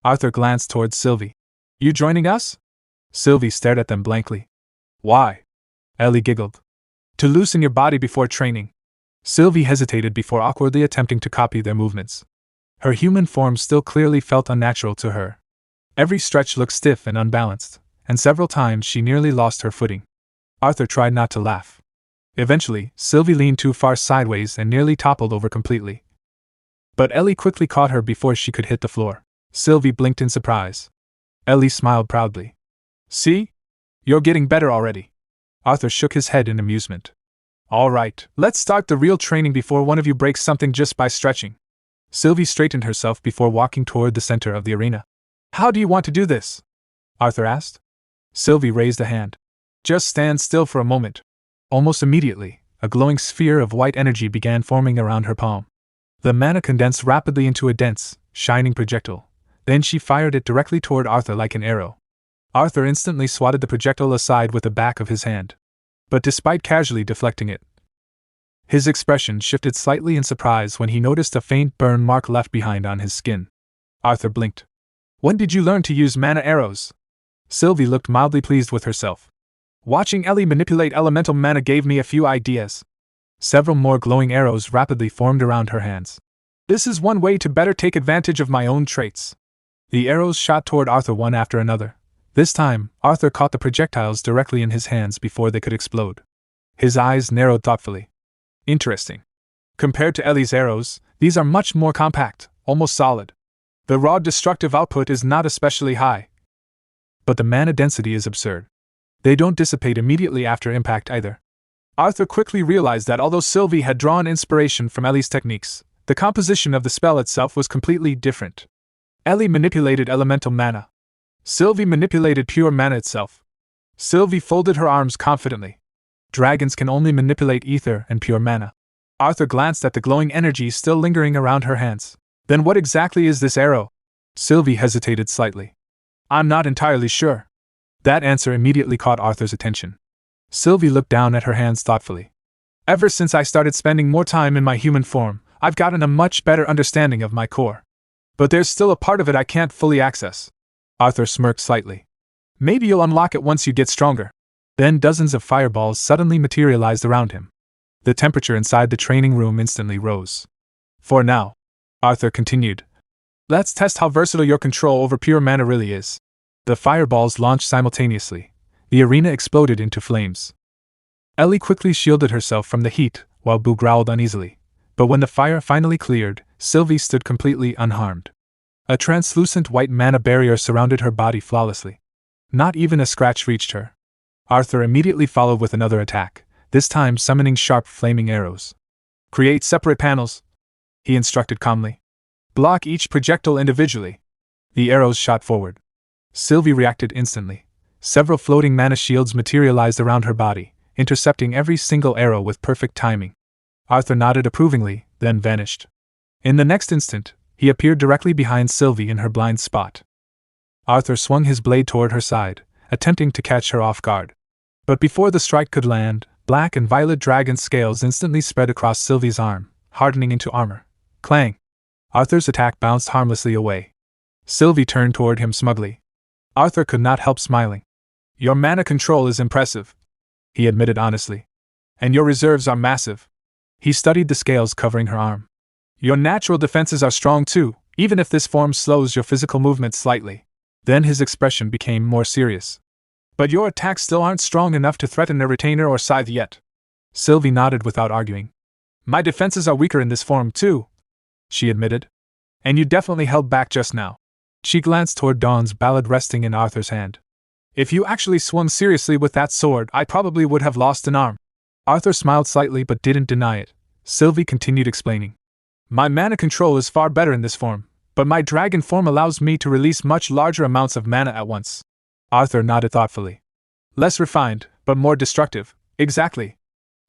Arthur glanced towards Sylvie. You joining us? Sylvie stared at them blankly. Why? Ellie giggled. To loosen your body before training. Sylvie hesitated before awkwardly attempting to copy their movements. Her human form still clearly felt unnatural to her. Every stretch looked stiff and unbalanced, and several times she nearly lost her footing. Arthur tried not to laugh. Eventually, Sylvie leaned too far sideways and nearly toppled over completely. But Ellie quickly caught her before she could hit the floor. Sylvie blinked in surprise. Ellie smiled proudly. See? You're getting better already. Arthur shook his head in amusement. All right, let's start the real training before one of you breaks something just by stretching. Sylvie straightened herself before walking toward the center of the arena. How do you want to do this? Arthur asked. Sylvie raised a hand. Just stand still for a moment. Almost immediately, a glowing sphere of white energy began forming around her palm. The mana condensed rapidly into a dense, shining projectile. Then she fired it directly toward Arthur like an arrow. Arthur instantly swatted the projectile aside with the back of his hand. But despite casually deflecting it, his expression shifted slightly in surprise when he noticed a faint burn mark left behind on his skin. Arthur blinked. When did you learn to use mana arrows? Sylvie looked mildly pleased with herself. Watching Ellie manipulate elemental mana gave me a few ideas. Several more glowing arrows rapidly formed around her hands. This is one way to better take advantage of my own traits. The arrows shot toward Arthur one after another. This time, Arthur caught the projectiles directly in his hands before they could explode. His eyes narrowed thoughtfully. Interesting. Compared to Ellie's arrows, these are much more compact, almost solid. The raw destructive output is not especially high. But the mana density is absurd. They don't dissipate immediately after impact either. Arthur quickly realized that although Sylvie had drawn inspiration from Ellie's techniques, the composition of the spell itself was completely different. Ellie manipulated elemental mana. Sylvie manipulated pure mana itself. Sylvie folded her arms confidently. Dragons can only manipulate ether and pure mana. Arthur glanced at the glowing energy still lingering around her hands. Then what exactly is this arrow? Sylvie hesitated slightly. I'm not entirely sure. That answer immediately caught Arthur's attention. Sylvie looked down at her hands thoughtfully. Ever since I started spending more time in my human form, I've gotten a much better understanding of my core. But there's still a part of it I can't fully access. Arthur smirked slightly. Maybe you'll unlock it once you get stronger. Then dozens of fireballs suddenly materialized around him. The temperature inside the training room instantly rose. For now, Arthur continued, let's test how versatile your control over pure mana really is. The fireballs launched simultaneously. The arena exploded into flames. Ellie quickly shielded herself from the heat, while Boo growled uneasily. But when the fire finally cleared, Sylvie stood completely unharmed. A translucent white mana barrier surrounded her body flawlessly. Not even a scratch reached her. Arthur immediately followed with another attack, this time summoning sharp flaming arrows. Create separate panels, he instructed calmly. Block each projectile individually. The arrows shot forward. Sylvie reacted instantly. Several floating mana shields materialized around her body, intercepting every single arrow with perfect timing. Arthur nodded approvingly, then vanished. In the next instant, he appeared directly behind Sylvie in her blind spot. Arthur swung his blade toward her side, attempting to catch her off guard. But before the strike could land, black and violet dragon scales instantly spread across Sylvie's arm, hardening into armor. Clang! Arthur's attack bounced harmlessly away. Sylvie turned toward him smugly. Arthur could not help smiling. Your mana control is impressive, he admitted honestly. And your reserves are massive. He studied the scales covering her arm. Your natural defenses are strong too, even if this form slows your physical movement slightly. Then his expression became more serious. But your attacks still aren't strong enough to threaten a retainer or scythe yet. Sylvie nodded without arguing. My defenses are weaker in this form too, she admitted. And you definitely held back just now. She glanced toward Dawn's ballad resting in Arthur's hand. If you actually swung seriously with that sword, I probably would have lost an arm. Arthur smiled slightly but didn't deny it. Sylvie continued explaining. My mana control is far better in this form, but my dragon form allows me to release much larger amounts of mana at once. Arthur nodded thoughtfully. Less refined, but more destructive. Exactly.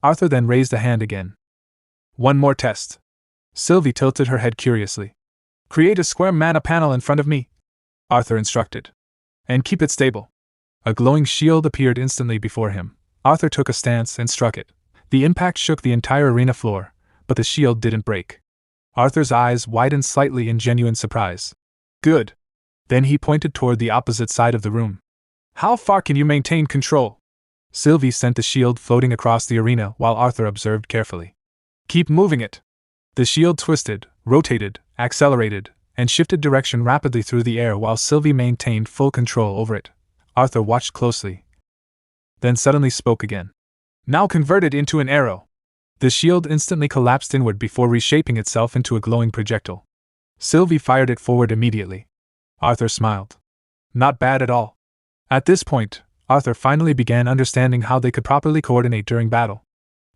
Arthur then raised a hand again. One more test. Sylvie tilted her head curiously. Create a square mana panel in front of me, Arthur instructed. And keep it stable. A glowing shield appeared instantly before him. Arthur took a stance and struck it. The impact shook the entire arena floor, but the shield didn't break. Arthur's eyes widened slightly in genuine surprise. Good. Then he pointed toward the opposite side of the room. How far can you maintain control? Sylvie sent the shield floating across the arena while Arthur observed carefully. Keep moving it. The shield twisted, rotated, accelerated, and shifted direction rapidly through the air while Sylvie maintained full control over it. Arthur watched closely. Then suddenly spoke again. Now convert it into an arrow. The shield instantly collapsed inward before reshaping itself into a glowing projectile. Sylvie fired it forward immediately. Arthur smiled. Not bad at all. At this point, Arthur finally began understanding how they could properly coordinate during battle.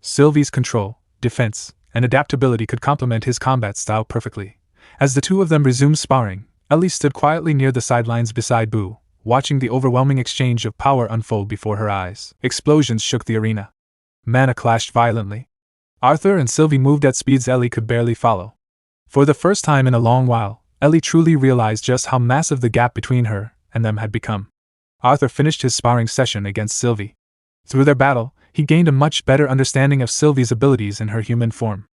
Sylvie's control, defense, and adaptability could complement his combat style perfectly. As the two of them resumed sparring, Ellie stood quietly near the sidelines beside Boo, watching the overwhelming exchange of power unfold before her eyes. Explosions shook the arena. Mana clashed violently. Arthur and Sylvie moved at speeds Ellie could barely follow. For the first time in a long while, Ellie truly realized just how massive the gap between her and them had become. Arthur finished his sparring session against Sylvie. Through their battle, he gained a much better understanding of Sylvie's abilities in her human form.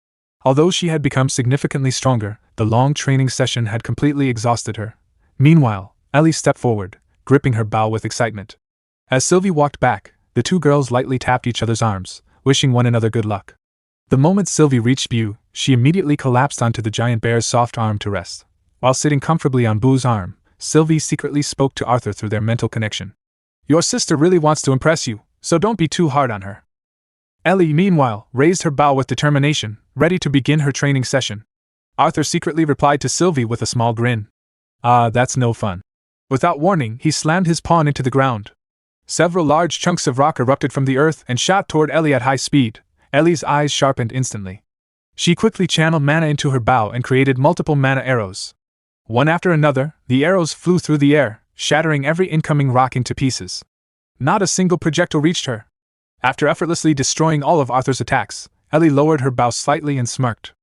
Although she had become significantly stronger, the long training session had completely exhausted her. Meanwhile, Ellie stepped forward, gripping her bow with excitement. As Sylvie walked back, the two girls lightly tapped each other's arms, wishing one another good luck. The moment Sylvie reached Bu, she immediately collapsed onto the giant bear's soft arm to rest. While sitting comfortably on Bu's arm, Sylvie secretly spoke to Arthur through their mental connection. "Your sister really wants to impress you, so don't be too hard on her." Ellie, meanwhile, raised her bow with determination, ready to begin her training session. Arthur secretly replied to Sylvie with a small grin. "Ah, that's no fun." Without warning, he slammed his pawn into the ground. Several large chunks of rock erupted from the earth and shot toward Ellie at high speed. Ellie's eyes sharpened instantly. She quickly channeled mana into her bow and created multiple mana arrows. One after another, the arrows flew through the air, shattering every incoming rock into pieces. Not a single projectile reached her. After effortlessly destroying all of Arthur's attacks, Ellie lowered her bow slightly and smirked.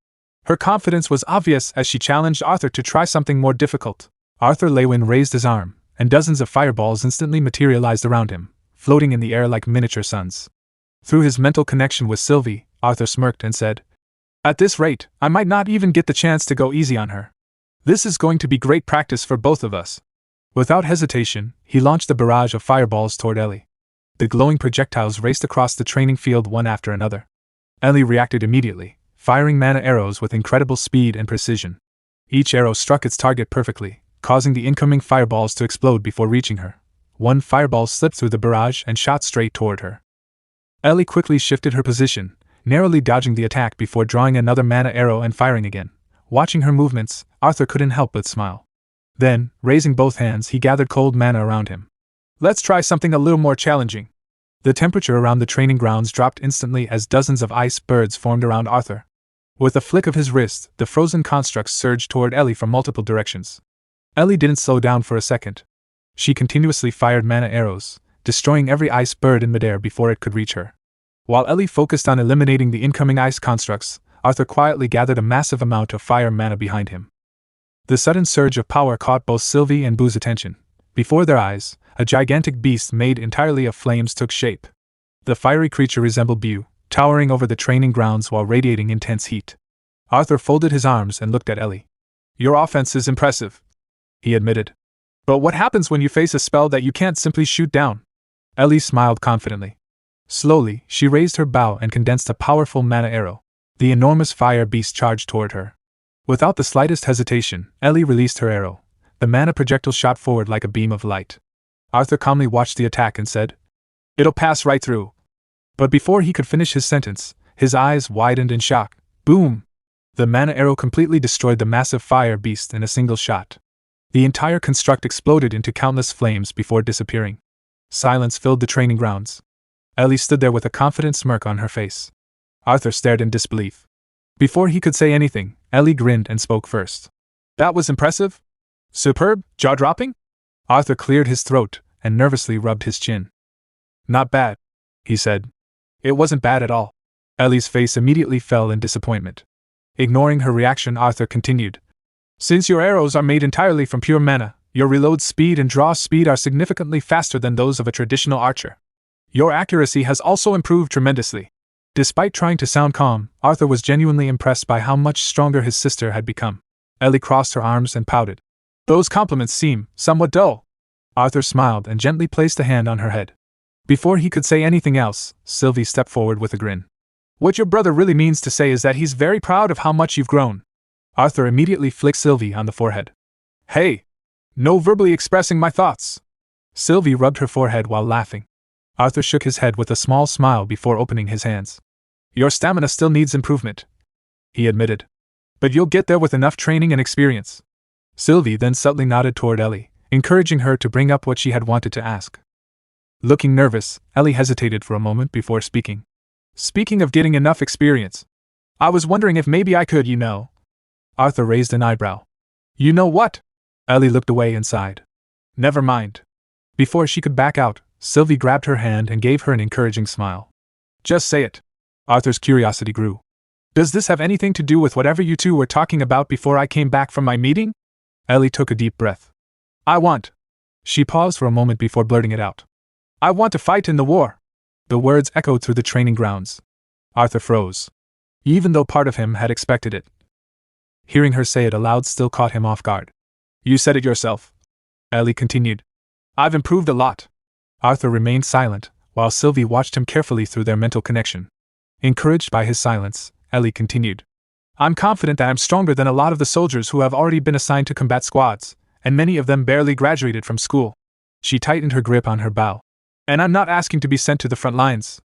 Her confidence was obvious as she challenged Arthur to try something more difficult. Arthur Lewin raised his arm, and dozens of fireballs instantly materialized around him, floating in the air like miniature suns. Through his mental connection with Sylvie, Arthur smirked and said, "At this rate, I might not even get the chance to go easy on her. This is going to be great practice for both of us." Without hesitation, he launched a barrage of fireballs toward Ellie. The glowing projectiles raced across the training field one after another. Ellie reacted immediately, firing mana arrows with incredible speed and precision. Each arrow struck its target perfectly, causing the incoming fireballs to explode before reaching her. One fireball slipped through the barrage and shot straight toward her. Ellie quickly shifted her position, narrowly dodging the attack before drawing another mana arrow and firing again. Watching her movements, Arthur couldn't help but smile. Then, raising both hands, he gathered cold mana around him. "Let's try something a little more challenging." The temperature around the training grounds dropped instantly as dozens of ice birds formed around Arthur. With a flick of his wrist, the frozen constructs surged toward Ellie from multiple directions. Ellie didn't slow down for a second. She continuously fired mana arrows, destroying every ice bird in midair before it could reach her. While Ellie focused on eliminating the incoming ice constructs, Arthur quietly gathered a massive amount of fire mana behind him. The sudden surge of power caught both Sylvie and Bu's attention. Before their eyes, a gigantic beast made entirely of flames took shape. The fiery creature resembled Bu, towering over the training grounds while radiating intense heat. Arthur folded his arms and looked at Ellie. "Your offense is impressive," he admitted. "But what happens when you face a spell that you can't simply shoot down?" Ellie smiled confidently. Slowly, she raised her bow and condensed a powerful mana arrow. The enormous fire beast charged toward her. Without the slightest hesitation, Ellie released her arrow. The mana projectile shot forward like a beam of light. Arthur calmly watched the attack and said, "It'll pass right through." But before he could finish his sentence, his eyes widened in shock. Boom! The mana arrow completely destroyed the massive fire beast in a single shot. The entire construct exploded into countless flames before disappearing. Silence filled the training grounds. Ellie stood there with a confident smirk on her face. Arthur stared in disbelief. Before he could say anything, Ellie grinned and spoke first. "That was impressive? Superb? Jaw-dropping?" Arthur cleared his throat and nervously rubbed his chin. "Not bad," he said. "It wasn't bad at all." Ellie's face immediately fell in disappointment. Ignoring her reaction, Arthur continued. "Since your arrows are made entirely from pure mana, your reload speed and draw speed are significantly faster than those of a traditional archer. Your accuracy has also improved tremendously." Despite trying to sound calm, Arthur was genuinely impressed by how much stronger his sister had become. Ellie crossed her arms and pouted. "Those compliments seem somewhat dull." Arthur smiled and gently placed a hand on her head. Before he could say anything else, Sylvie stepped forward with a grin. "What your brother really means to say is that he's very proud of how much you've grown." Arthur immediately flicked Sylvie on the forehead. "Hey! No verbally expressing my thoughts." Sylvie rubbed her forehead while laughing. Arthur shook his head with a small smile before opening his hands. "Your stamina still needs improvement," he admitted. "But you'll get there with enough training and experience." Sylvie then subtly nodded toward Ellie, encouraging her to bring up what she had wanted to ask. Looking nervous, Ellie hesitated for a moment before speaking. "Speaking of getting enough experience, I was wondering if maybe I could, Arthur raised an eyebrow. "You know what?" Ellie looked away and sighed. "Never mind." Before she could back out, Sylvie grabbed her hand and gave her an encouraging smile. "Just say it." Arthur's curiosity grew. "Does this have anything to do with whatever you two were talking about before I came back from my meeting?" Ellie took a deep breath. "I want She paused for a moment before blurting it out. I want to fight in the war. The words echoed through the training grounds. Arthur froze, even though part of him had expected it. Hearing her say it aloud still caught him off guard. You said it yourself, Ellie continued. I've improved a lot. Arthur remained silent, while Sylvie watched him carefully through their mental connection. Encouraged by his silence, Ellie continued. I'm confident that I'm stronger than a lot of the soldiers who have already been assigned to combat squads, and many of them barely graduated from school. She tightened her grip on her bow. And I'm not asking to be sent to the front lines.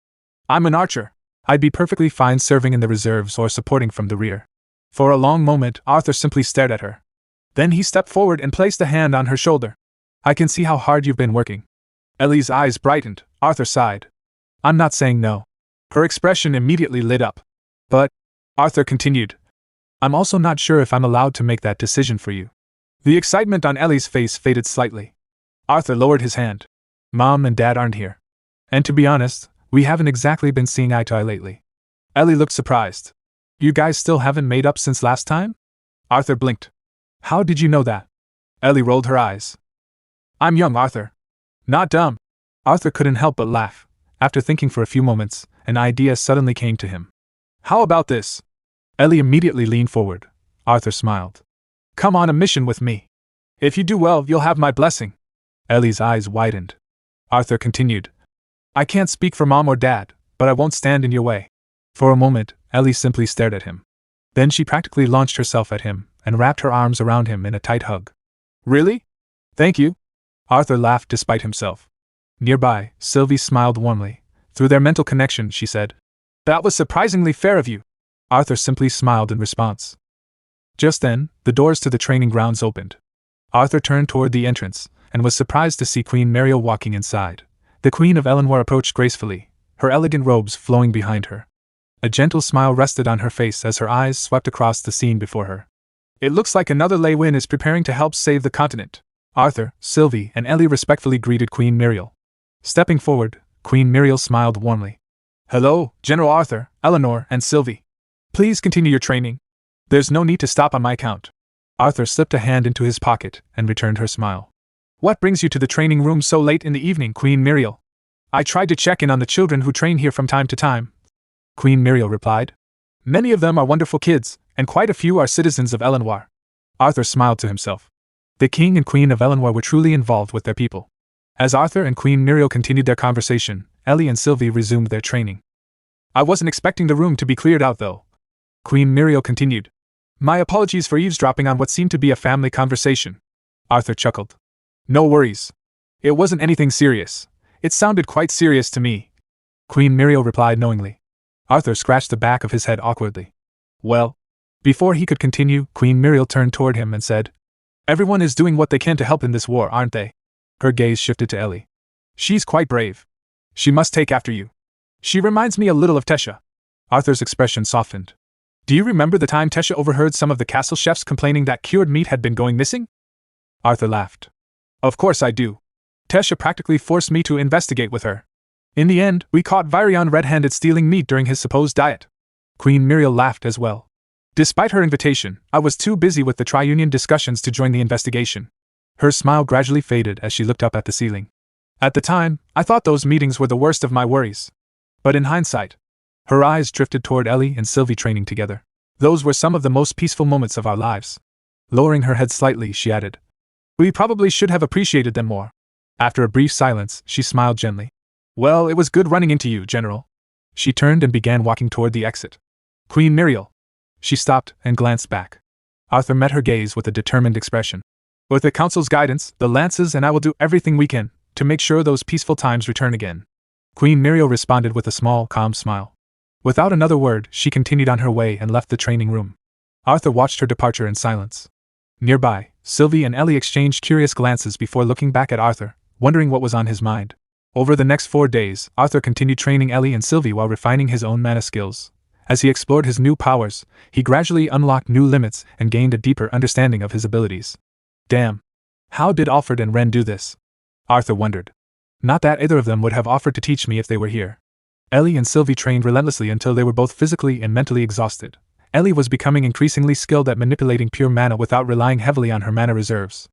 I'm an archer. I'd be perfectly fine serving in the reserves or supporting from the rear. For a long moment, Arthur simply stared at her. Then he stepped forward and placed a hand on her shoulder. I can see how hard you've been working. Ellie's eyes brightened. Arthur sighed. I'm not saying no. Her expression immediately lit up. But, Arthur continued, I'm also not sure if I'm allowed to make that decision for you. The excitement on Ellie's face faded slightly. Arthur lowered his hand. Mom and Dad aren't here. And to be honest, we haven't exactly been seeing eye to eye lately. Ellie looked surprised. You guys still haven't made up since last time? Arthur blinked. How did you know that? Ellie rolled her eyes. I'm young, Arthur. Not dumb. Arthur couldn't help but laugh. After thinking for a few moments, an idea suddenly came to him. How about this? Ellie immediately leaned forward. Arthur smiled. Come on a mission with me. If you do well, you'll have my blessing. Ellie's eyes widened. Arthur continued. I can't speak for Mom or Dad, but I won't stand in your way. For a moment, Ellie simply stared at him. Then she practically launched herself at him and wrapped her arms around him in a tight hug. Really? Thank you. Arthur laughed despite himself. Nearby, Sylvie smiled warmly. Through their mental connection, she said, That was surprisingly fair of you. Arthur simply smiled in response. Just then, the doors to the training grounds opened. Arthur turned toward the entrance, and was surprised to see Queen Muriel walking inside. The Queen of Elenwar approached gracefully, her elegant robes flowing behind her. A gentle smile rested on her face as her eyes swept across the scene before her. It looks like another Lei Win is preparing to help save the continent. Arthur, Sylvie, and Ellie respectfully greeted Queen Muriel. Stepping forward, Queen Muriel smiled warmly. Hello, General Arthur, Eleanor, and Sylvie. Please continue your training. There's no need to stop on my account. Arthur slipped a hand into his pocket and returned her smile. What brings you to the training room so late in the evening, Queen Muriel? I tried to check in on the children who train here from time to time. Queen Muriel replied. Many of them are wonderful kids, and quite a few are citizens of Elenwar. Arthur smiled to himself. The King and Queen of Elenwar were truly involved with their people. As Arthur and Queen Muriel continued their conversation, Ellie and Sylvie resumed their training. I wasn't expecting the room to be cleared out, though. Queen Muriel continued. My apologies for eavesdropping on what seemed to be a family conversation. Arthur chuckled. No worries. It wasn't anything serious. It sounded quite serious to me. Queen Muriel replied knowingly. Arthur scratched the back of his head awkwardly. Well, before he could continue, Queen Muriel turned toward him and said, Everyone is doing what they can to help in this war, aren't they? Her gaze shifted to Ellie. She's quite brave. She must take after you. She reminds me a little of Tesha. Arthur's expression softened. Do you remember the time Tesha overheard some of the castle chefs complaining that cured meat had been going missing? Arthur laughed. Of course I do. Tesha practically forced me to investigate with her. In the end, we caught Virion red-handed stealing meat during his supposed diet. Queen Muriel laughed as well. Despite her invitation, I was too busy with the tri-union discussions to join the investigation. Her smile gradually faded as she looked up at the ceiling. At the time, I thought those meetings were the worst of my worries. But in hindsight, her eyes drifted toward Ellie and Sylvie training together. Those were some of the most peaceful moments of our lives. Lowering her head slightly, she added, We probably should have appreciated them more. After a brief silence, she smiled gently. Well, it was good running into you, General. She turned and began walking toward the exit. Queen Muriel. She stopped and glanced back. Arthur met her gaze with a determined expression. With the Council's guidance, the Lances and I will do everything we can to make sure those peaceful times return again. Queen Muriel responded with a small, calm smile. Without another word, she continued on her way and left the training room. Arthur watched her departure in silence. Nearby, Sylvie and Ellie exchanged curious glances before looking back at Arthur, wondering what was on his mind. Over the next 4 days, Arthur continued training Ellie and Sylvie while refining his own mana skills. As he explored his new powers, he gradually unlocked new limits and gained a deeper understanding of his abilities. Damn. How did Alfred and Ren do this? Arthur wondered. Not that either of them would have offered to teach me if they were here. Ellie and Sylvie trained relentlessly until they were both physically and mentally exhausted. Ellie was becoming increasingly skilled at manipulating pure mana without relying heavily on her mana reserves.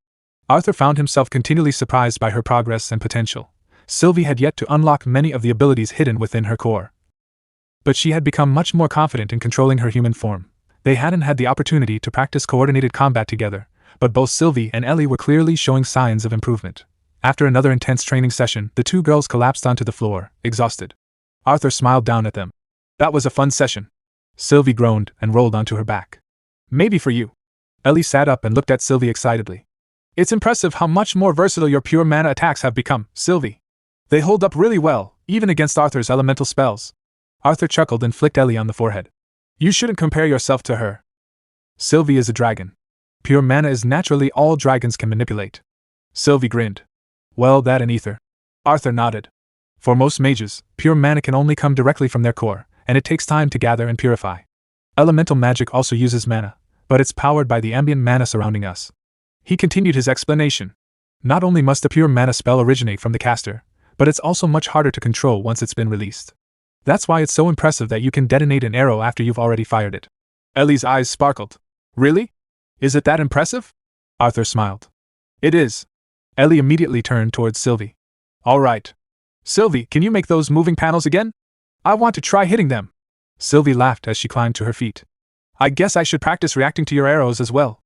Arthur found himself continually surprised by her progress and potential. Sylvie had yet to unlock many of the abilities hidden within her core. But she had become much more confident in controlling her human form. They hadn't had the opportunity to practice coordinated combat together, but both Sylvie and Ellie were clearly showing signs of improvement. After another intense training session, the two girls collapsed onto the floor, exhausted. Arthur smiled down at them. That was a fun session. Sylvie groaned and rolled onto her back. Maybe for you. Ellie sat up and looked at Sylvie excitedly. It's impressive how much more versatile your pure mana attacks have become, Sylvie. They hold up really well, even against Arthur's elemental spells. Arthur chuckled and flicked Ellie on the forehead. You shouldn't compare yourself to her. Sylvie is a dragon. Pure mana is naturally all dragons can manipulate. Sylvie grinned. Well, that and ether. Arthur nodded. For most mages, pure mana can only come directly from their core, and it takes time to gather and purify. Elemental magic also uses mana, but it's powered by the ambient mana surrounding us. He continued his explanation. Not only must a pure mana spell originate from the caster, but it's also much harder to control once it's been released. That's why it's so impressive that you can detonate an arrow after you've already fired it. Ellie's eyes sparkled. Really? Is it that impressive? Arthur smiled. It is. Ellie immediately turned towards Sylvie. All right. Sylvie, can you make those moving panels again? I want to try hitting them. Sylvie laughed as she climbed to her feet. I guess I should practice reacting to your arrows as well.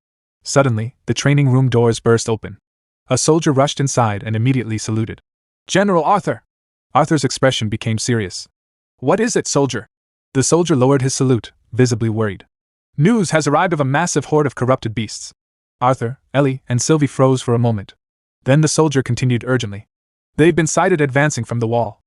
Suddenly, the training room doors burst open. A soldier rushed inside and immediately saluted. General Arthur! Arthur's expression became serious. What is it, soldier? The soldier lowered his salute, visibly worried. News has arrived of a massive horde of corrupted beasts. Arthur, Ellie, and Sylvie froze for a moment. Then the soldier continued urgently. They've been sighted advancing from the wall.